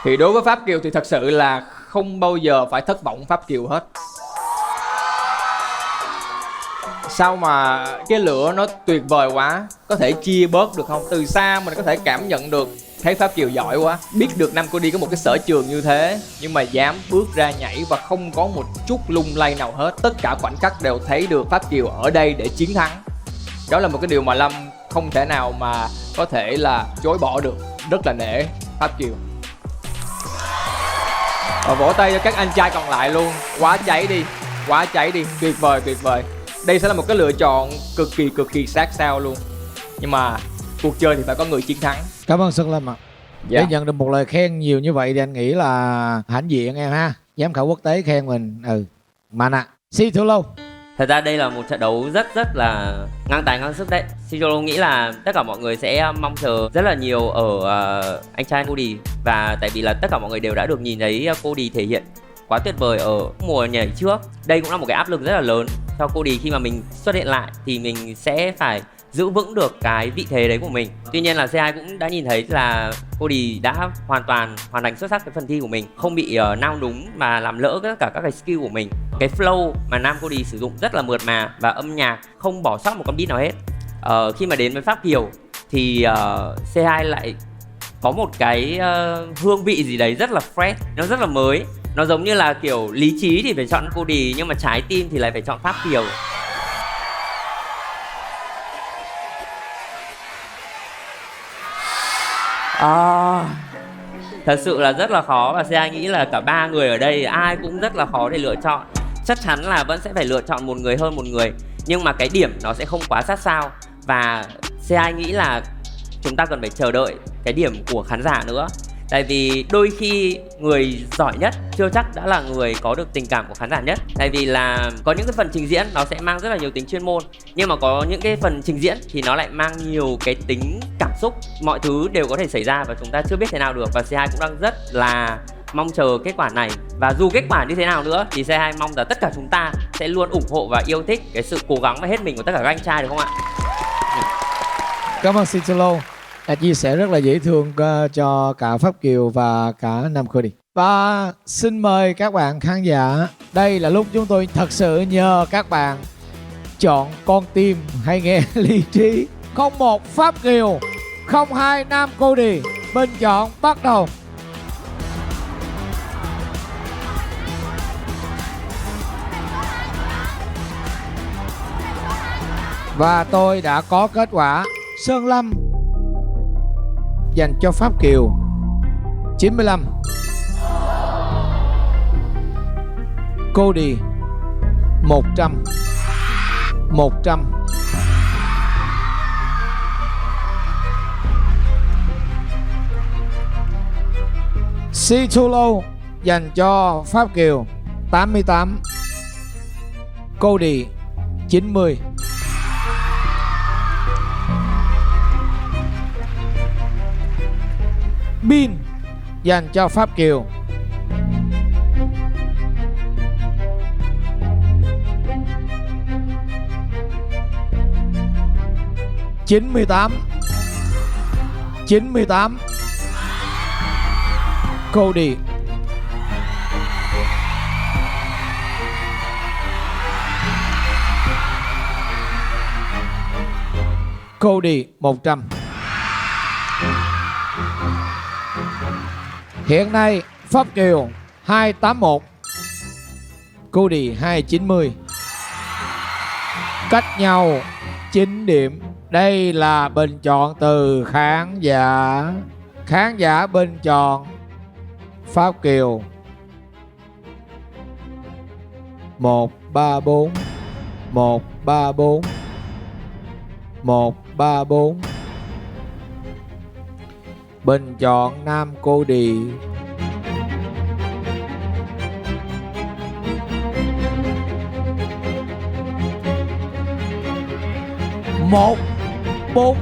Speaker 5: Thì đối với Pháp Kiều thì thật sự là không bao giờ phải thất vọng Pháp Kiều hết. Sao mà cái lửa nó tuyệt vời quá. Có thể chia bớt được không? Từ xa mình có thể cảm nhận được. Thấy Pháp Kiều giỏi quá. Biết được Nam Cody có một cái sở trường như thế, nhưng mà dám bước ra nhảy và không có một chút lung lay nào hết. Tất cả khoảnh khắc đều thấy được Pháp Kiều ở đây để chiến thắng. Đó là một cái điều mà Lâm không thể nào mà có thể là chối bỏ được. Rất là nể Pháp Kiều. Và vỗ tay cho các anh trai còn lại luôn. Quá cháy đi, quá cháy đi. Tuyệt vời, tuyệt vời. Đây sẽ là một cái lựa chọn cực kỳ sát sao luôn. Nhưng mà cuộc chơi thì phải có người chiến thắng.
Speaker 20: Cảm ơn Sơn Lâm ạ.
Speaker 5: Dạ.
Speaker 20: Để nhận được một lời khen nhiều như vậy thì anh nghĩ là hãnh diện em ha. Giám khảo quốc tế khen mình. Mana Si Thu Lâu.
Speaker 11: Thật ra đây là một trận đấu rất là ngang tài ngang sức đấy. Sijolo nghĩ là tất cả mọi người sẽ mong chờ rất là nhiều ở anh trai Cody. Và tại vì là tất cả mọi người đều đã được nhìn thấy Cody thể hiện quá tuyệt vời ở mùa nhảy trước. Đây cũng là một cái áp lực rất là lớn cho Cody khi mà mình xuất hiện lại thì mình sẽ phải giữ vững được cái vị thế đấy của mình. Tuy nhiên là C2 cũng đã nhìn thấy là Cody đã hoàn thành xuất sắc cái phần thi của mình, không bị nao đúng mà làm lỡ tất cả các cái skill của mình. Cái flow mà Nam Cody sử dụng rất là mượt mà và âm nhạc không bỏ sót một con beat nào hết. Khi mà đến với Pháp Kiều thì C2 lại có một cái hương vị gì đấy rất là fresh, nó rất là mới. Nó giống như là kiểu lý trí thì phải chọn Cody nhưng mà trái tim thì lại phải chọn Pháp Kiều. Thật sự là rất là khó và C2 nghĩ là cả ba người ở đây ai cũng rất là khó để lựa chọn. Chắc chắn là vẫn sẽ phải lựa chọn một người hơn một người, nhưng mà cái điểm nó sẽ không quá sát sao. Và C2 nghĩ là chúng ta cần phải chờ đợi cái điểm của khán giả nữa. Tại vì đôi khi người giỏi nhất chưa chắc đã là người có được tình cảm của khán giả nhất. Tại vì là có những cái phần trình diễn nó sẽ mang rất là nhiều tính chuyên môn, nhưng mà có những cái phần trình diễn thì nó lại mang nhiều cái tính cảm xúc. Mọi thứ đều có thể xảy ra và chúng ta chưa biết thế nào được. Và C2 cũng đang rất là mong chờ kết quả này. Và dù kết quả như thế nào nữa thì C2 mong là tất cả chúng ta sẽ luôn ủng hộ và yêu thích cái sự cố gắng và hết mình của tất cả các anh trai, được không ạ?
Speaker 20: Cảm ơn Sitolo đã chia sẻ rất là dễ thương cho cả Pháp Kiều và cả Nam Cody. Và xin mời các bạn khán giả, đây là lúc chúng tôi thật sự nhờ các bạn chọn con tim hay nghe lý trí. 01 Pháp Kiều, 02 Nam Cody. Bình chọn bắt đầu. Và tôi đã có kết quả. Sơn Lâm dành cho Pháp Kiều 95, Cody 100. Situlo dành cho Pháp Kiều 88, Cody 90. pin dành cho Pháp Kiều. Chín mươi tám Cody. Cody 100. Hiện nay Pháp Kiều 281, Cody 290. Cách nhau 9 điểm. Đây là bình chọn từ khán giả. Khán giả bình chọn Pháp Kiều 134 134 134. Bình chọn nam Cody 144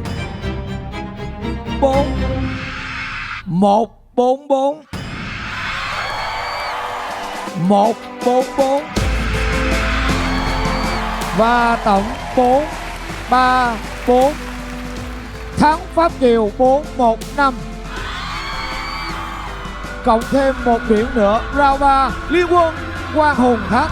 Speaker 20: 144 144 và tổng 434. Thắng Pháp Kiều 415. Cộng thêm 1 điểm nữa, round 3 Liên Quân Quang Hùng thắng.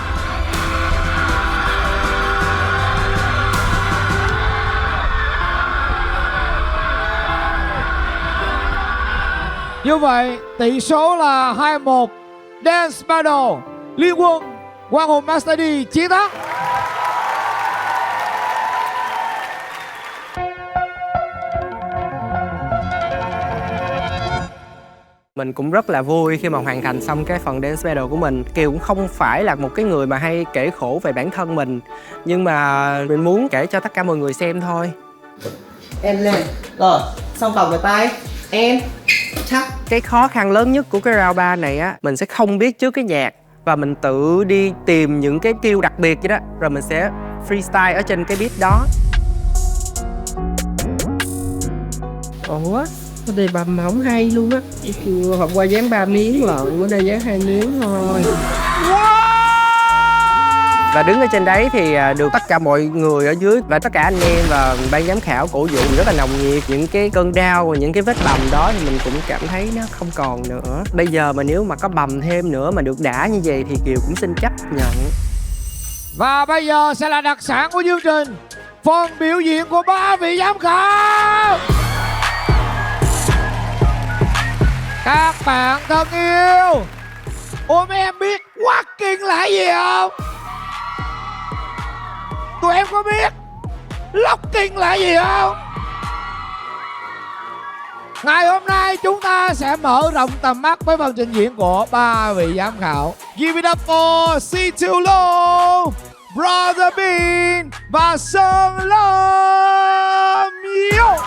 Speaker 20: Như vậy tỷ số là 2-1. Dance Battle Liên Quân Quang Hùng Master D chiến thắng.
Speaker 18: Mình cũng rất là vui khi mà hoàn thành xong cái phần dance battle của mình. Kiều cũng không phải là một cái người mà hay kể khổ về bản thân mình, nhưng mà mình muốn kể cho tất cả mọi người xem thôi. Em lên. Rồi, xong vòng về tay. Em. Chắc cái khó khăn lớn nhất của cái round 3 này á, mình sẽ không biết trước cái nhạc và mình tự đi tìm những cái kêu đặc biệt vậy đó, rồi mình sẽ freestyle ở trên cái beat đó. Ủa? Cái này bầm mà không hay luôn á. Hôm qua dán 3 miếng lận, bữa nay dán 2 miếng thôi. Và đứng ở trên đấy thì được tất cả mọi người ở dưới và tất cả anh em và ban giám khảo cổ vũ rất là nồng nhiệt. Những cái cơn đau và những cái vết bầm đó thì mình cũng cảm thấy nó không còn nữa. Bây giờ mà nếu mà có bầm thêm nữa mà được đã như vậy thì Kiều cũng xin chấp nhận.
Speaker 20: Và bây giờ sẽ là đặc sản của chương trình, phần biểu diễn của 3 vị giám khảo. Các bạn thân yêu, ôi mấy em biết walking là gì không? Tụi em có biết locking là gì không? Ngày hôm nay chúng ta sẽ mở rộng tầm mắt với phần trình diễn của 3 vị giám khảo. Give it up for C2 Low, Brother Bean và Sơn Lâm. Yo!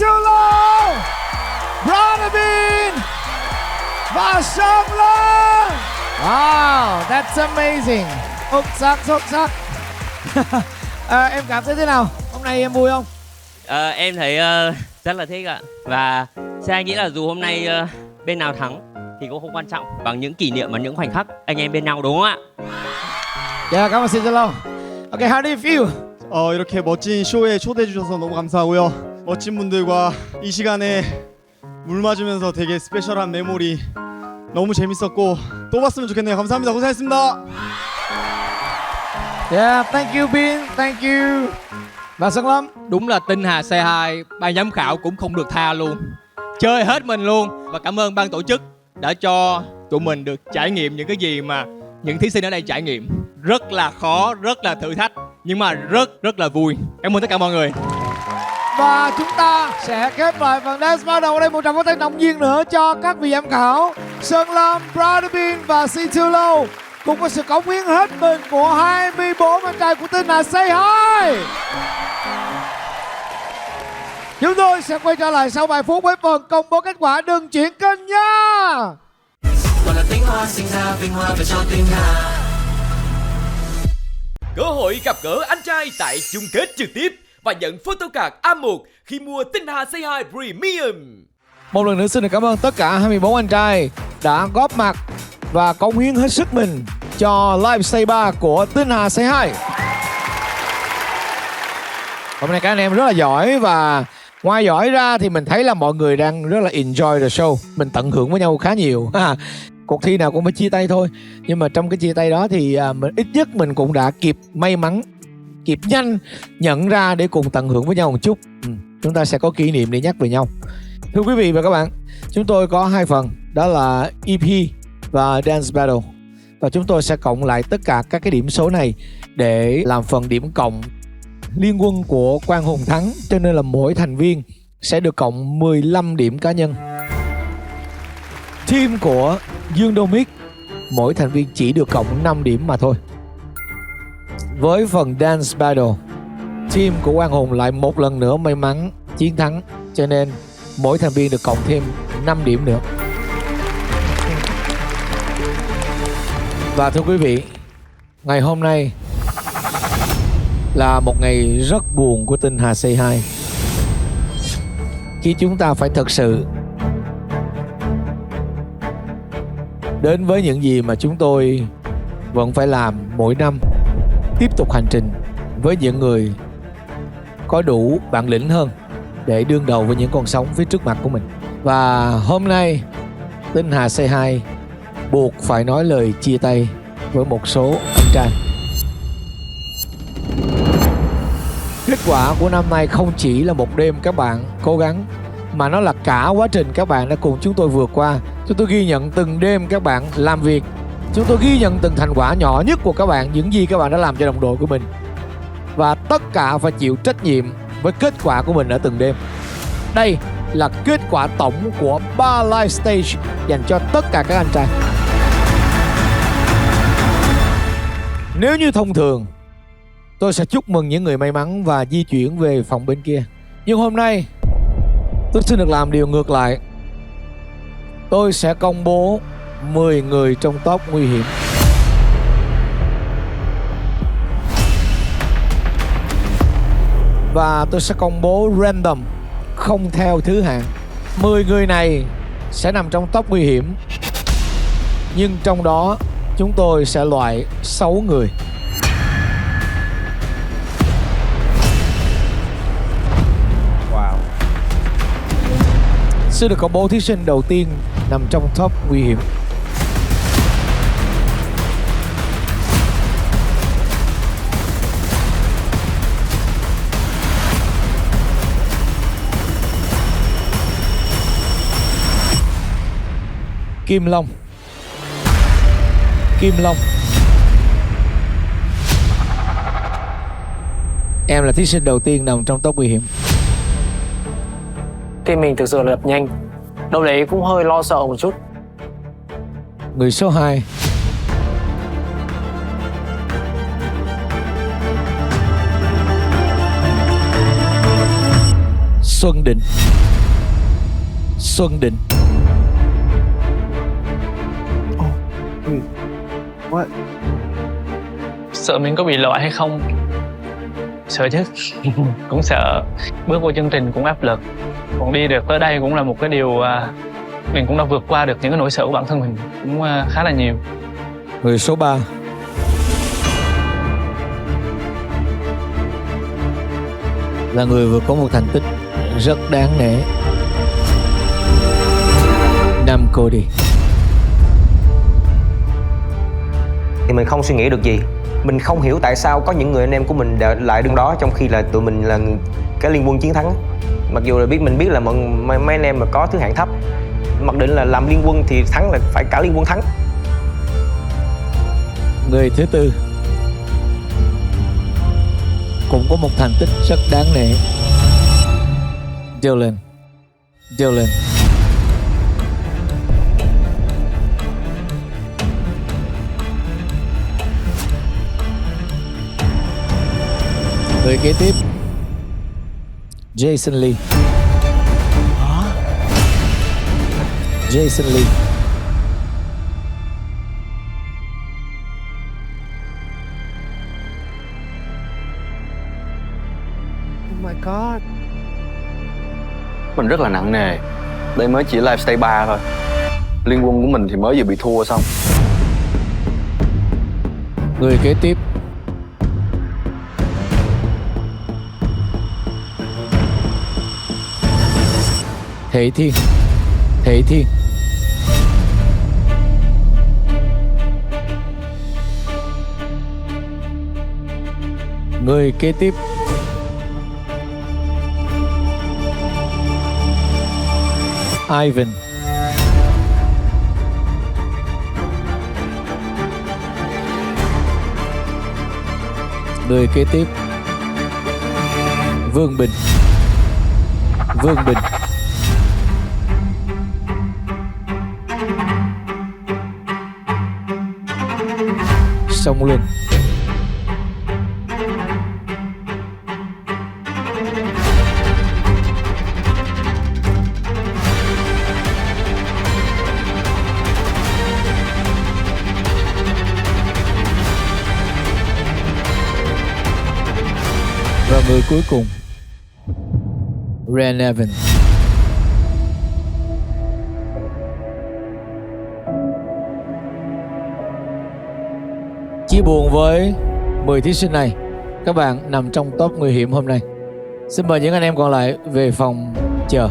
Speaker 20: Chulo, Brother Bean và Sơn Lâm. Wow, that's amazing. Xuất sắc. Em cảm thấy thế nào? Hôm nay em vui không?
Speaker 11: Em thấy rất là thích ạ. Và Sai nghĩ là dù hôm nay bên nào thắng thì cũng không quan trọng bằng những kỷ niệm và những khoảnh khắc anh em bên nhau, đúng không ạ?
Speaker 20: Dạ, cảm ơn 신슬로. Okay, how do you feel?
Speaker 12: 이렇게 멋진 쇼에 초대해 주셔서 너무 감사하고요. 멋진 분들과 이 시간에 물 맞으면서 되게 스페셜한 메모리 너무 재밌었고 또 봤으면 좋겠네요. 감사합니다. 고생했습니다.
Speaker 20: Yeah, thank you Bin, thank you. Và Sơn Lâm.
Speaker 5: Đúng là Tinh Hà C2 ban giám khảo cũng không được tha luôn, chơi hết mình luôn. Và cảm ơn ban tổ chức đã cho tụi mình được trải nghiệm những cái gì mà những thí sinh ở đây trải nghiệm. Rất là khó, rất là thử thách, nhưng mà rất là vui. Cảm ơn tất cả mọi người.
Speaker 20: Và chúng ta sẽ khép lại phần dance battle ở đây. Một tràng pháo tay động viên nữa cho các vị giám khảo Sơn Lâm, Brother Bean và Situlo, cùng với sự cống hiến hết mình của 24 anh trai của Tinh Hà C2. Chúng tôi sẽ quay trở lại sau vài phút với phần công bố kết quả. Đừng chuyển kênh nha.
Speaker 2: Toàn là tinh hoa sinh ra vinh hoa về cho Tinh Hà.
Speaker 7: Cơ hội gặp gỡ anh trai tại chung kết trực tiếp và nhận photo card A1 khi mua Tinh Hà C2 Premium.
Speaker 20: Một lần nữa xin được cảm ơn tất cả 24 anh trai đã góp mặt và cống hiến hết sức mình cho live stage 3 của Tinh Hà C2. Hôm nay các anh em rất là giỏi, và ngoài giỏi ra thì mình thấy là mọi người đang rất là enjoy the show. Mình tận hưởng với nhau khá nhiều. Cuộc thi nào cũng phải chia tay thôi, nhưng mà trong cái chia tay đó thì ít nhất mình cũng đã kịp may mắn, kịp nhanh nhận ra để cùng tận hưởng với nhau một chút. Chúng ta sẽ có kỷ niệm để nhắc về nhau. Thưa quý vị và các bạn, chúng tôi có 2 phần, đó là EP và Dance Battle. Và chúng tôi sẽ cộng lại tất cả các cái điểm số này để làm phần điểm cộng. Liên quân của Quang Hùng thắng, cho nên là mỗi thành viên sẽ được cộng 15 điểm cá nhân. Team của Dương Đô Mic, mỗi thành viên chỉ được cộng 5 điểm mà thôi. Với phần Dance Battle, team của Quang Hùng lại một lần nữa may mắn chiến thắng, cho nên mỗi thành viên được cộng thêm 5 điểm nữa. Và thưa quý vị, ngày hôm nay là một ngày rất buồn của Tinh Hà C2, khi chúng ta phải thật sự đến với những gì mà chúng tôi vẫn phải làm mỗi năm, tiếp tục hành trình với những người có đủ bản lĩnh hơn để đương đầu với những con sóng phía trước mặt của mình. Và hôm nay Tinh Hà C2 buộc phải nói lời chia tay với một số anh trai. Kết quả của năm nay không chỉ là một đêm các bạn cố gắng, mà nó là cả quá trình các bạn đã cùng chúng tôi vượt qua. Chúng tôi ghi nhận từng đêm các bạn làm việc, chúng tôi ghi nhận từng thành quả nhỏ nhất của các bạn, những gì các bạn đã làm cho đồng đội của mình, và tất cả phải chịu trách nhiệm với kết quả của mình ở từng đêm. Đây là kết quả tổng của 3 live stage dành cho tất cả các anh trai. Nếu như thông thường, tôi sẽ chúc mừng những người may mắn và di chuyển về phòng bên kia. Nhưng hôm nay, tôi xin được làm điều ngược lại. Tôi sẽ công bố 10 người trong top nguy hiểm. Và tôi sẽ công bố random, không theo thứ hạng. 10 người này sẽ nằm trong top nguy hiểm, nhưng trong đó chúng tôi sẽ loại 6 người. Wow. Xin được công bố thí sinh đầu tiên nằm trong top nguy hiểm. Kim Long. Kim Long. Em là thí sinh đầu tiên nằm trong top nguy hiểm.
Speaker 18: Tim mình thực sự là đập nhanh, đâu đấy cũng hơi lo sợ một chút.
Speaker 20: Người số 2. Xuân Định. Xuân Định.
Speaker 24: What?
Speaker 22: Sợ mình có bị loại hay không? Sợ chứ. Cũng sợ. Bước vô chương trình cũng áp lực. Còn đi được tới đây cũng là một cái điều mình cũng đã vượt qua được những cái nỗi sợ của bản thân mình cũng khá là nhiều.
Speaker 20: Người số 3. Là người vừa có một thành tích rất đáng nể. Nam Cody.
Speaker 1: Thì mình không suy nghĩ được gì. Mình không hiểu tại sao có những người anh em của mình lại đứng đó trong khi là tụi mình là cái liên quân chiến thắng. Mặc dù là mình biết là mấy anh em mà có thứ hạng thấp, mặc định là làm liên quân thì thắng là phải cả liên quân thắng.
Speaker 20: Người thứ 4 cũng có một thành tích rất đáng nể. Dylan. Dylan. Người kế tiếp Jason Lee. Jason Lee.
Speaker 21: Oh my god.
Speaker 8: Mình rất là nặng nề. Đây mới chỉ live stage 3 thôi. Liên quân của mình thì mới vừa bị thua xong.
Speaker 20: Người kế tiếp Thế Thiên. Thế Thiên. Người kế tiếp Ivan. Người kế tiếp Vương Bình. Vương Bình. Song Luân. Và người cuối cùng Ren Evans. Chia buồn với 10 thí sinh này, các bạn nằm trong top nguy hiểm hôm nay. Xin mời những anh em còn lại về phòng chờ.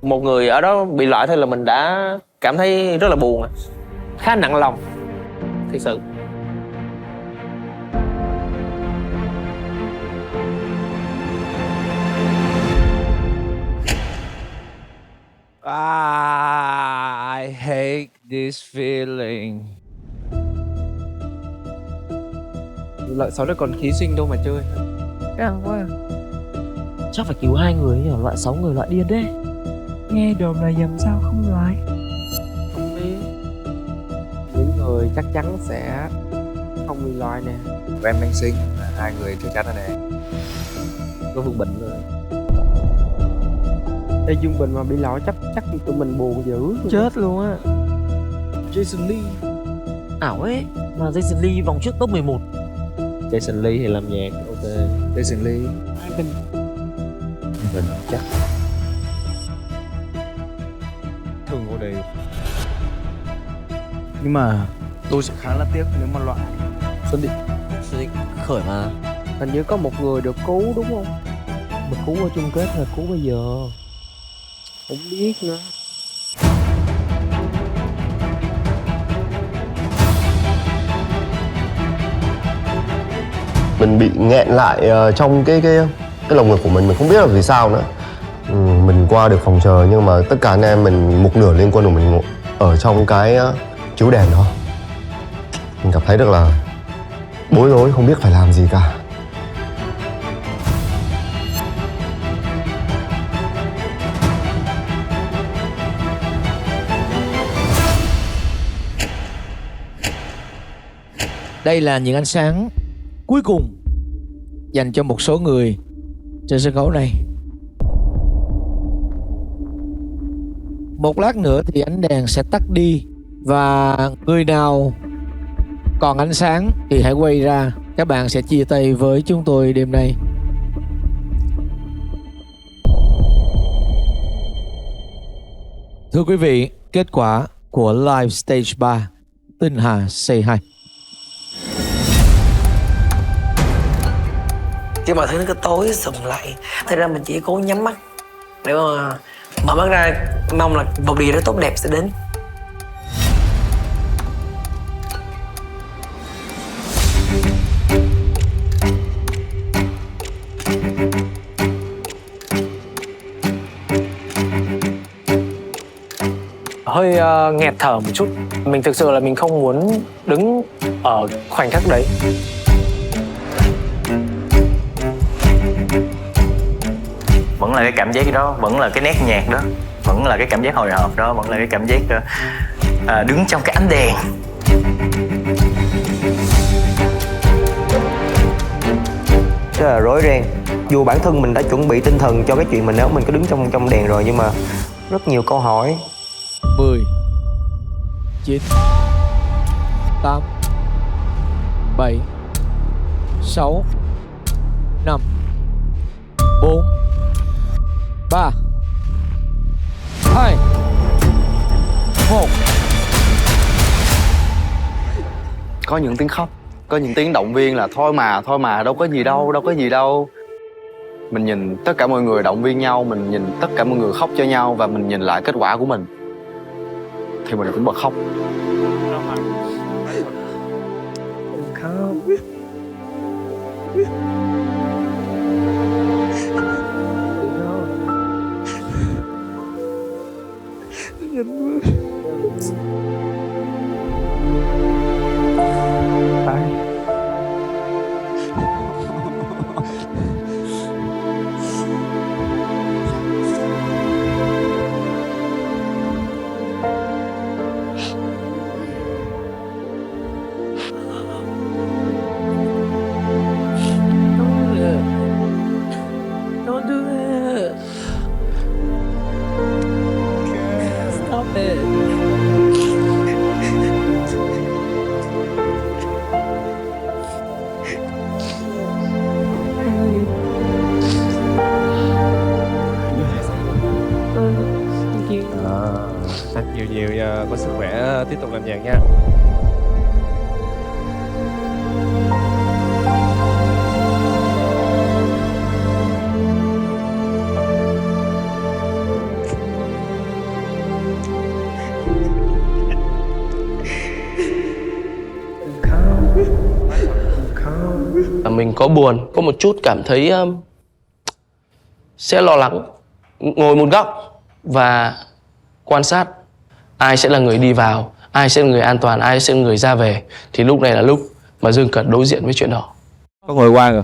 Speaker 1: Một người ở đó bị loại thôi là mình đã cảm thấy rất là buồn, khá nặng lòng thật sự.
Speaker 9: I hate this feeling.
Speaker 10: Loại 6 nó còn khí sinh đâu mà chơi.
Speaker 16: Căng quá. Chắc phải cứu 2 người nhỉ, loại 6 người loại điên đấy. Nghe đồn là dầm sao không loại.
Speaker 10: Không biết. Những người chắc chắn sẽ không bị loại nè.
Speaker 15: Em đang sinh là 2 người chắc chắn rồi nè. Có Phương Bình rồi.
Speaker 21: Ê, Dương Bình mà bị loại chắc tụi mình buồn dữ.
Speaker 16: Chết luôn á.
Speaker 15: Jason Lee.
Speaker 16: Ảo ấy, mà Jason Lee vòng trước top 11.
Speaker 15: Jason Lee thì làm nhạc, ok. Jason Lee.
Speaker 21: Ivan.
Speaker 15: Mình chắc. Thường vô đều.
Speaker 3: Nhưng mà
Speaker 15: Tôi sẽ khá là tiếc nếu mà loại Xuân Định khởi mà.
Speaker 10: Hình như có một người được cứu đúng không? Được cứu ở chung kết hay cứu bây giờ? Không biết nữa.
Speaker 14: Mình bị nghẹn lại trong cái lồng ngực của mình không biết là vì sao nữa. Mình qua được phòng chờ nhưng mà tất cả anh em mình một nửa liên quân của mình ở trong cái chiếu đèn đó. Mình cảm thấy rất là bối rối, không biết phải làm gì cả.
Speaker 20: Đây là những ánh sáng cuối cùng dành cho một số người trên sân khấu này. Một lát nữa thì ánh đèn sẽ tắt đi và người nào còn ánh sáng thì hãy quay ra. Các bạn sẽ chia tay với chúng tôi đêm nay. Thưa quý vị, kết quả của Live Stage 3 Tinh Hà Say Hi.
Speaker 18: Khi mọi thứ nó cứ tối sầm lại, thế ra mình chỉ cố nhắm mắt để mà mở mắt ra, mong là một điều đó tốt đẹp sẽ đến. Hơi nghẹt thở một chút. Mình thực sự là mình không muốn đứng ở khoảnh khắc đấy.
Speaker 17: Vẫn là cái cảm giác đó, vẫn là cái nét nhạc đó, vẫn là cái cảm giác hồi hộp đó, vẫn là cái cảm giác đứng trong cái ánh đèn.
Speaker 1: Rất là rối ren. Dù bản thân mình đã chuẩn bị tinh thần cho cái chuyện mình nếu mình có đứng trong đèn rồi, nhưng mà rất nhiều câu hỏi.
Speaker 20: 10 9 8 7 6 5 4 3 2 1.
Speaker 8: Có những tiếng khóc, có những tiếng động viên là thôi mà đâu có gì đâu. Mình nhìn tất cả mọi người động viên nhau, mình nhìn tất cả mọi người khóc cho nhau và mình nhìn lại kết quả của mình thì mình cũng bật khóc.
Speaker 18: Don't do that. Stop it.
Speaker 15: Ăn nhiều nha, có sức khỏe tiếp tục làm nhạc nha.
Speaker 19: Mình có buồn, có một chút cảm thấy sẽ lo lắng, ngồi một góc và quan sát ai sẽ là người đi vào, ai sẽ là người an toàn, ai sẽ là người ra về. Thì lúc này là lúc mà Dương cần đối diện với chuyện đó.
Speaker 15: Có ngồi qua rồi.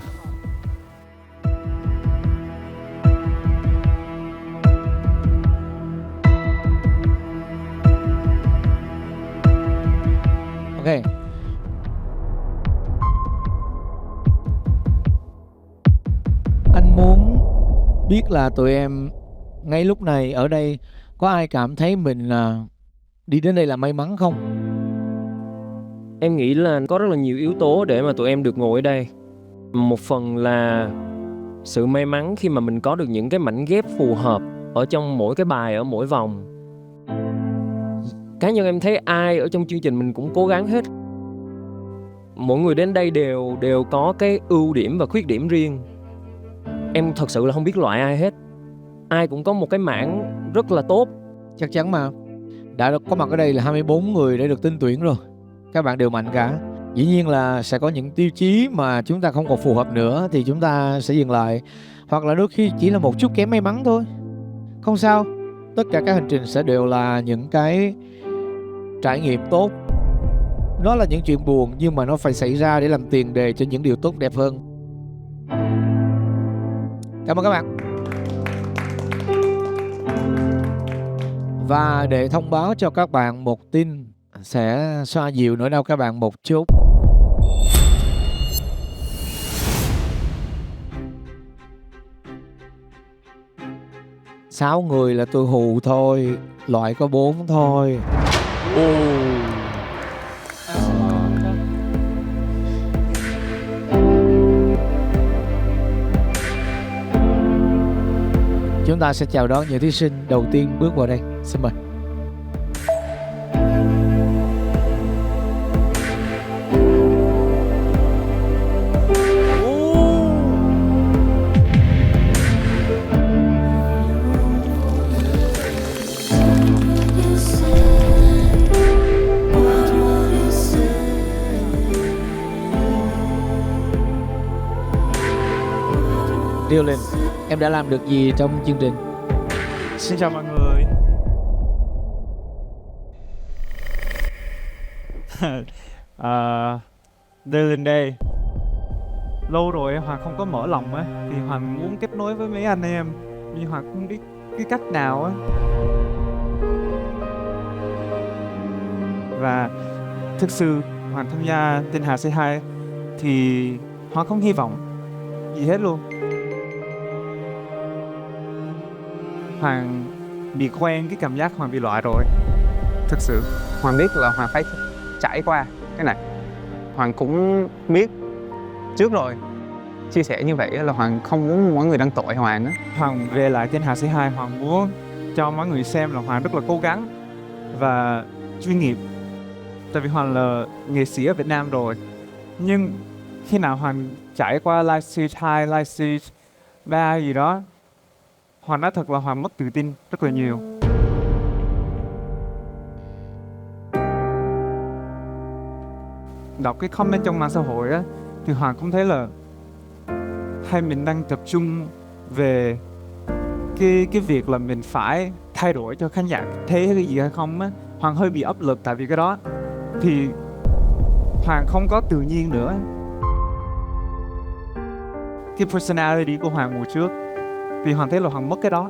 Speaker 20: Ok. Anh muốn biết là tụi em ngay lúc này ở đây có ai cảm thấy mình đi đến đây là may mắn không?
Speaker 4: Em nghĩ là có rất là nhiều yếu tố để mà tụi em được ngồi ở đây. Một phần là sự may mắn khi mà mình có được những cái mảnh ghép phù hợp ở trong mỗi cái bài, ở mỗi vòng.
Speaker 10: cá nhân em thấy ai ở trong chương trình mình cũng cố gắng hết. Mỗi người đến đây đều có cái ưu điểm và khuyết điểm riêng. Em thật sự là không biết loại ai hết. Ai cũng có một cái mảng rất là tốt.
Speaker 20: Chắc chắn mà. Đã có mặt ở đây là 24 người để được tin tuyển rồi. Các bạn đều mạnh cả. Dĩ nhiên là sẽ có những tiêu chí mà chúng ta không còn phù hợp nữa thì chúng ta sẽ dừng lại. Hoặc là đôi khi chỉ là một chút kém may mắn thôi. Không sao. Tất cả các hành trình sẽ đều là những cái trải nghiệm tốt. Nó là những chuyện buồn nhưng mà nó phải xảy ra để làm tiền đề cho những điều tốt đẹp hơn. Cảm ơn các bạn. Và để thông báo cho các bạn một tin sẽ xoa dịu nỗi đau các bạn một chút. Sáu người là tôi hù thôi, loại có 4 thôi. Chúng ta sẽ chào đón những thí sinh đầu tiên bước vào đây. Xin mời. Dylan, em đã làm được gì trong chương trình?
Speaker 6: Xin chào mọi người. Dylan đây. Lâu rồi Hoàng không có mở lòng á, thì Hoàng muốn kết nối với mấy anh em, nhưng Hoàng không biết cái cách nào á. Và thực sự Hoàng tham gia Tinh Hà Say Hi thì Hoàng không hy vọng gì hết luôn. Hoàng bị quen cái cảm giác Hoàng bị loại rồi.
Speaker 11: Thực sự Hoàng biết là Hoàng phải trải qua cái này. Hoàng cũng biết trước rồi. Chia sẻ như vậy là Hoàng không muốn mọi người đăng tội Hoàng á.
Speaker 6: Hoàng về lại Tinh Hà Say Hi, Hoàng muốn cho mọi người xem là Hoàng rất là cố gắng và chuyên nghiệp. Tại vì Hoàng là nghệ sĩ ở Việt Nam rồi. Nhưng khi nào Hoàng trải qua live stage 2, live stage 3 gì đó, Hoàng nói thật là Hoàng mất tự tin rất là nhiều. Đọc cái comment trong mạng xã hội á, thì Hoàng cũng thấy là hay mình đang tập trung về cái việc là mình phải thay đổi cho khán giả thấy cái gì hay không á. Hoàng hơi bị áp lực tại vì cái đó. Thì Hoàng không có tự nhiên nữa. Cái personality của Hoàng mùa trước thì Hoàng thấy là Hoàng mất cái đó.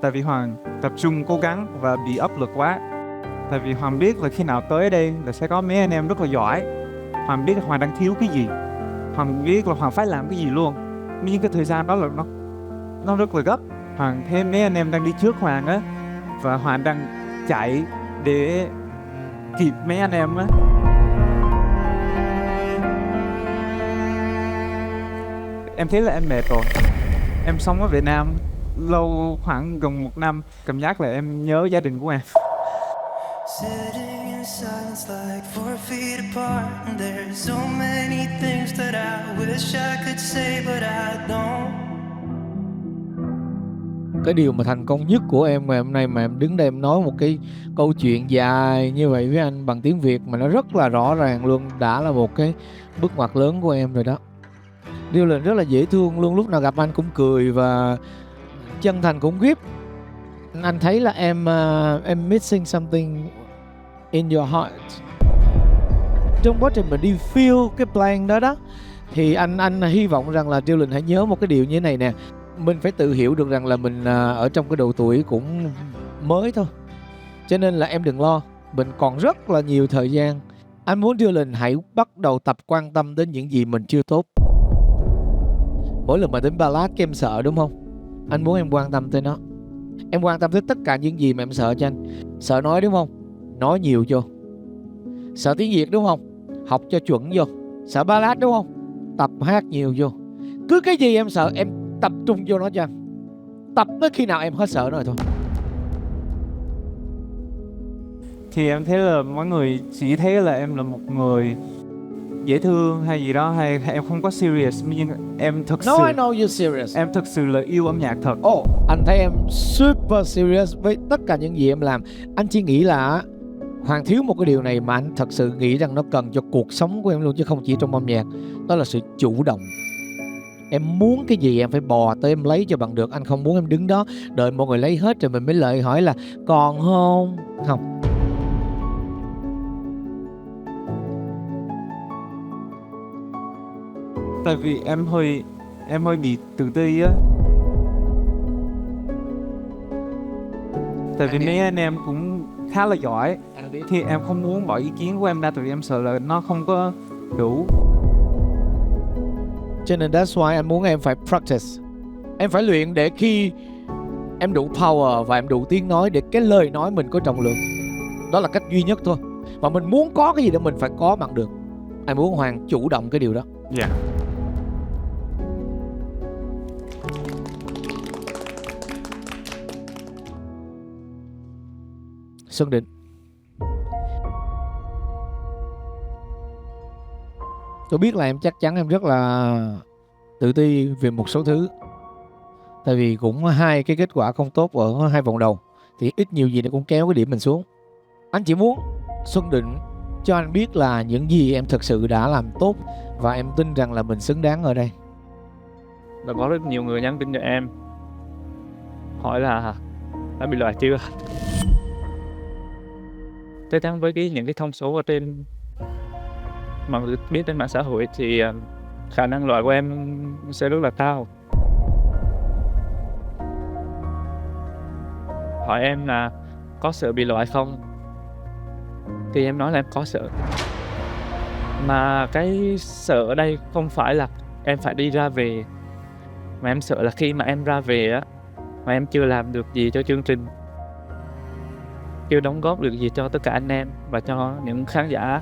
Speaker 6: Tại vì Hoàng tập trung cố gắng và bị áp lực quá. Tại vì Hoàng biết là khi nào tới đây là sẽ có mấy anh em rất là giỏi. Hoàng biết là Hoàng đang thiếu cái gì. Hoàng biết là Hoàng phải làm cái gì luôn. Nhưng cái thời gian đó là nó rất là gấp. Hoàng thấy mấy anh em đang đi trước Hoàng á, và Hoàng đang chạy để kịp mấy anh em á. Em thấy là em mệt rồi. Em sống ở Việt Nam lâu khoảng gần 1 năm. Cảm giác là em nhớ gia đình của em.
Speaker 2: Sitting in silence like 4 feet apart, and there's so many things that I wish I could say but I don't.
Speaker 20: Cái điều mà thành công nhất của em ngày hôm nay mà em đứng đây em nói một cái câu chuyện dài như vậy với anh bằng tiếng Việt mà nó rất là rõ ràng luôn, đã là một cái bước ngoặt lớn của em rồi đó. Dylan rất là dễ thương luôn, lúc nào gặp anh cũng cười và chân thành cũng khiếp. Anh thấy là em missing something in your heart. Trong quá trình mình đi feel cái plan đó đó, thì anh hy vọng rằng là Dylan hãy nhớ một cái điều như thế này nè. Mình phải tự hiểu được rằng là mình ở trong cái độ tuổi cũng mới thôi. Cho nên là em đừng lo, mình còn rất là nhiều thời gian. Anh muốn Dylan hãy bắt đầu tập quan tâm đến những gì mình chưa tốt. Mỗi lần mà đến ballad cái em sợ đúng không? Anh muốn em quan tâm tới nó. Em quan tâm tới tất cả những gì mà em sợ cho anh. Sợ nói đúng không? Nói nhiều vô. Sợ tiếng Việt đúng không? Học cho chuẩn vô. Sợ ballad đúng không? Tập hát nhiều vô. Cứ cái gì em sợ em tập trung vô nó cho anh. Tập tới khi nào em hết sợ nó rồi thôi.
Speaker 6: thì em thấy là mọi người chỉ thấy là em là một người dễ thương hay gì đó, hay em không có serious, nhưng em thực sự
Speaker 20: No, I know you're serious.
Speaker 6: em thực sự là yêu âm nhạc thật.
Speaker 20: Anh thấy em super serious với tất cả những gì em làm. Anh chỉ nghĩ là Hoàng thiếu một cái điều này mà anh thật sự nghĩ rằng nó cần cho cuộc sống của em luôn, chứ không chỉ trong âm nhạc. Đó là sự chủ động. Em muốn cái gì em phải bò tới em lấy cho bằng được. Anh không muốn em đứng đó đợi mọi người lấy hết rồi mình mới lại hỏi là còn không. Không.
Speaker 6: Tại vì em hơi bị tự ti á. Tại vì mấy anh em cũng khá là giỏi, thì em không muốn bỏ ý kiến của em ra, tại vì em sợ là nó không có đủ.
Speaker 20: Cho nên that's why anh muốn em phải practice. Em phải luyện để khi em đủ power và em đủ tiếng nói để cái lời nói mình có trọng lượng. Đó là cách duy nhất thôi. Và mình muốn có cái gì đó mình phải có bằng được. Anh muốn Hoàng chủ động cái điều đó.
Speaker 6: Dạ.
Speaker 20: Xuân Định. Tôi biết là em chắc chắn em rất là tự ti về một số thứ. Tại vì cũng hai cái kết quả không tốt ở hai vòng đầu, thì ít nhiều gì nó cũng kéo cái điểm mình xuống. Anh chỉ muốn Xuân Định cho anh biết là những gì em thực sự đã làm tốt, và em tin rằng là mình xứng đáng ở đây.
Speaker 9: Và có rất nhiều người nhắn tin cho em hỏi là đã bị loại chưa. Chắc chắn với những cái thông số ở trên mà mình biết trên mạng xã hội thì khả năng loại của em sẽ rất là cao. Hỏi em là có sợ bị loại không, thì em nói là em có sợ. Mà cái sợ ở đây không phải là em phải đi ra về, mà em sợ là khi mà em ra về á, mà em chưa làm được gì cho chương trình, chưa đóng góp được gì cho tất cả anh em và cho những khán giả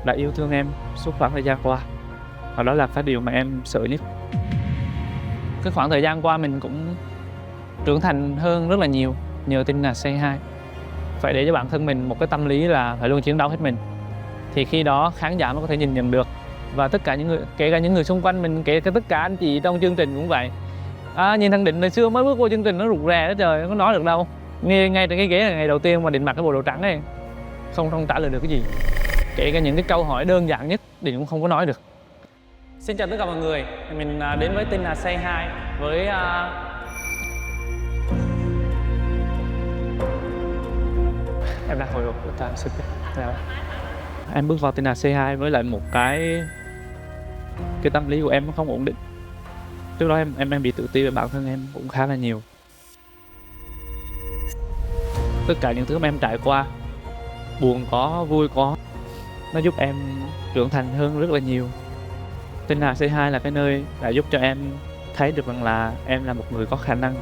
Speaker 9: đã yêu thương em suốt khoảng thời gian qua. Và đó là cái điều mà em sợ nhất.
Speaker 22: Cái khoảng thời gian qua mình cũng trưởng thành hơn rất là nhiều nhờ Tin Là Say Hi. Phải để cho bản thân mình một cái tâm lý là phải luôn chiến đấu hết mình, thì khi đó khán giả mới có thể nhìn nhận được. Và tất cả những người, kể cả những người xung quanh mình, kể cả tất cả anh chị trong chương trình cũng vậy. Nhìn thằng Định hồi xưa mới bước vô chương trình nó rụt rè đó trời, nó có nói được đâu. Ngay trên cái ghế là ngày đầu tiên mà Định mặc cái bộ đồ trắng ấy, không trả lời được cái gì. Kể cả những cái câu hỏi đơn giản nhất Định cũng không có nói được. Xin chào tất cả mọi người, mình đến với Tin Là Say Hi với em đang hồi hộp ta sức. Em bước vào Tin Là Say Hi với lại một cái tâm lý của em nó không ổn định. Trước đó em bị tự ti về bản thân em cũng khá là nhiều. Tất cả những thứ mà em trải qua, buồn có, vui có, nó giúp em trưởng thành hơn rất là nhiều. Tin Là Say Hi là cái nơi đã giúp cho em thấy được rằng là em là một người có khả năng.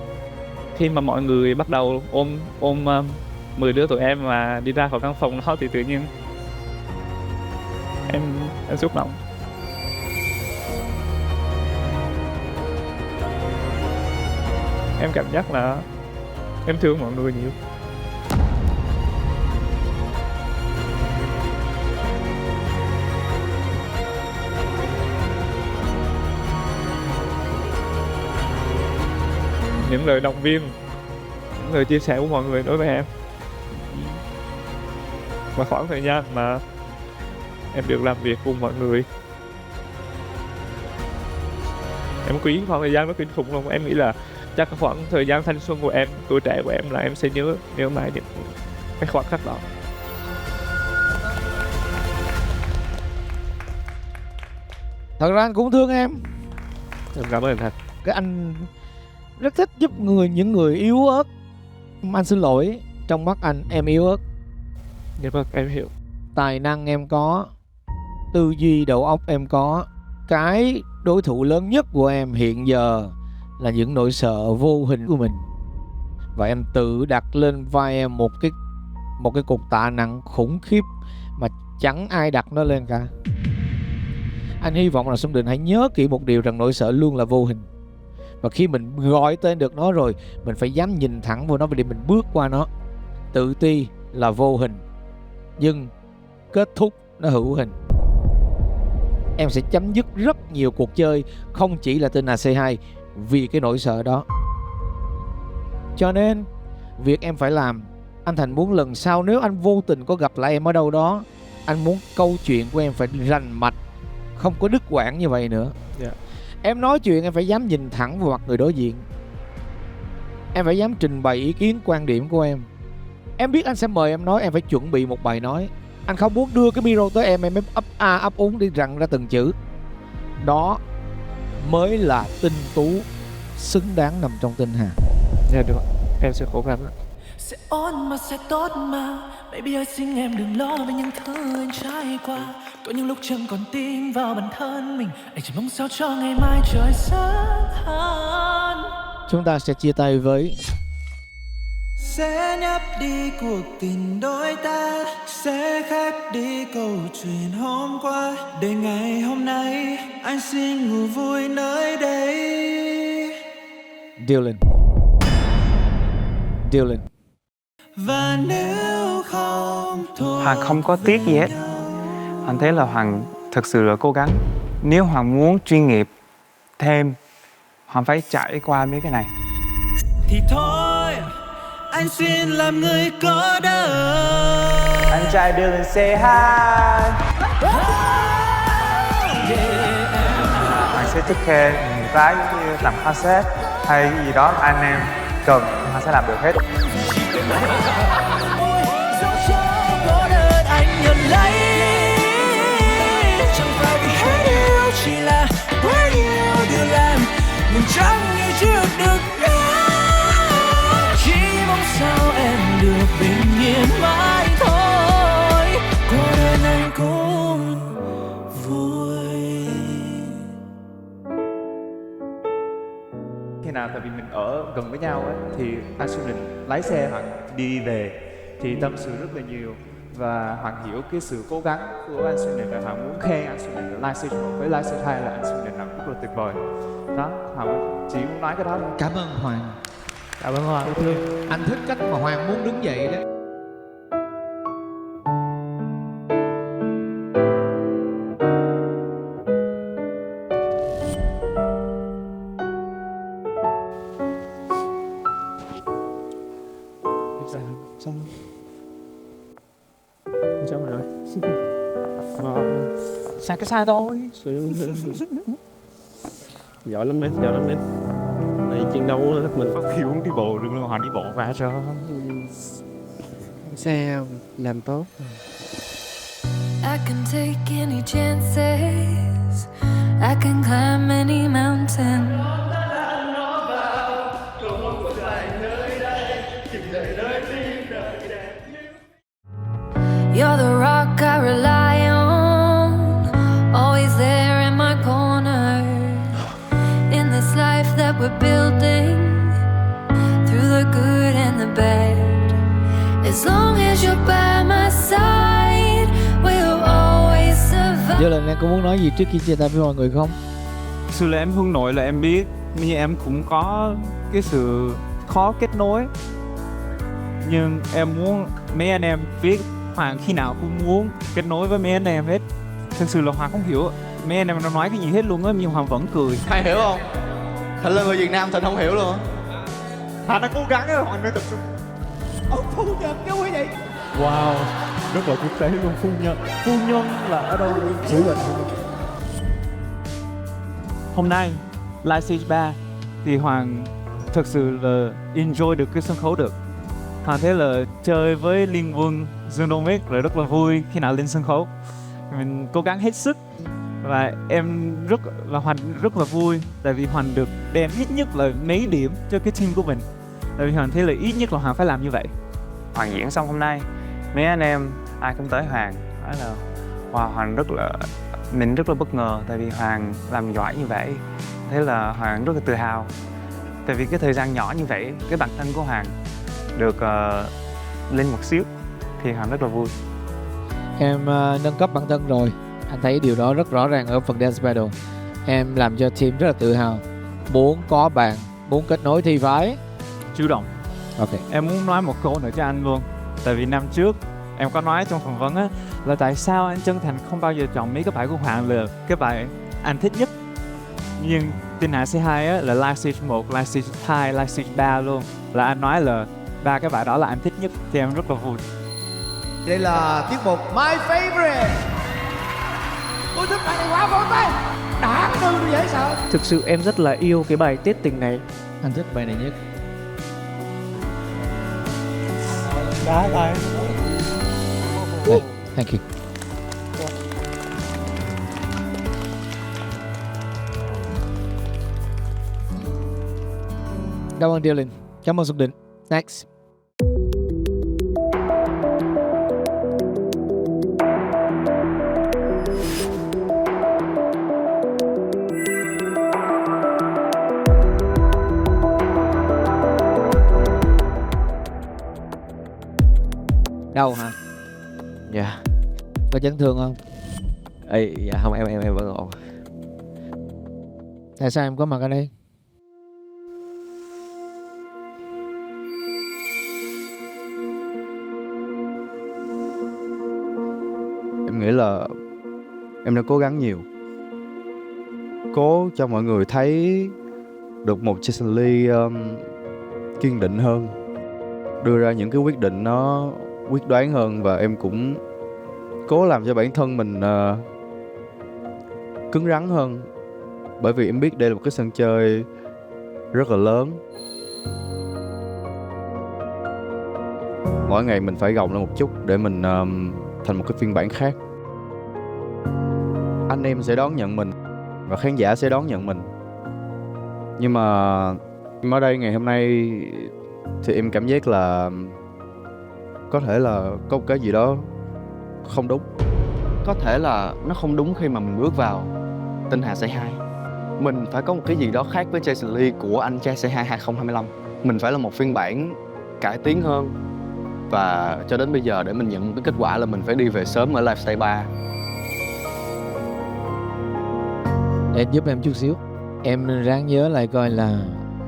Speaker 22: Khi mà mọi người bắt đầu ôm 10 đứa tụi em mà đi ra khỏi căn phòng đó thì tự nhiên em xúc động. Em cảm giác là em thương mọi người nhiều. Những lời động viên, những lời chia sẻ của mọi người đối với em, và khoảng thời gian mà em được làm việc cùng mọi người, em quý khoảng thời gian đó kinh khủng luôn. Em nghĩ là chắc khoảng thời gian thanh xuân của em, tuổi trẻ của em là em sẽ nhớ mãi những cái khoảnh khắc đó.
Speaker 20: Thật ra anh cũng thương em.
Speaker 9: Em cảm ơn thật.
Speaker 20: Cái anh rất thích giúp những người yếu ớt. Anh xin lỗi, trong mắt anh em yếu ớt.
Speaker 9: Dạ vâng, em hiểu.
Speaker 20: Tài năng em có, tư duy đầu óc em có. Cái đối thủ lớn nhất của em hiện giờ là những nỗi sợ vô hình của mình. Và em tự đặt lên vai em một cái cục tạ nặng khủng khiếp mà chẳng ai đặt nó lên cả. Anh hy vọng là Xuân Định hãy nhớ kỹ một điều, rằng nỗi sợ luôn là vô hình. Và khi mình gọi tên được nó rồi, mình phải dám nhìn thẳng vô nó để mình bước qua nó. Tự ti là vô hình, nhưng kết thúc nó hữu hình. Em sẽ chấm dứt rất nhiều cuộc chơi, không chỉ là Tin Hà Say Hi, vì cái nỗi sợ đó. Cho nên việc em phải làm, anh Thành muốn lần sau nếu anh vô tình có gặp lại em ở đâu đó, anh muốn câu chuyện của em phải rành mạch, không có đứt quãng như vậy nữa. Em nói chuyện em phải dám nhìn thẳng vào mặt người đối diện. Em phải dám trình bày ý kiến quan điểm của em. Em biết anh sẽ mời em nói, em phải chuẩn bị một bài nói. Anh không muốn đưa cái micro tới em ấp a ấp úng đi rặn ra từng chữ. Đó mới là tinh tú xứng đáng nằm trong Tin Hà.
Speaker 9: Dạ được, em sẽ cố gắng.
Speaker 2: Sẽ ổn mà sẽ tốt mà. Baby ơi xin em đừng lo về những thứ anh trải qua. Có những lúc chẳng còn tin vào bản thân mình. Anh chỉ mong sao cho ngày mai trời sáng hơn.
Speaker 20: Chúng ta sẽ chia tay với
Speaker 2: Sẽ nhấp đi cuộc tình đôi ta. Sẽ khép đi câu chuyện hôm qua. Để ngày hôm nay anh xin ngủ vui nơi đây.
Speaker 20: Dylan.
Speaker 2: Và nếu không thôi
Speaker 6: Hoàng không có tiếc gì hết. Hoàng thấy là Hoàng thực sự là cố gắng. Nếu Hoàng muốn chuyên nghiệp thêm, Hoàng phải trải qua mấy cái này.
Speaker 2: thì thôi anh xin làm người có đời.
Speaker 6: Anh trai Dylan Say Hi. Hoàng sẽ take care những cái như làm concept hay cái gì đó anh em cần, Hoàng sẽ làm được hết.
Speaker 2: Anh nhận lấy chẳng phải vì hết yêu, chỉ là quá nhiều điều làm mình chẳng như chưa được chỉ mong sao em được bình yên mãi thôi. Cuộc đời này cũng vui.
Speaker 6: Khi nào tại vì mình ở gần với nhau ấy, thì anh Xuân Đình lái xe Hoàng đi về thì tâm sự rất là nhiều và Hoàng hiểu cái sự cố gắng của anh Xuân Đình và Hoàng muốn khen anh Xuân Đình. Live stage 1 với live stage 2 là anh Xuân Đình làm rất là tuyệt vời. Đó, Hoàng chỉ muốn nói cái đó thôi.
Speaker 20: Cảm ơn Hoàng.
Speaker 6: Cảm ơn Hoàng.
Speaker 20: Anh thích cách mà Hoàng muốn đứng dậy đấy.
Speaker 9: Sao rồi? Sai cái sai thôi. Giỏi lắm đấy, giỏi lắm đấy. Này chiến đấu mình phát khiếu đi bộ đừng luôn, họ đi bộ vào cho.
Speaker 21: Sao làm tốt.
Speaker 5: I can take any chances. I can climb any mountain. You're the rock I rely on, always there in my corner. In this life that we're building, through the good and the bad. As long as you're by my side, we'll always survive.
Speaker 20: Dylan, em có muốn nói gì trước khi chia tay với mọi người không?
Speaker 6: Thực sự là em hướng nội là em biết, nhưng em cũng có cái sự khó kết nối. Nhưng em muốn mấy anh em biết Hoàng khi nào cũng muốn kết nối với mấy anh em hết. Thực sự là Hoàng không hiểu mấy anh em nó nói cái gì hết luôn á, nhưng Hoàng vẫn cười.
Speaker 8: Hay hiểu không? Thành là người Việt Nam Thành không hiểu luôn á.
Speaker 6: Hoàng đã cố gắng á, Hoàng đã tập trung.
Speaker 20: Ông phu nhân chứ quý vị.
Speaker 6: Wow, rất là quốc tế luôn. Phu nhân. Phu nhân là ở đâu? Chữ lệnh. Hôm nay live stage 3 thì Hoàng thực sự là enjoy được cái sân khấu được. Hoàng thấy là chơi với Liên Quân, Dương Đô Mic là rất là vui khi nào lên sân khấu. Mình cố gắng hết sức và em Hoàng rất là vui tại vì Hoàng được đem ít nhất là mấy điểm cho cái team của mình. Tại vì Hoàng thấy là ít nhất là Hoàng phải làm như vậy. Hoàng diễn xong hôm nay, mấy anh em ai cũng tới Hoàng nói là wow, Hoàng mình rất là bất ngờ tại vì Hoàng làm giỏi như vậy. Thế là Hoàng rất là tự hào. Tại vì cái thời gian nhỏ như vậy, cái bản thân của Hoàng được lên một xíu thì Hoàng rất là vui.
Speaker 20: Em nâng cấp bản thân rồi. Anh thấy điều đó rất rõ ràng ở phần Dance Battle. Em làm cho team rất là tự hào. Muốn có bạn, muốn kết nối thì phải
Speaker 6: chủ động.
Speaker 20: Ok.
Speaker 6: Em muốn nói một câu nữa cho anh luôn. Tại vì năm trước Em có nói trong phỏng vấn á là tại sao anh chân thành không bao giờ chọn mấy cái bài của Hoàng là cái bài anh thích nhất. Nhưng Tin Hạ C2 á là Live Stage 1, Live Stage 2, Live Stage 3 luôn. Là anh nói là 3 cái bài đó là anh thích nhất thì em rất là vui.
Speaker 20: Đây là tiết mục My Favorite. Tôi thích bài này quá, vỗ tay. Đã từ dễ sợ.
Speaker 10: Thực sự em rất là yêu cái bài Tết Tình này.
Speaker 20: Anh thích bài này nhất.
Speaker 6: Đá tay.
Speaker 20: Thank you. Cảm ơn Dylan. Cảm ơn Xuân Định. Next. Đau hả?
Speaker 7: Dạ.
Speaker 20: Có chấn thương không?
Speaker 7: Ê, dạ không, em vẫn ổn.
Speaker 20: Tại sao em có mặt ở đây?
Speaker 24: Em nghĩ là em đã cố gắng nhiều, cố cho mọi người thấy được một Jason Lee kiên định hơn, đưa ra những cái quyết định nó quyết đoán hơn, và em cũng cố làm cho bản thân mình cứng rắn hơn, bởi vì em biết đây là một cái sân chơi rất là lớn. Mỗi ngày mình phải gồng lên một chút để mình thành một cái phiên bản khác. Anh em sẽ đón nhận mình và khán giả sẽ đón nhận mình. Nhưng mà em ở đây ngày hôm nay thì em cảm giác là có thể là có một cái gì đó không đúng. Có thể là nó không đúng khi mà mình bước vào Tin Hạ C2. Mình phải có một cái gì đó khác với Jason Lee của anh trai C2 2025. Mình phải là một phiên bản cải tiến hơn. Và cho đến bây giờ để mình nhận cái kết quả là mình phải đi về sớm ở Live Stage 3.
Speaker 20: Để giúp em chút xíu. Em ráng nhớ lại coi là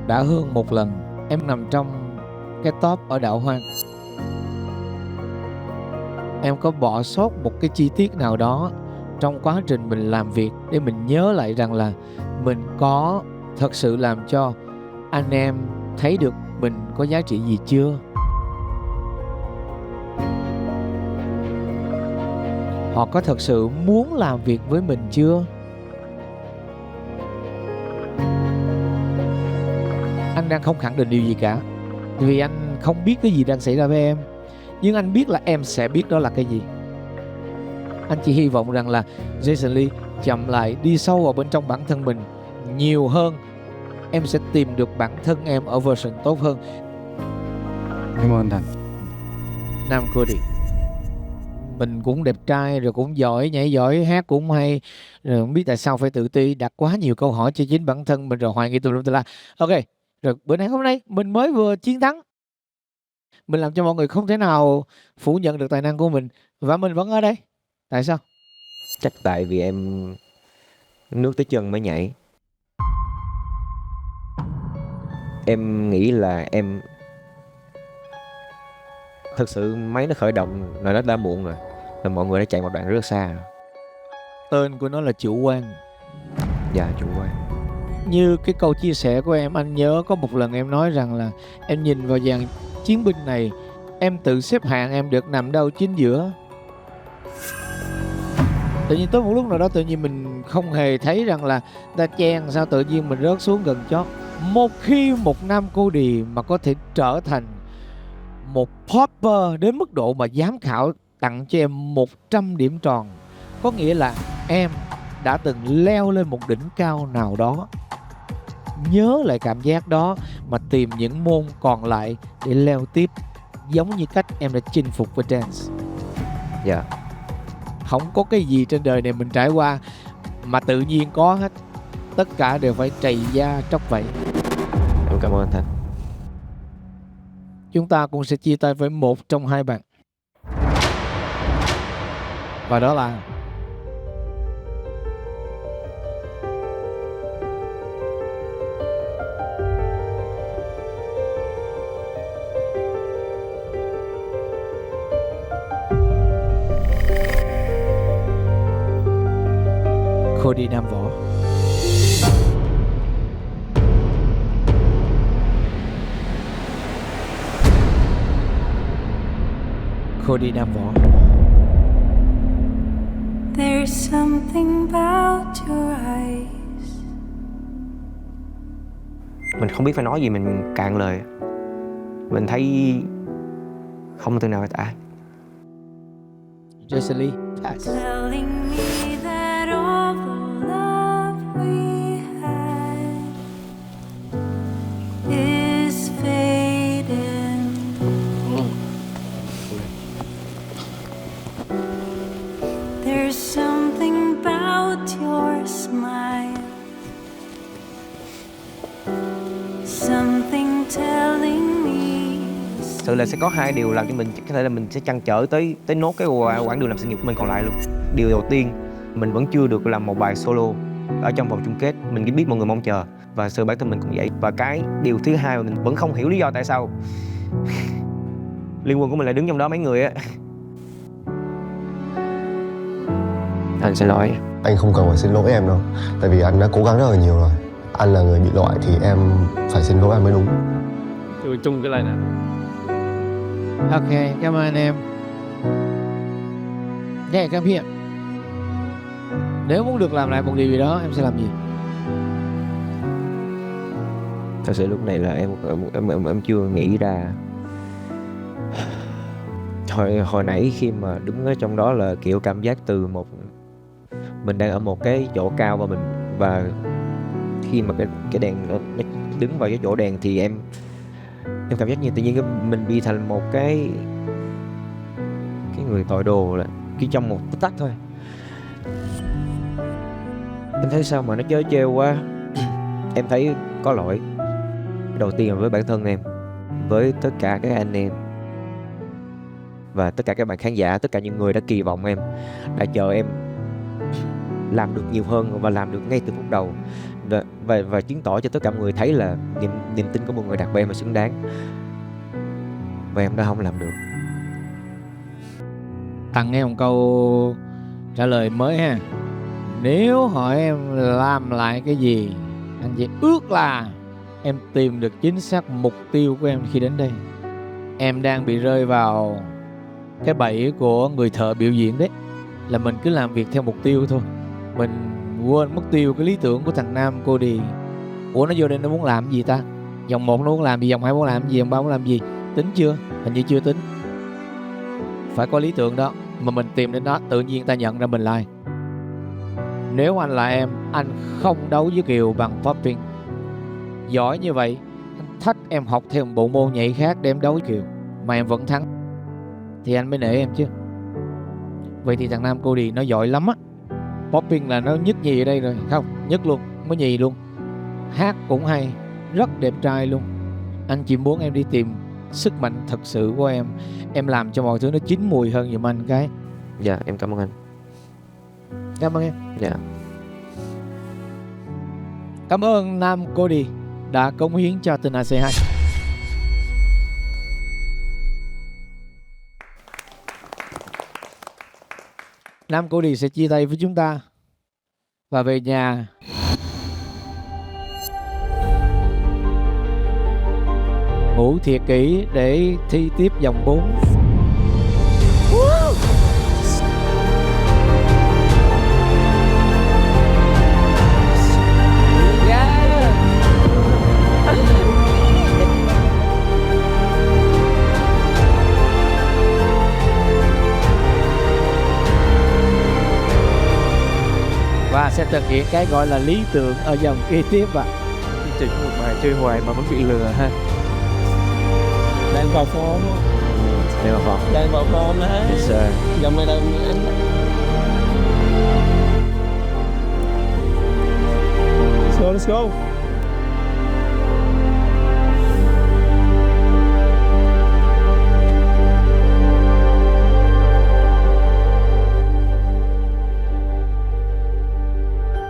Speaker 20: đã hơn một lần em nằm trong cái top ở Đạo Hoang. Em có bỏ sót một cái chi tiết nào đó trong quá trình mình làm việc để mình nhớ lại rằng là mình có thật sự làm cho anh em thấy được mình có giá trị gì chưa? Họ có thật sự muốn làm việc với mình chưa? Anh đang không khẳng định điều gì cả, vì anh không biết cái gì đang xảy ra với em. Nhưng anh biết là em sẽ biết đó là cái gì. Anh chỉ hy vọng rằng là Jason Lee chậm lại, đi sâu vào bên trong bản thân mình nhiều hơn. Em sẽ tìm được bản thân em ở version tốt hơn.
Speaker 24: Cảm ơn anh Thành.
Speaker 20: Nam Cody, mình cũng đẹp trai, rồi cũng giỏi, nhảy giỏi, hát cũng hay, rồi không biết tại sao phải tự ti, đặt quá nhiều câu hỏi cho chính bản thân mình, rồi hoài nghi tùm lum tùm la. Ok, rồi bữa nay hôm nay mình mới vừa chiến thắng, mình làm cho mọi người không thể nào phủ nhận được tài năng của mình, và mình vẫn ở đây. Tại sao?
Speaker 1: Chắc tại vì em nước tới chân mới nhảy. Em nghĩ là em thật sự máy nó khởi động là nó đã muộn rồi, là mọi người đã chạy một đoạn rất xa rồi.
Speaker 20: Tên của nó là chủ quan.
Speaker 1: Dạ, chủ quan.
Speaker 20: Như cái câu chia sẻ của em, anh nhớ có một lần em nói rằng là em nhìn vào dàn chiến binh này, em tự xếp hạng em được nằm đâu chính giữa. Tự nhiên tới một lúc nào đó tự nhiên mình không hề thấy rằng là ta chen, sao tự nhiên mình rớt xuống gần chót. Một khi một Nam Cody mà có thể trở thành một popper đến mức độ mà giám khảo tặng cho em 100 điểm tròn, có nghĩa là em đã từng leo lên một đỉnh cao nào đó. Nhớ lại cảm giác đó mà tìm những môn còn lại để leo tiếp, giống như cách em đã chinh phục với dance.
Speaker 1: Dạ.
Speaker 20: Không có cái gì trên đời này mình trải qua mà tự nhiên có hết. Tất cả đều phải trầy da tróc vảy.
Speaker 1: Em cảm ơn anh Thành.
Speaker 20: Chúng ta cũng sẽ chia tay với một trong hai bạn, và đó là Cody Nam Võ. Cody Nam Võ.
Speaker 5: There's something about your eyes.
Speaker 1: Mình không biết phải nói gì, mình cạn lời. Mình thấy không từ nào tả.
Speaker 20: Jessie Pass.
Speaker 5: Telling me that all the love we had is fading. There's something about your smile, something telling me.
Speaker 1: Thực sự là sẽ có hai điều làm cho mình có thể là mình sẽ trăn trở tới nốt cái quãng đường làm sự nghiệp của mình còn lại luôn. Điều đầu tiên, mình vẫn chưa được làm một bài solo ở trong vòng chung kết. Mình chỉ biết mọi người mong chờ và sự bản thân mình cũng vậy. Và cái điều thứ hai mà mình vẫn không hiểu lý do tại sao liên quân của mình lại đứng trong đó mấy người á.
Speaker 7: Anh xin lỗi.
Speaker 14: Anh không cần phải xin lỗi em đâu. Tại vì anh đã cố gắng rất là nhiều rồi. Anh là người bị loại thì em phải xin lỗi anh mới đúng.
Speaker 9: Tôi chung cái này nè.
Speaker 20: Ok, cảm ơn anh em. Nghe các bạn. Nếu muốn được làm lại một điều gì đó, em sẽ làm gì?
Speaker 7: Thật sự lúc này là em chưa nghĩ ra. Hồi nãy khi mà đứng ở trong đó là kiểu cảm giác từ một mình đang ở một cái chỗ cao và khi mà cái đèn nó đứng vào cái chỗ đèn thì em cảm giác như tự nhiên mình bị thành một cái người tội đồ là chỉ trong một tích tắc thôi. Em thấy sao mà nó chớ trêu quá. Em thấy có lỗi. Đầu tiên là với bản thân em, với tất cả các anh em và tất cả các bạn khán giả, tất cả những người đã kỳ vọng em, đã chờ em làm được nhiều hơn và làm được ngay từ phút đầu và chứng tỏ cho tất cả mọi người thấy là niềm tin của mọi người đặt vào em là xứng đáng, và em đã không làm được.
Speaker 20: Tặng em một câu trả lời mới ha. Nếu hỏi em làm lại cái gì, anh chỉ ước là em tìm được chính xác mục tiêu của em khi đến đây. Em đang bị rơi vào cái bẫy của người thợ biểu diễn đấy, là mình cứ làm việc theo mục tiêu thôi, mình quên mất tiêu cái lý tưởng của thằng Nam Cody. Ủa, nó vô đây nó muốn làm gì ta? Vòng 1 nó muốn làm gì, vòng 2 muốn làm gì, vòng 3 muốn làm gì? Tính chưa? Hình như chưa tính. Phải có lý tưởng đó, mà mình tìm đến đó tự nhiên ta nhận ra mình là ai. Nếu anh là em, anh không đấu với Kiều bằng popping. Giỏi như vậy, anh thách em học theo một bộ môn nhảy khác để em đấu với Kiều, mà em vẫn thắng, thì anh mới nể em chứ. Vậy thì thằng Nam Cody nó giỏi lắm á. Popping là nó nhất nhì ở đây rồi. Không, nhất luôn, mới nhì luôn. Hát cũng hay, rất đẹp trai luôn. Anh chỉ muốn em đi tìm sức mạnh thật sự của em. Em làm cho mọi thứ nó chín mùi hơn giùm anh cái.
Speaker 7: Dạ, em cảm ơn anh.
Speaker 20: Cảm ơn em.
Speaker 7: Dạ.
Speaker 20: Cảm ơn Nam Cody đã cống hiến cho Tình Anh C2. Nam Cody sẽ chia tay với chúng ta và về nhà. Ngủ thiệt kỹ để thi tiếp vòng 4. Và sẽ thực hiện cái gọi là lý tưởng ở vòng kế tiếp ạ.
Speaker 9: Chỉ một bài chơi hoài mà vẫn bị lừa ha. Đang vào form.
Speaker 7: Đang vào form.
Speaker 9: Đang vào form đấy.
Speaker 7: Yes sir.
Speaker 9: Dòng này là anh. So let's go.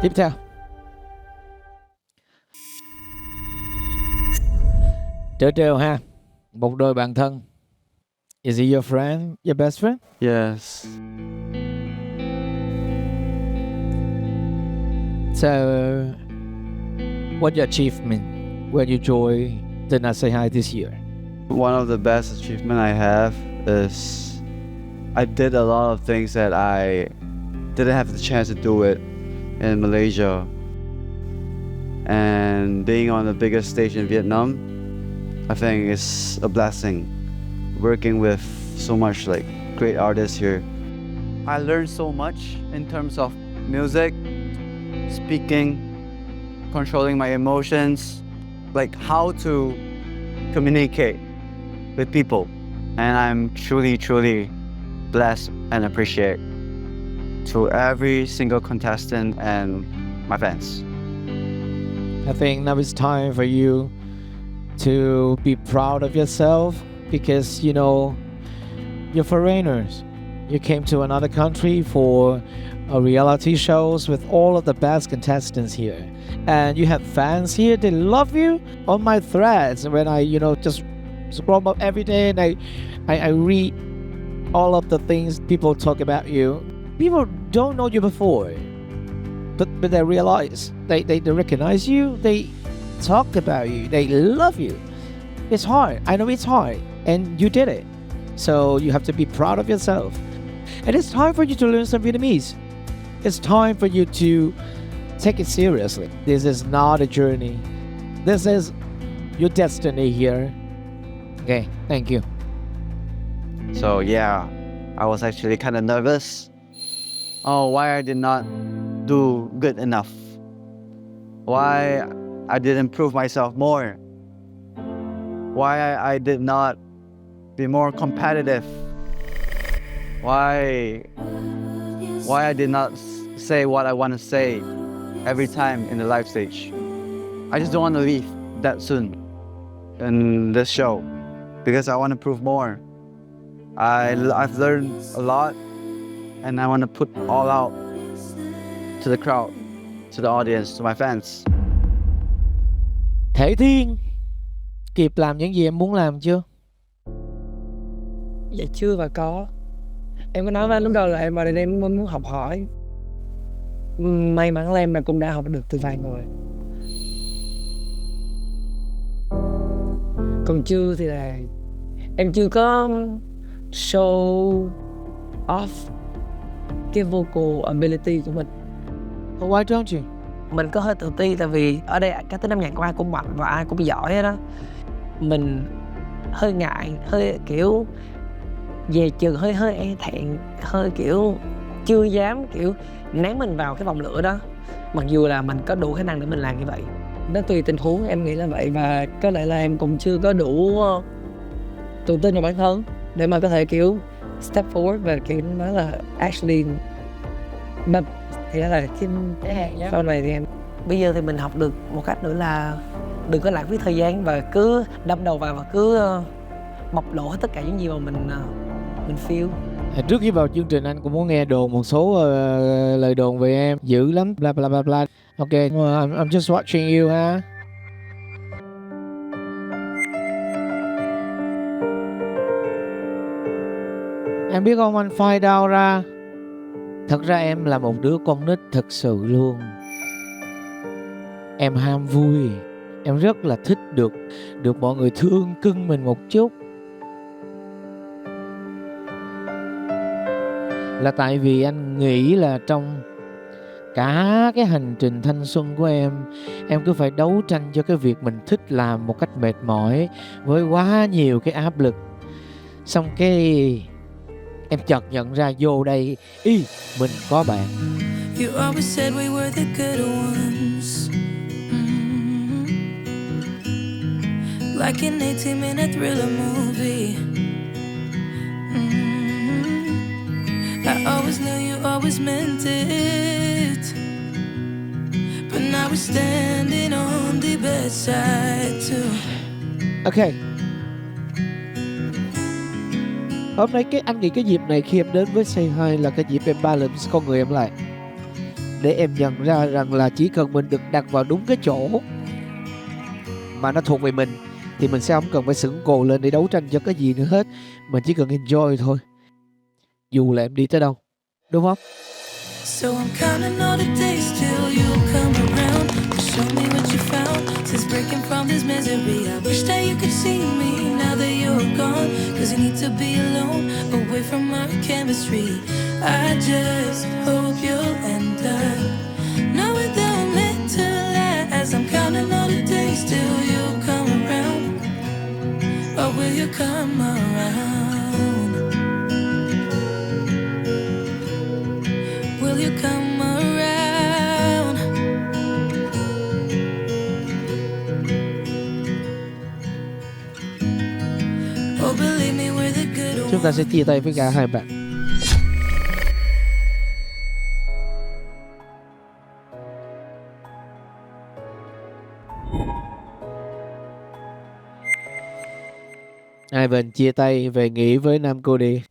Speaker 20: Tiếp theo, trở trêu ha, một đôi bạn thân. Is he your friend, your best friend?
Speaker 9: Yes.
Speaker 20: So, what's your achievement when you joined the Not Say Hi this year?
Speaker 24: One of the best achievement I have is I did a lot of things that I didn't have the chance to do it in Malaysia. And being on the biggest stage in Vietnam, I think it's a blessing. Working with so much like great artists here. I learned so much in terms of music, speaking, controlling my emotions, like how to communicate with people. And I'm truly, truly blessed and appreciate to every single contestant and my fans.
Speaker 20: I think now it's time for you to be proud of yourself because, you know, you're foreigners. You came to another country for a reality shows with all of the best contestants here. And you have fans here, they love you. On my threads, when I, you know, just scroll up every day and I read all of the things people talk about you. People don't know you before. But they realize, they recognize you, they talk about you, they love you. It's hard, I know it's hard, and you did it. So you have to be proud of yourself. And it's time for you to learn some Vietnamese. It's time for you to take it seriously. This is not a journey. This is your destiny here. Okay, thank you.
Speaker 24: So yeah, I was actually kind of nervous. Oh, why I did not do good enough? Why I didn't prove myself more? Why I did not be more competitive? Why I did not say what I want to say every time in the live stage? I just don't want to leave that soon in this show because I want to prove more. I've learned a lot and I want to put all out to the crowd, to the audience, to my fans.
Speaker 20: Thể Thiên, kịp làm những gì em muốn làm chưa?
Speaker 18: Dạ chưa và có. Em có nói với anh lúc đầu là em vào đây em muốn học hỏi. May mắn là em cũng đã học được từ vài người. Còn chưa thì là em chưa có show off cái vocal ability của mình.
Speaker 20: Why don't you?
Speaker 18: Mình có hơi tự ti tại vì ở đây các tính âm nhạc của ai cũng mạnh và ai cũng giỏi hết đó. Mình hơi ngại, hơi kiểu về chừng hơi e thẹn, hơi kiểu chưa dám kiểu ném mình vào cái vòng lửa đó. Mặc dù là mình có đủ khả năng để mình làm như vậy. Nó tùy tình huống, em nghĩ là vậy. Và có lẽ là em cũng chưa có đủ tự tin vào bản thân để mà có thể kiểu step forward và kiểu nói là actually thì đó là sau này thì em bây giờ thì mình học được một cách nữa là đừng có lãng phí thời gian và cứ đâm đầu vào và cứ bộc lộ hết tất cả những gì mà mình feel.
Speaker 20: Trước khi vào chương trình anh cũng muốn nghe đồn một số lời đồn về em dữ lắm bla bla bla bla. Ok, I'm just watching you ha. Em biết không, anh find out ra thật ra em là một đứa con nít thật sự luôn. Em ham vui, em rất là thích được mọi người thương cưng mình một chút. Là tại vì anh nghĩ là trong cả cái hành trình thanh xuân của em cứ phải đấu tranh cho cái việc mình thích làm một cách mệt mỏi với quá nhiều cái áp lực. Xong cái em chợt nhận ra vô đây mình có bạn.
Speaker 2: You always said we were the good ones. Like an 18-minute thriller movie. I always knew you always meant it. But now we're standing on the bedside too.
Speaker 20: Ok. Hôm nay anh nghĩ cái dịp này khi em đến với Say Hi là cái dịp em balance con người em lại. Để em nhận ra rằng là chỉ cần mình được đặt vào đúng cái chỗ mà nó thuộc về mình thì mình sẽ không cần phải sững cồ lên để đấu tranh cho cái gì nữa hết. Mình chỉ cần enjoy thôi. Dù là em đi tới đâu. Đúng không?
Speaker 2: So I'm counting all the days till you come this misery. I wish that you could see me now that you're gone. Cause you need to be alone, away from our chemistry. I just hope you'll end up knowing that I'm meant to last. I'm counting all the days till you come around. Or will you come around? Will you come around? Oh, believe me, we're the good ones.
Speaker 20: Chúng ta sẽ chia tay với cả hai bạn. Hai bên chia tay về nghỉ với Nam Cody.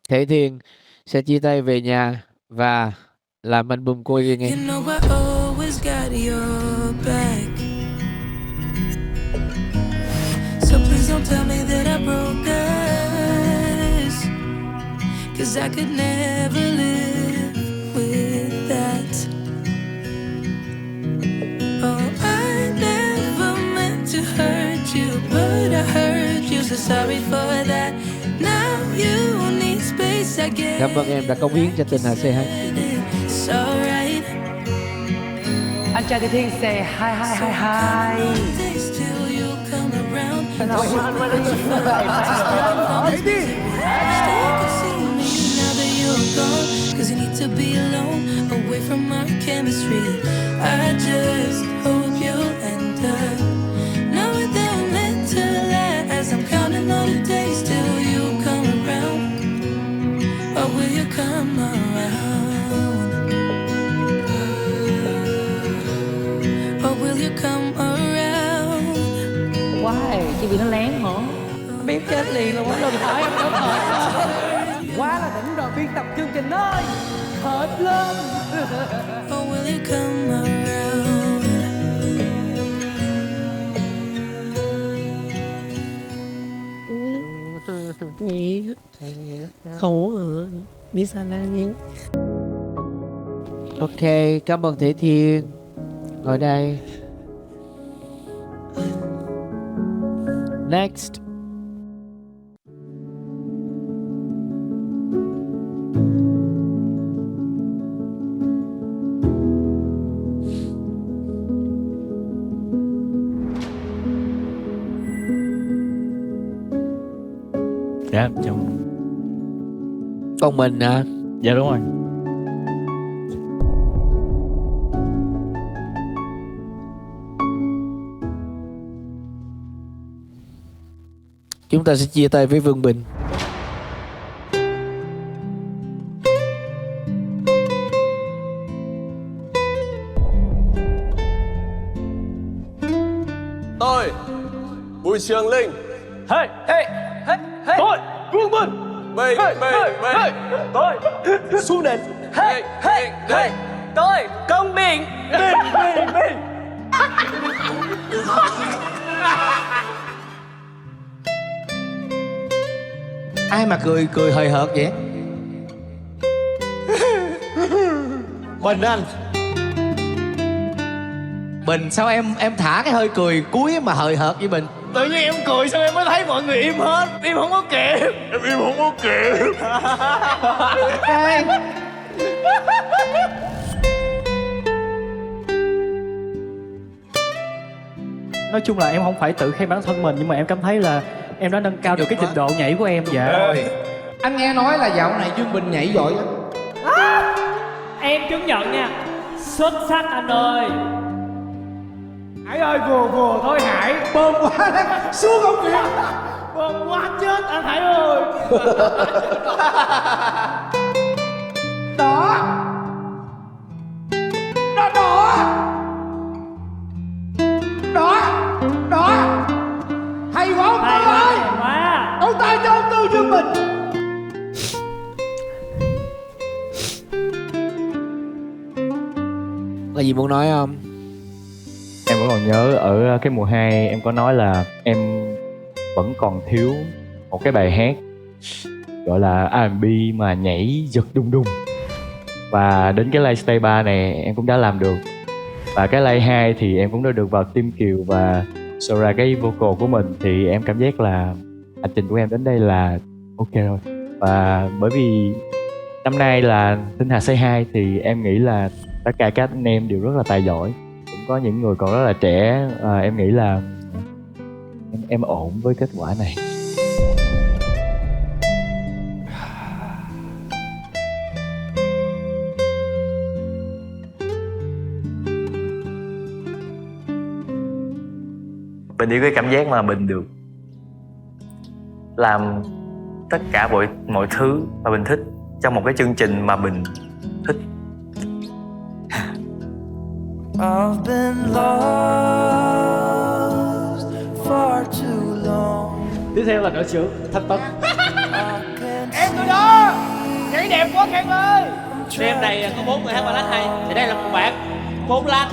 Speaker 20: Thể Thiên sẽ chia tay về nhà và làm album cô nghe.
Speaker 2: You know I always got your back. So please don't tell me that I broke us. Cause I could never live with that. Oh, I never meant to hurt you, but I hurt you, so sorry for that. Now you need space, I get.
Speaker 20: Cảm ơn em đã cống hiến cho Tình Hà C2.
Speaker 2: It's alright.
Speaker 18: Anh trai Thị Thiên say hi hi hi hi. Cause you need to be alone, away from our chemistry. I just hope you'll end up knowing that I'm meant to last. I'm counting all the days till you come around. Or will you come around? Or will you come around? Why? Chị bị nó lén hả? Biết chết liền luôn á, đừng hỏi em nữa thôi. Quá là đỉnh rồi, biên tập chương trình ơi. Hợp lên.
Speaker 2: Or will you come around?
Speaker 18: Khổ hả? Biết sao la nhé.
Speaker 20: Ok, cảm ơn Thể Thiên. Ngồi đây. Next.
Speaker 12: Dạ, chào.
Speaker 20: Con mình hả?
Speaker 12: Dạ đúng rồi.
Speaker 20: Chúng ta sẽ chia tay với Vương Bình.
Speaker 13: Tôi Bùi Trường Linh.
Speaker 12: Hey, hey, hey, hey. Tôi Vương Bình.
Speaker 13: Mày,
Speaker 12: Tôi xuống đền.
Speaker 13: Hey, hey, hey.
Speaker 12: Tôi Công Bình. Bình.
Speaker 20: Ai mà cười hời hợt vậy? Bình anh. Bình sao em thả cái hơi cười cuối mà hời hợt với Bình?
Speaker 12: Tự nhiên em cười xong em mới thấy mọi người im hết. Em không có kịp. Em im không có kịp.
Speaker 16: Nói chung là em không phải tự khen bản thân mình, nhưng mà em cảm thấy là em đã nâng cao được cái trình độ nhảy của em. Dạ.
Speaker 20: Anh nghe nói là dạo này Dương Bình nhảy giỏi lắm.
Speaker 16: Em chứng nhận nha. Xuất sắc anh ơi. Hải ơi, vừa thôi Hải. Bơm quá đấy, xuống không kịp. Bơm quá chết anh Hải ơi. Đó. Hay quá ông Tư ơi. Ông tay cho ông Tư Dương Bình.
Speaker 20: Là gì muốn nói không?
Speaker 12: Em vẫn còn nhớ ở cái mùa 2 em có nói là em vẫn còn thiếu một cái bài hát gọi là R&B mà nhảy giật đùng đùng. Và đến cái live stage 3 này em cũng đã làm được. Và cái live 2 thì em cũng đã được vào Team Kiều và Thực ra cái vocal của mình thì em cảm giác là hành trình của em đến đây là ok rồi. Và bởi vì năm nay là Tinh Hà Say Hi thì em nghĩ là tất cả các anh em đều rất là tài giỏi. Cũng có những người còn rất là trẻ. Em nghĩ là em ổn với kết quả này.
Speaker 3: Mình yêu cái cảm giác mà mình được làm tất cả mọi thứ mà mình thích trong một cái chương trình mà mình thích.
Speaker 2: I've been lost far too long.
Speaker 16: Tiếp theo là nữ trưởng Thanh Tân. Em tôi đó, nhảy đẹp quá Khang ơi. Đêm này có 4 người hát ballad hay, thì đây là một bạn 4 lát.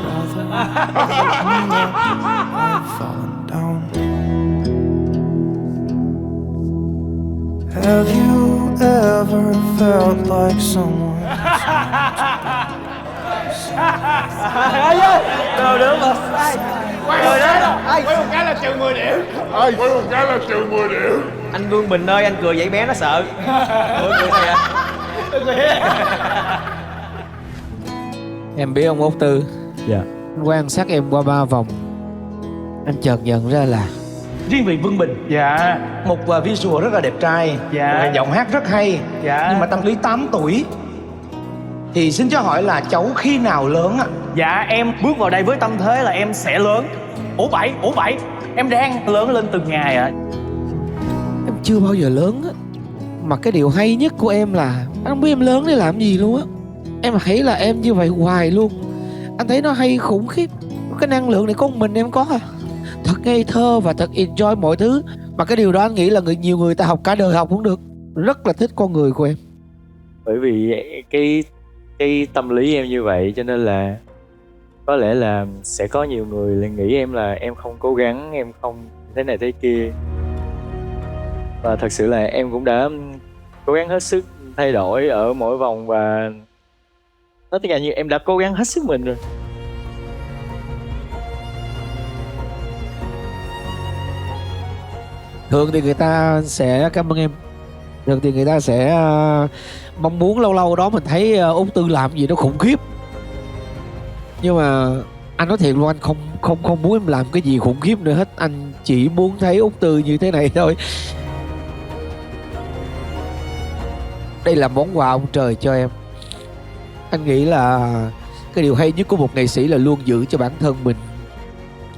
Speaker 2: Have you ever felt like someone?
Speaker 16: Đâu được mà. Quay một cái là trừ 10 điểm. Quay một cái là trừ 10 điểm.
Speaker 1: Anh Vương Bình ơi, anh cười vậy bé nó sợ. Cười kìa.
Speaker 20: Em biết ông Út Tư.
Speaker 12: Dạ.
Speaker 20: Anh quan sát em qua 3 vòng, anh chợt nhận ra là
Speaker 16: Riêng về Vương Bình,
Speaker 20: dạ, một visual rất là đẹp trai,
Speaker 16: dạ,
Speaker 20: một giọng hát rất hay,
Speaker 16: dạ,
Speaker 20: nhưng mà tâm lý 8 tuổi. Thì xin cho hỏi là cháu khi nào lớn ạ?
Speaker 16: dạ em bước vào đây với tâm thế là em sẽ lớn. Ủa bảy, em đang lớn lên từng ngày ạ.
Speaker 20: Em chưa bao giờ lớn á. Mà cái điều hay nhất của em là anh không biết em lớn để làm gì luôn á. Em thấy là em như vậy hoài luôn. Anh thấy nó hay khủng khiếp. Cái năng lượng này có một mình em có à. Thật ngây thơ và thật enjoy mọi thứ. Mà cái điều đó anh nghĩ là nhiều người ta học cả đời học cũng được. Rất là thích con người của em.
Speaker 12: Bởi vì cái tâm lý em như vậy cho nên là có lẽ là sẽ có nhiều người lại nghĩ em là em không cố gắng, em không thế này thế kia. Và thật sự là em cũng đã cố gắng hết sức thay đổi ở mỗi vòng và nói tất cả như em đã cố gắng hết sức mình rồi.
Speaker 20: Thường thì người ta sẽ, cảm ơn em, thường thì người ta sẽ mong muốn lâu lâu đó mình thấy Út Tư làm gì đó khủng khiếp. Nhưng mà anh nói thiệt luôn, anh không muốn em làm cái gì khủng khiếp nữa hết. Anh chỉ muốn thấy Út Tư như thế này thôi. Đây là món quà ông trời cho em. Anh nghĩ là cái điều hay nhất của một nghệ sĩ là luôn giữ cho bản thân mình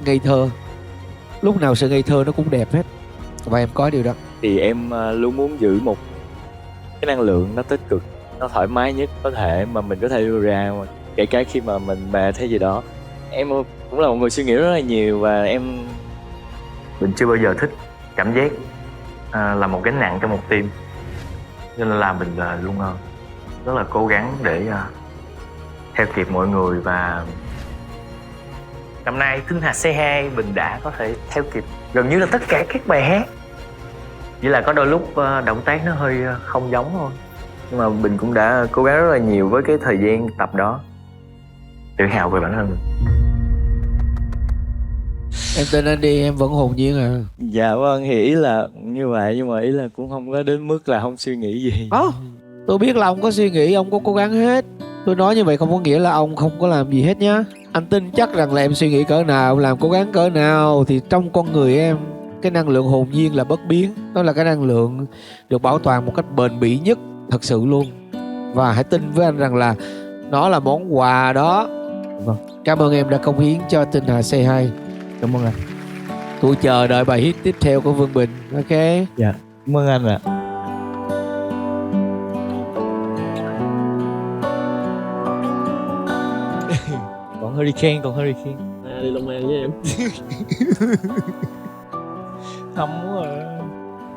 Speaker 20: ngây thơ. Lúc nào sự ngây thơ nó cũng đẹp hết. Và em có điều đó.
Speaker 12: Thì em luôn muốn giữ một cái năng lượng nó tích cực, nó thoải mái nhất có thể mà mình có thể đưa ra, kể cả khi mà mình mệt hay gì đó. Em cũng là một người suy nghĩ rất là nhiều và
Speaker 3: mình chưa bao giờ thích cảm giác là một gánh nặng trong một team, cho nên là mình luôn rất là cố gắng để theo kịp mọi người. Và năm nay Tinh Hà Say Hi mình đã có thể theo kịp gần như là tất cả các bài hát, chỉ là có đôi lúc động tác nó hơi không giống thôi, nhưng mà Bình cũng đã cố gắng rất là nhiều với cái thời gian tập đó. Tự hào về bản thân mình.
Speaker 20: Em tên anh đi, em vẫn hồn nhiên à.
Speaker 12: Dạ vâng, thì ý là như vậy, nhưng mà ý là cũng không có đến mức là không suy nghĩ gì.
Speaker 20: Tôi biết là ông có suy nghĩ, ông có cố gắng hết. Tôi nói như vậy không có nghĩa là ông không có làm gì hết nhá. Anh tin chắc rằng là em suy nghĩ cỡ nào, làm cố gắng cỡ nào, thì trong con người em, cái năng lượng hồn nhiên là bất biến. Đó là cái năng lượng được bảo toàn một cách bền bỉ nhất, thật sự luôn. Và hãy tin với anh rằng là nó là món quà đó. Vâng. Cảm ơn em đã cống hiến cho Tinh Hà Say Hi.
Speaker 12: Cảm ơn anh.
Speaker 20: Tôi chờ đợi bài hit tiếp theo của Vương Bình. Ok.
Speaker 12: Dạ, cảm ơn anh ạ. Còn Hurricane,
Speaker 10: đi Long An với em.
Speaker 12: Thâm quá rồi,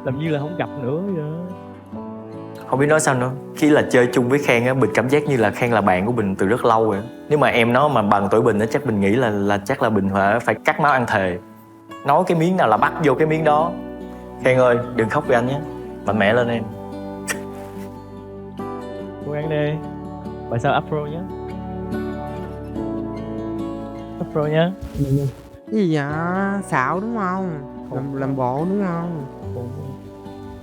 Speaker 12: làm như là không gặp nữa vậy.
Speaker 3: Không biết nói sao nữa. Khi là chơi chung với Khang á, Bình cảm giác như là Khang là bạn của Bình từ rất lâu rồi. Nếu mà em nó mà bằng tuổi Bình á, chắc Bình nghĩ là chắc là Bình phải cắt máu ăn thề. Nói cái miếng nào là bắt vô cái miếng đó. Khang ơi, đừng khóc vì anh nhé. Mạnh mẽ lên em.
Speaker 12: Cố gắng đi. Bài sau Afro nhé. Afro nhé.
Speaker 21: Cái gì vậy? Xạo đúng không? Làm bộ đúng không?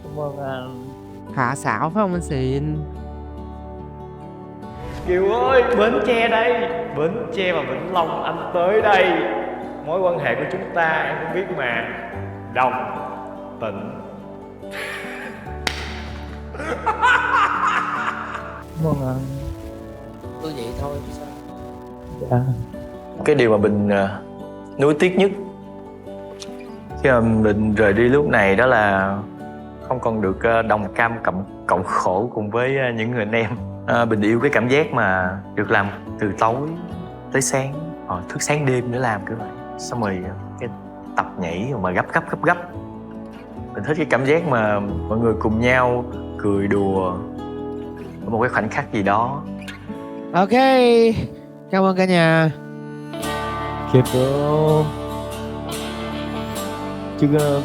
Speaker 12: Cảm ơn anh.
Speaker 21: Hạ xạo phải không anh Xìn?
Speaker 12: Kiều ơi, Bến Tre đây. Bến Tre và Vĩnh Long, anh tới đây. Mối quan hệ của chúng ta em cũng biết mà. Đồng, tịnh. Cảm ơn anh.
Speaker 18: Tôi vậy thôi chứ sao?
Speaker 12: Dạ.
Speaker 3: Cái điều mà Bình nuối tiếc nhất khi mà Bình rời đi lúc này đó là không còn được đồng cam cộng khổ cùng với những người anh em. Bình yêu cái cảm giác mà được làm từ tối tới sáng, thức sáng đêm để làm cứ vậy. Xong rồi cái tập nhảy mà gấp. Mình thích cái cảm giác mà mọi người cùng nhau cười đùa ở một cái khoảnh khắc gì đó.
Speaker 20: Ok, cảm ơn cả nhà.
Speaker 12: Kịp bro.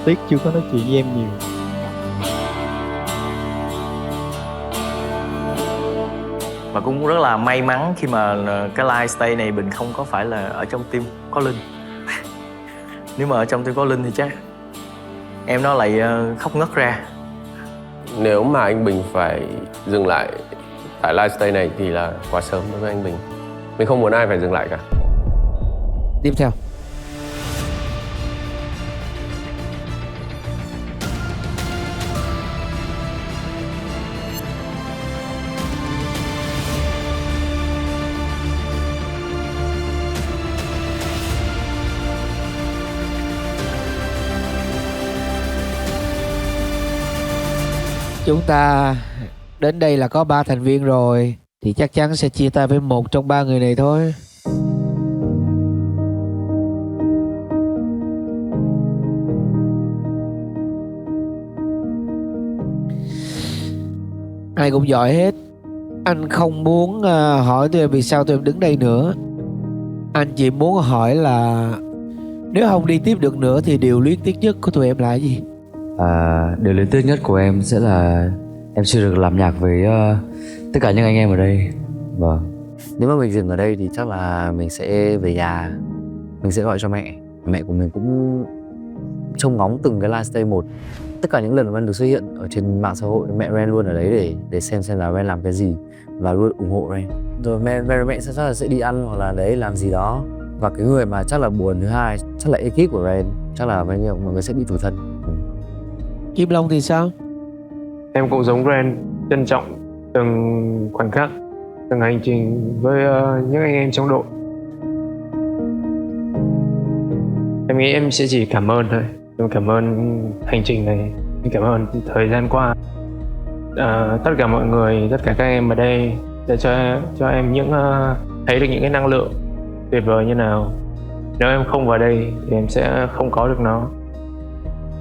Speaker 12: Tiếc chưa có nói chuyện với em nhiều.
Speaker 3: Và cũng rất là may mắn khi mà cái live stay này Bình không có phải là ở trong team có Linh. Nếu mà ở trong team có Linh thì chắc em nó lại khóc ngất ra.
Speaker 13: Nếu mà anh Bình phải dừng lại tại livestay này thì là quá sớm đối với anh Bình. Mình không muốn ai phải dừng lại cả.
Speaker 20: Tiếp theo. Chúng ta đến đây là có 3 thành viên rồi, thì chắc chắn sẽ chia tay với một trong 3 người này thôi. Ai cũng giỏi hết. Anh không muốn hỏi tụi em vì sao tụi em đứng đây nữa. Anh chỉ muốn hỏi là nếu không đi tiếp được nữa thì điều luyến tiếc nhất của tụi em là cái gì?
Speaker 15: Điều luyến tiếc nhất của em sẽ là em chưa được làm nhạc với tất cả những anh em ở đây. Vâng.
Speaker 7: Nếu mà mình dừng ở đây thì chắc là mình sẽ về nhà. Mình sẽ gọi cho mẹ. Mẹ của mình cũng trông ngóng từng cái livestay một. Tất cả những lần mà Ren được xuất hiện ở trên mạng xã hội, mẹ Ren luôn ở đấy để xem là Ren làm cái gì và luôn ủng hộ Ren. Rồi mẹ chắc là sẽ đi ăn hoặc là đấy làm gì đó. Và cái người mà chắc là buồn thứ hai chắc là ekip của Ren. Chắc là mọi người sẽ bị tủi thân.
Speaker 20: Kim Long thì sao?
Speaker 17: Em cũng giống Ren, trân trọng từng khoảnh khắc, từng hành trình với những anh em trong đội. Em nghĩ em sẽ chỉ cảm ơn thôi. Em cảm ơn hành trình này, em cảm ơn thời gian qua. Tất cả mọi người, tất cả các em ở đây sẽ cho em thấy được những cái năng lượng tuyệt vời như nào. Nếu em không vào đây thì em sẽ không có được nó.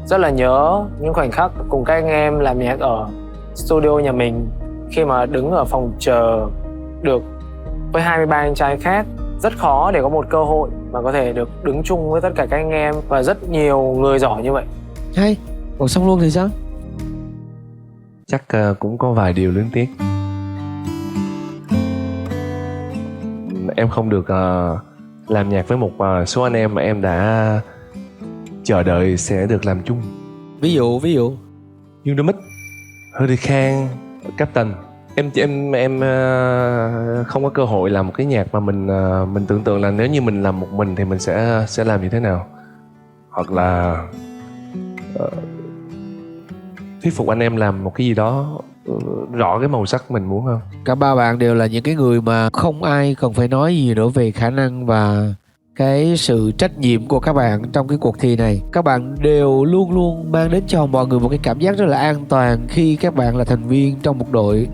Speaker 19: Rất là nhớ những khoảnh khắc cùng các anh em làm nhạc ở studio nhà mình, khi mà đứng ở phòng chờ được với 23 anh trai khác. Rất khó để có một cơ hội mà có thể được đứng chung với tất cả các anh em và rất nhiều người giỏi như vậy.
Speaker 20: Hay, còn Song Luân thì sao?
Speaker 23: Chắc cũng có vài điều luyến tiếc. Em không được làm nhạc với một số anh em mà em đã chờ đợi sẽ được làm chung.
Speaker 20: Ví dụ
Speaker 23: Dương Đô Mích, Hư Đi Khang, Captain. Em không có cơ hội làm một cái nhạc mà mình tưởng tượng là nếu như mình làm một mình thì mình sẽ làm như thế nào, hoặc là thuyết phục anh em làm một cái gì đó rõ cái màu sắc mình muốn không.
Speaker 20: Cả ba bạn đều là những cái người mà không ai cần phải nói gì nữa về khả năng và cái sự trách nhiệm của các bạn trong cái cuộc thi này. Các bạn đều luôn luôn mang đến cho mọi người một cái cảm giác rất là an toàn khi các bạn là thành viên trong một đội,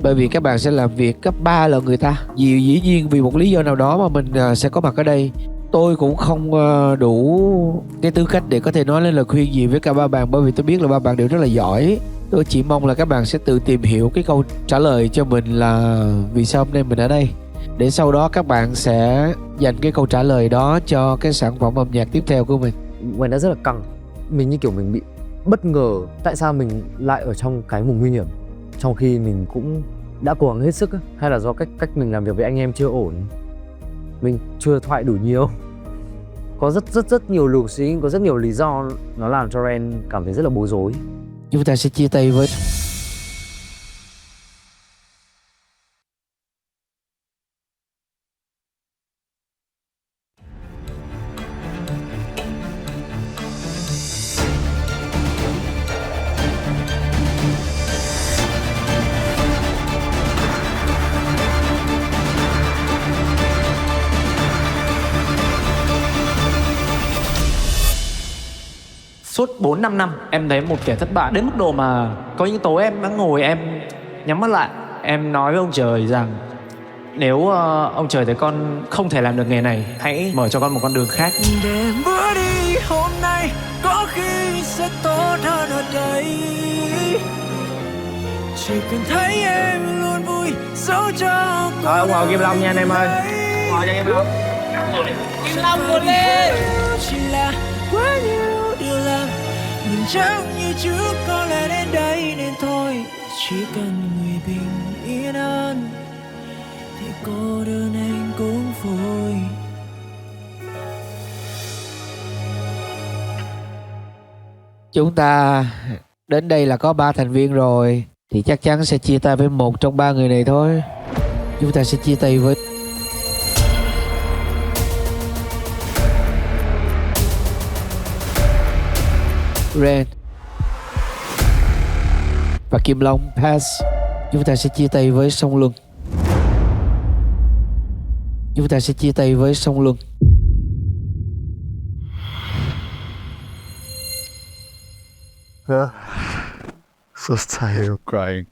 Speaker 20: bởi vì các bạn sẽ làm việc gấp 3 lần người ta. Dĩ nhiên vì một lý do nào đó mà mình sẽ có mặt ở đây. Tôi cũng không đủ cái tư cách để có thể nói lên lời khuyên gì với cả ba bạn, bởi vì tôi biết là ba bạn đều rất là giỏi. Tôi chỉ mong là các bạn sẽ tự tìm hiểu cái câu trả lời cho mình là vì sao hôm nay mình ở đây, để sau đó các bạn sẽ dành cái câu trả lời đó cho cái sản phẩm âm nhạc tiếp theo của mình.
Speaker 7: Mình đã rất là căng. Mình như kiểu mình bị bất ngờ tại sao mình lại ở trong cái vùng nguy hiểm, trong khi mình cũng đã cố gắng hết sức. Hay là do cách mình làm việc với anh em chưa ổn, mình chưa thoại đủ nhiều.
Speaker 15: có rất nhiều luồng suy nghĩ, có rất nhiều lý do nó làm cho Ren cảm thấy rất là bối rối.
Speaker 20: Chúng ta sẽ chia tay với
Speaker 4: Suốt 4-5 năm em thấy một kẻ thất bại đến mức độ mà có những tối em đã ngồi em nhắm mắt lại. Em nói với ông trời rằng nếu ông trời thấy con không thể làm được nghề này, hãy mở cho con một con đường khác.
Speaker 2: Để bước đi hôm nay có khi sẽ tốt hơn ở đây. Chỉ cần thấy em luôn vui dẫu cho
Speaker 18: Rồi ông ngồi Kim Long nha anh em ơi. Ngồi cho Kim Long.
Speaker 2: Kim Long luôn lên. Chỉ là quá nhiều điều làm mình chẳng như trước, có lẽ đến đây nên thôi. Chỉ cần người bình yên hơn thì cô đơn anh cũng vui.
Speaker 20: chúng ta đến đây là có 3 thành viên rồi, thì chắc chắn sẽ chia tay với một trong 3 người này thôi. Chúng ta sẽ chia tay với Ren và Kim Long. Pass. Chúng ta sẽ chia tay với Song Luân. Chúng ta sẽ chia tay với Song Luân.
Speaker 14: So tired of crying.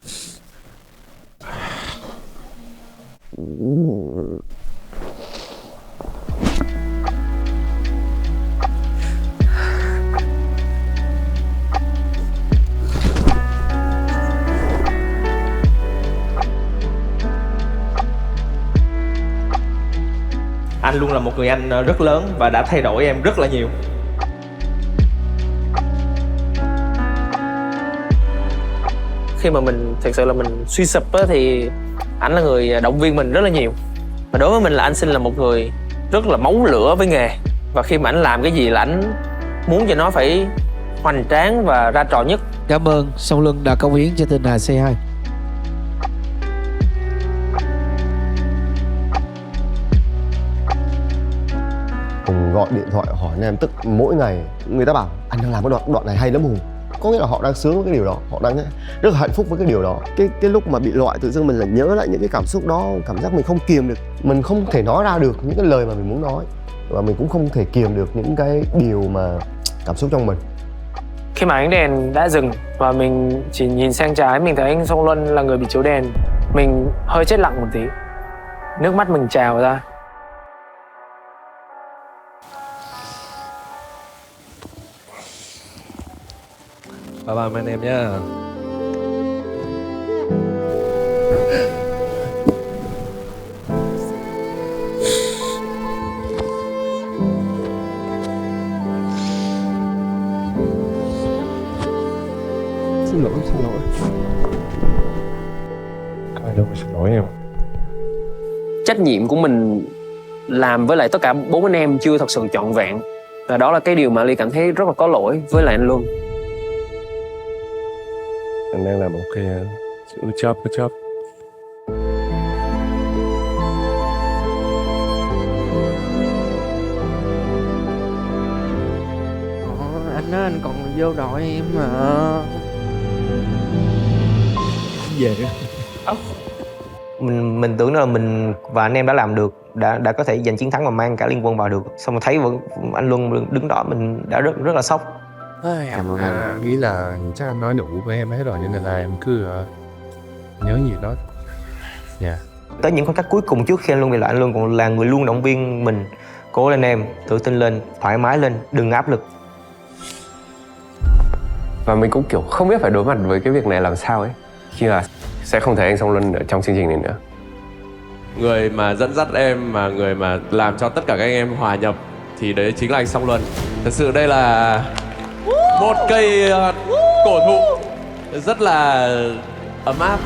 Speaker 1: Anh luôn là một người anh rất lớn và đã thay đổi em rất là nhiều.
Speaker 19: Khi mà mình thực sự là mình suy sụp á, thì ảnh là người động viên mình rất là nhiều. Và đối với mình là anh Sinh là một người rất là máu lửa với nghề. Và khi mà ảnh làm cái gì là ảnh muốn cho nó phải hoành tráng và ra trò nhất.
Speaker 20: Cảm ơn Song Luân đã cống hiến cho Tinh Hà C2.
Speaker 14: Hùng gọi điện thoại hỏi anh em, tức mỗi ngày người ta bảo anh đang làm cái đoạn này hay lắm Hùng. Có nghĩa là họ đang sướng với cái điều đó, họ đang rất là hạnh phúc với cái điều đó. Cái lúc mà bị loại tự dưng mình lại nhớ lại những cái cảm xúc đó, cảm giác mình không kiềm được, mình không thể nói ra được những cái lời mà mình muốn nói, và mình cũng không thể kiềm được những cái điều mà cảm xúc trong mình.
Speaker 19: Khi mà ánh đèn đã dừng và mình chỉ nhìn sang trái, mình thấy anh Song Luân là người bị chiếu đèn. Mình hơi chết lặng một tí, nước mắt mình trào ra.
Speaker 23: Bye bye anh em nhé.
Speaker 14: Xin lỗi.
Speaker 23: Ai đâu mà xin lỗi em.
Speaker 10: Trách nhiệm của mình làm với lại tất cả 4 anh em chưa thật sự trọn vẹn. Và đó là cái điều mà Ly cảm thấy rất là có lỗi với lại anh Luân.
Speaker 23: Anh đang làm ok. Good job.
Speaker 18: Anh nói anh còn vô đội em mà.
Speaker 20: Về
Speaker 1: Mình tưởng là mình và anh em đã làm được, đã có thể giành chiến thắng và mang cả liên quân vào được. Xong rồi thấy anh Luân đứng đó, mình đã rất là sốc.
Speaker 23: Cảm ơn anh. Nghĩ là chắc anh nói đủ với em hết rồi, nên là em cứ nhớ gì đó.
Speaker 1: Tới những khoảnh khắc cuối cùng trước khi anh Luân bị loại, anh Luân còn là người luôn động viên mình: cố lên em, tự tin lên, thoải mái lên, đừng áp lực.
Speaker 13: Và mình cũng kiểu không biết phải đối mặt với cái việc này làm sao ấy, khi là sẽ không thấy anh Song Luân ở trong chương trình này nữa.
Speaker 23: Người mà dẫn dắt em, mà người mà làm cho tất cả các anh em hòa nhập thì đấy chính là anh Song Luân. Thật sự đây là một cây cổ thụ rất là ấm áp.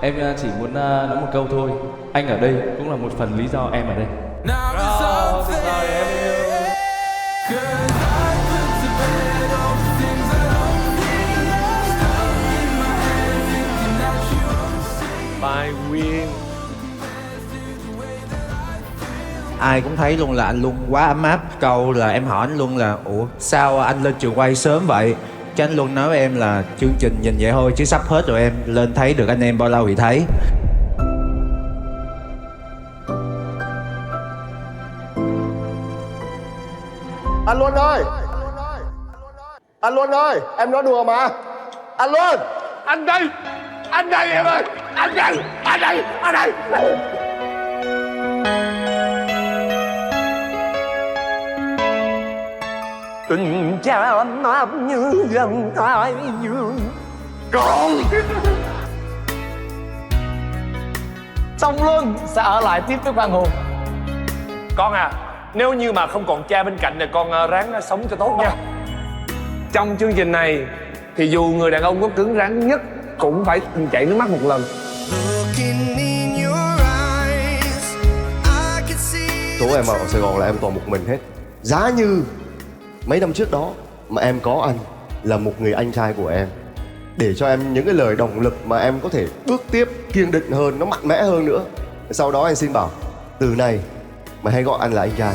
Speaker 15: Em chỉ muốn nói một câu thôi.
Speaker 12: Anh ở đây cũng là một phần lý do em ở đây.
Speaker 23: Bài Nguyên.
Speaker 6: Ai cũng thấy luôn là anh Luân quá ấm áp. Câu là em hỏi anh Luân là ủa sao anh lên trường quay sớm vậy? Cái anh Luân nói với em là chương trình nhìn vậy thôi chứ sắp hết rồi em lên thấy được anh em bao lâu thì thấy.
Speaker 14: Anh Luân ơi! Anh Luân ơi! Em nói đùa mà! Anh Luân!
Speaker 23: Anh đây! Anh đây em ơi! Anh đây! Anh đây! Anh đây!
Speaker 2: Tình cha nam như gần thái dương.
Speaker 23: Con!
Speaker 2: Song Luân sẽ ở lại tiếp với Quang Hùng.
Speaker 23: Con à, nếu như mà không còn cha bên cạnh thì con ráng sống cho tốt nha. Trong chương trình này thì dù người đàn ông có cứng rắn nhất cũng phải chảy nước mắt một lần.
Speaker 14: Số em ở Sài Gòn là em toàn một mình hết. Giá như mấy năm trước đó mà em có anh là một người anh trai của em, để cho em những cái lời động lực mà em có thể bước tiếp kiên định hơn, nó mạnh mẽ hơn nữa. Sau đó anh xin bảo từ này mày hãy gọi anh là anh trai.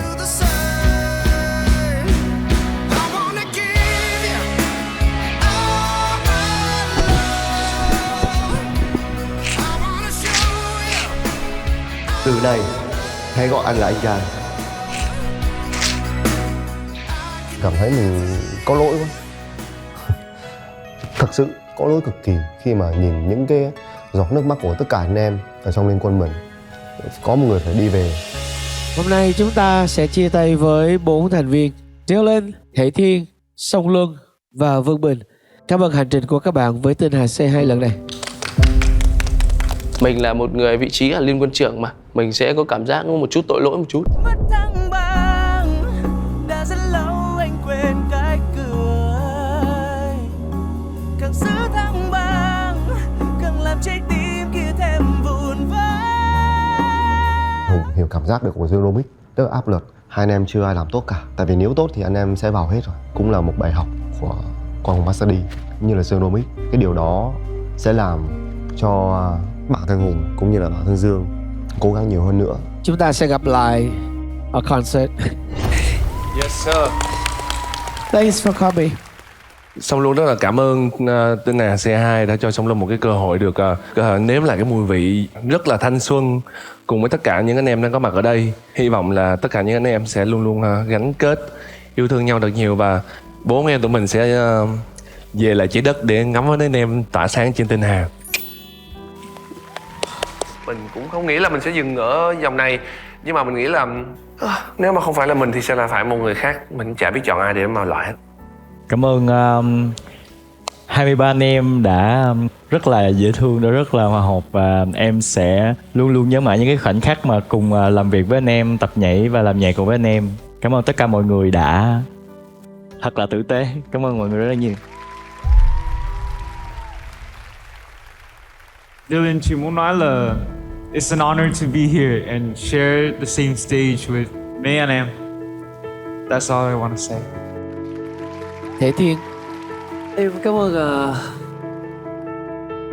Speaker 14: Từ này hãy gọi anh là anh trai. Cảm thấy mình có lỗi quá. Thật sự có lỗi cực kỳ khi mà nhìn những cái giọt nước mắt của tất cả anh em ở trong liên quân mình. Có một người phải đi về.
Speaker 20: Hôm nay chúng ta sẽ chia tay với 4 thành viên Dylan, Thể Thiên, Song Luân và Vương Bình. Cảm ơn hành trình của các bạn với Tinh Hà C2 lần này.
Speaker 13: Mình là một người vị trí là liên quân trưởng mà, mình sẽ có cảm giác một chút tội lỗi một chút.
Speaker 2: Đã rất lâu anh quên cái cười. Càng giữ thăng bằng, càng làm trái tim kia thêm vụn vỡ.
Speaker 14: Hùng hiểu cảm giác được của Dương Romic, rất là áp lực. Hai anh em chưa ai làm tốt cả. Tại vì nếu tốt thì anh em sẽ vào hết rồi. Cũng là một bài học của Quang Hùng Master D như là Dương Romic. Cái điều đó sẽ làm cho bản thân Hùng cũng như là bản thân Dương cố gắng nhiều hơn nữa.
Speaker 20: Chúng ta sẽ gặp lại ở concert.
Speaker 23: Yes sir.
Speaker 20: Thanks for coming.
Speaker 23: Song Luân rất là cảm ơn Tinh Hà C2 đã cho Song Luân một cái cơ hội được nếm lại cái mùi vị rất là thanh xuân cùng với tất cả những anh em đang có mặt ở đây. Hy vọng là tất cả những anh em sẽ luôn luôn gắn kết, yêu thương nhau thật nhiều và bố anh em tụi mình sẽ về lại trái đất để ngắm với anh em tỏa sáng trên Tinh Hà. Mình cũng không nghĩ là mình sẽ dừng ở vòng này, nhưng mà mình nghĩ là nếu mà không phải là mình thì sẽ là phải một người khác. Mình chả biết chọn ai để mà loại hết.
Speaker 12: Cảm ơn 23 anh em đã rất là dễ thương, đã rất là hòa hợp và em sẽ luôn luôn nhớ mãi những cái khoảnh khắc mà cùng làm việc với anh em, tập nhảy và làm nhạc cùng với anh em. Cảm ơn tất cả mọi người đã thật là tử tế. Cảm ơn mọi người rất là nhiều.
Speaker 8: Dylan chỉ muốn nói là it's an honor to be here and share the same stage with mấy anh em. That's all I want to say.
Speaker 20: Thể Thiên.
Speaker 18: Em cảm ơn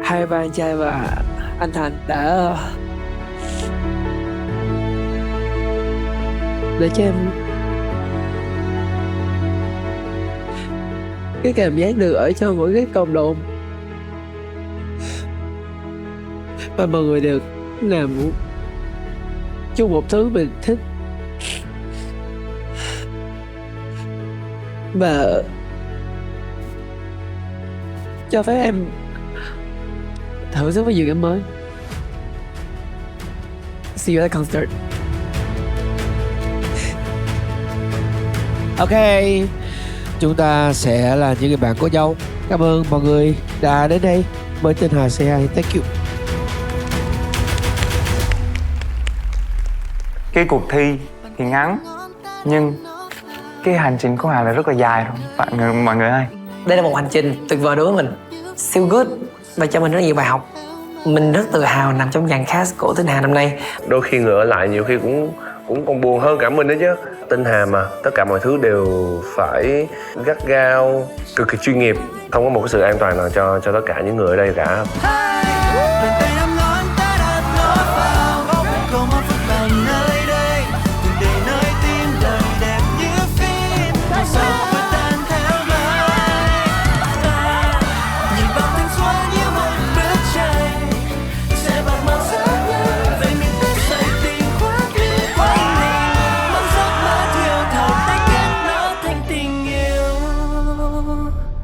Speaker 18: hai ba anh trai và anh Thành đã để cho em cái cảm giác được ở trong mỗi cái cộng đồng và mọi người đều làm chung một thứ mình thích và cho phép em thử sức với dự án mới. See you at the concert.
Speaker 20: Ok, chúng ta sẽ là những người bạn của nhau. Cảm ơn mọi người đã đến đây với Tinh Hà C2. Thank you.
Speaker 19: Cái cuộc thi thì ngắn nhưng cái hành trình của Hà là rất là dài rồi mọi người ơi.
Speaker 18: Đây là một hành trình tuyệt vời đối với mình. Feel good và cho mình rất nhiều bài học. Mình rất tự hào nằm trong dàn cast của Tinh Hà năm nay.
Speaker 13: Đôi khi người ở lại nhiều khi cũng còn buồn hơn cả mình đó chứ. Tinh Hà mà tất cả mọi thứ đều phải gắt gao, cực kỳ chuyên nghiệp, không có một cái sự an toàn nào cho tất cả những người ở đây cả.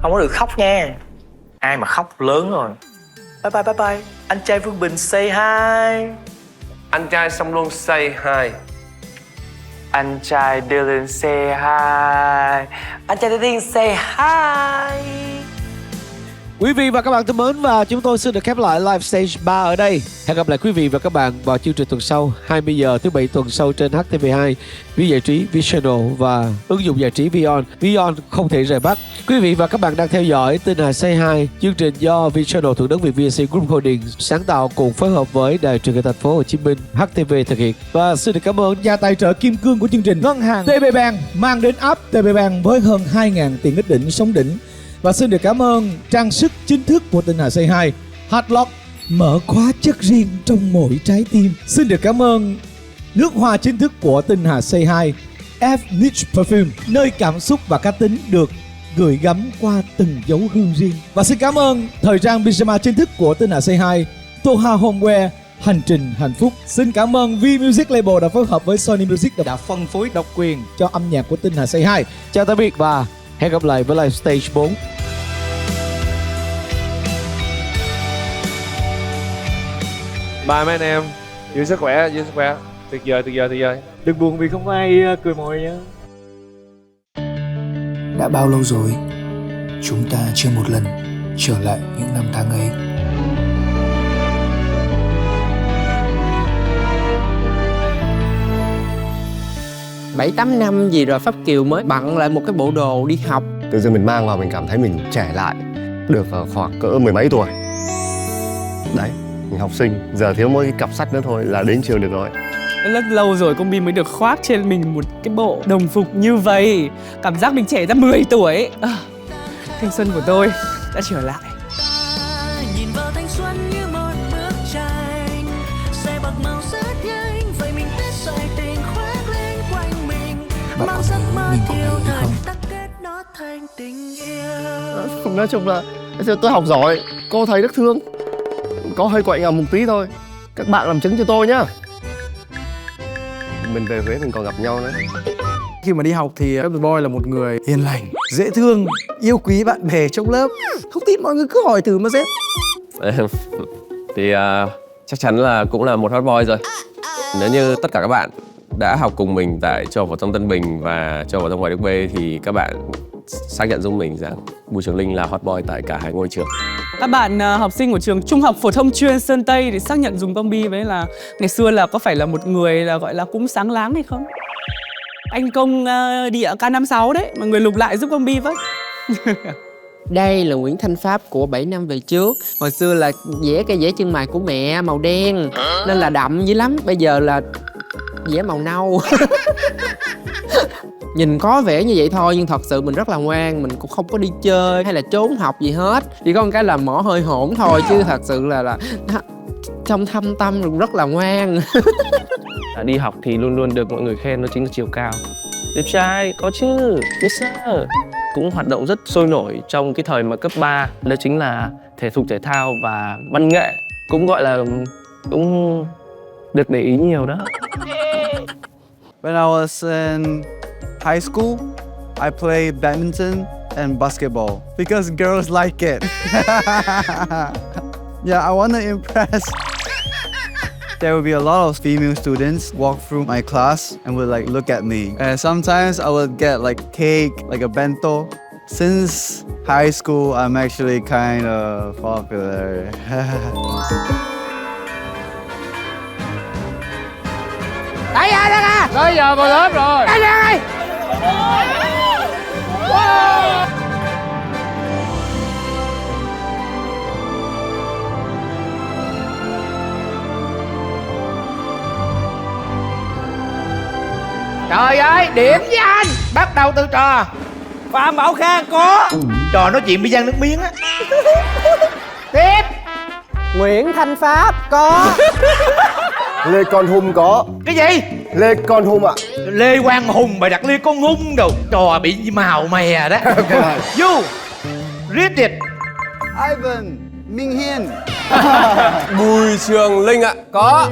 Speaker 5: Không có được khóc nha. Ai mà khóc lớn rồi. Bye bye bye bye. Anh trai Vương Bình say hi.
Speaker 13: Anh trai Song Luân say hi.
Speaker 5: Anh trai Dylan say hi. Anh trai Dylan say hi.
Speaker 20: Quý vị và các bạn thân mến, và chúng tôi xin được khép lại Live Stage 3 ở đây. Hẹn gặp lại quý vị và các bạn vào chương trình tuần sau 20 giờ thứ Bảy tuần sau trên HTV2, Ví giải trí Visional và ứng dụng giải trí Vion. Vion không thể rời mắt. Quý vị và các bạn đang theo dõi Tinh Hà Say Hi, chương trình do Visional Thủ Đức Việt VNC Group Holdings sáng tạo cùng phối hợp với Đài truyền hình Thành phố Hồ Chí Minh HTV thực hiện. Và xin được cảm ơn nhà tài trợ kim cương của chương trình, Ngân hàng TP Bank, mang đến app TP Bank với hơn 2.000 tiện ích đỉnh sống đỉnh. Và xin được cảm ơn trang sức chính thức của Tinh Hà Say Hi, Hardlock, mở khóa chất riêng trong mỗi trái tim. Xin được cảm ơn nước hoa chính thức của Tinh Hà Say Hi, F Niche Perfume, nơi cảm xúc và cá tính được gửi gắm qua từng dấu hương riêng. Và xin cảm ơn thời trang pyjama chính thức của Tinh Hà Say Hi, Toha Homeware, hành trình hạnh phúc. Xin cảm ơn V Music Label đã phối hợp với Sony Music đã phân phối độc quyền cho âm nhạc của Tinh Hà Say Hi. Chào tạm biệt và hẹn gặp lại với Live Stage 4.
Speaker 23: Bye mấy anh em, giữ sức khỏe, giữ sức khỏe. Tuyệt vời, tuyệt vời, tuyệt vời.
Speaker 10: Đừng buồn vì không ai cười mồi nhá.
Speaker 9: Đã bao lâu rồi chúng ta chưa một lần trở lại những năm tháng ấy.
Speaker 21: Bảy tám năm gì rồi Pháp Kiều mới bận lại một cái bộ đồ đi học.
Speaker 14: Tự dưng mình mang vào mình cảm thấy mình trẻ lại, được khoảng cỡ mười mấy tuổi. Đấy, mình học sinh, giờ thiếu mỗi cái cặp sách nữa thôi là đến trường được rồi.
Speaker 11: Rất lâu rồi công Bi mới được khoác trên mình một cái bộ đồng phục như vậy. Cảm giác mình trẻ ra 10 tuổi. Thanh xuân của tôi đã trở lại.
Speaker 2: Nhìn vào thanh xuân như một bức tranh, xe bạc màu rất nhanh, vậy mình biết rồi tình khoác lên quanh mình.
Speaker 9: Bạn có thấy mình có nghĩ không?
Speaker 2: Ta kết nó thành tình yêu.
Speaker 14: Nói chung là tôi học giỏi, cô thầy rất thương. Có hơi quậy ngầm một tí thôi. Các bạn làm chứng cho tôi nhá. Mình về Huế mình còn gặp nhau nữa.
Speaker 22: Khi mà đi học thì Apple Boy là một người hiền lành, dễ thương, yêu quý bạn bè trong lớp. Không tin mọi người cứ hỏi thử mà xem.
Speaker 13: Thì chắc chắn là cũng là một hot boy rồi. Nếu như tất cả các bạn đã học cùng mình tại trường phổ thông Tân Bình và trường phổ thông Hoài Đức B thì các bạn xác nhận giúp mình rằng Bùi Trường Linh là hot boy tại cả hai ngôi trường.
Speaker 11: Các bạn học sinh của trường Trung học phổ thông chuyên Sơn Tây thì xác nhận dùng Công Bi với là ngày xưa là có phải là một người là gọi là cũng sáng láng hay không? Anh công địa K56 đấy, mọi người lục lại giúp Công Bi với.
Speaker 21: Đây là Nguyễn Thanh Pháp của 7 năm về trước. Hồi xưa là vẽ cây vẽ chân mày của mẹ màu đen nên là đậm dữ lắm. Bây giờ là vẽ màu nâu. Nhìn có vẻ như vậy thôi nhưng thật sự mình rất là ngoan. Mình cũng không có đi chơi hay là trốn học gì hết. Chỉ có một cái là mỏ hơi hỗn thôi chứ thật sự là trong thâm tâm rất là ngoan.
Speaker 17: Đi học thì luôn luôn được mọi người khen, đó chính là chiều cao. Đẹp trai, có chứ, yes sir. Cũng hoạt động rất sôi nổi trong cái thời mà cấp 3. Đó chính là thể dục thể thao và văn nghệ. Cũng gọi là cũng được để ý nhiều đó.
Speaker 24: When I was in high school, I played badminton and basketball because girls like it. Yeah, I want to impress. There will be a lot of female students walk through my class and would like look at me. And sometimes I would get like cake, like a bento. Since high school, I'm actually kind of popular.
Speaker 2: Tới giờ đó nè.
Speaker 25: Tới giờ vào lớp rồi.
Speaker 2: Tới giờ rồi.
Speaker 20: Trời ơi, điểm với anh. Bắt đầu từ trò Phạm Bảo Khang có. Trò nói chuyện bị giăng nước miếng á. Tiếp.
Speaker 21: Nguyễn Thanh Pháp có.
Speaker 14: Lê Con Hùng có.
Speaker 20: Cái gì?
Speaker 14: Lê Con Hùng ạ.
Speaker 20: Lê Quang Hùng mày đặt Lê Con Hùng đâu. Trò bị màu mè đó. You read it.
Speaker 24: Ivan, Minh Hiên.
Speaker 13: Bùi Trường Linh ạ. Có.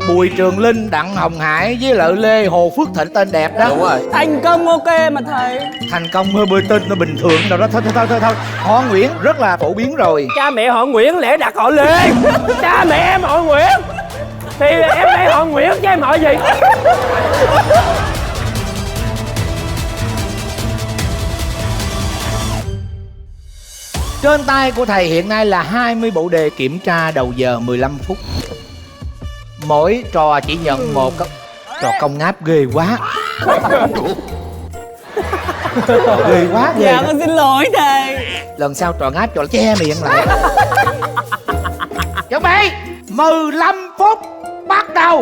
Speaker 20: Bùi Trường Linh, Đặng Hồng Hải với lại Lê Hồ Phước Thịnh, tên đẹp đó.
Speaker 13: Đúng rồi.
Speaker 11: Thành Công ok mà thầy.
Speaker 20: Thành Công hơi bơi tên nó bình thường đâu đó. Thôi. Họ Nguyễn rất là phổ biến rồi.
Speaker 21: Cha mẹ họ Nguyễn lẽ đặt họ Lê. Cha mẹ em họ Nguyễn thì em đây họ Nguyễn chứ em họ gì.
Speaker 20: Trên tay của thầy hiện nay là 20 bộ đề kiểm tra đầu giờ 15 phút. Mỗi trò chỉ nhận một trò công ngáp ghê quá. Ghê quá ghê.
Speaker 11: Dạ con xin lỗi thầy.
Speaker 20: Lần sau trò ngáp trò che miệng lại. Chuẩn bị 15 phút bắt đầu.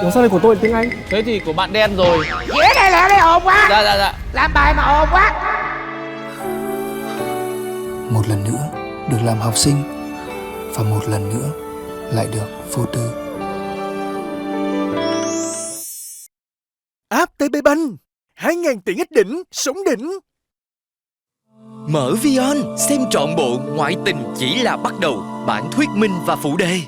Speaker 21: Ủa sao này của tôi tiếng Anh?
Speaker 10: Thế thì của bạn đen rồi.
Speaker 20: Dễ đây là đây ồn quá.
Speaker 10: Dạ.
Speaker 20: Làm bài mà ồn quá.
Speaker 9: Một lần nữa được làm học sinh, và một lần nữa lại được vô tư.
Speaker 3: App TP Bank 2.000 tiện ích đỉnh, sống đỉnh. Mở Vion xem trọn bộ Ngoại tình chỉ là bắt đầu. Bản thuyết minh và phụ đề.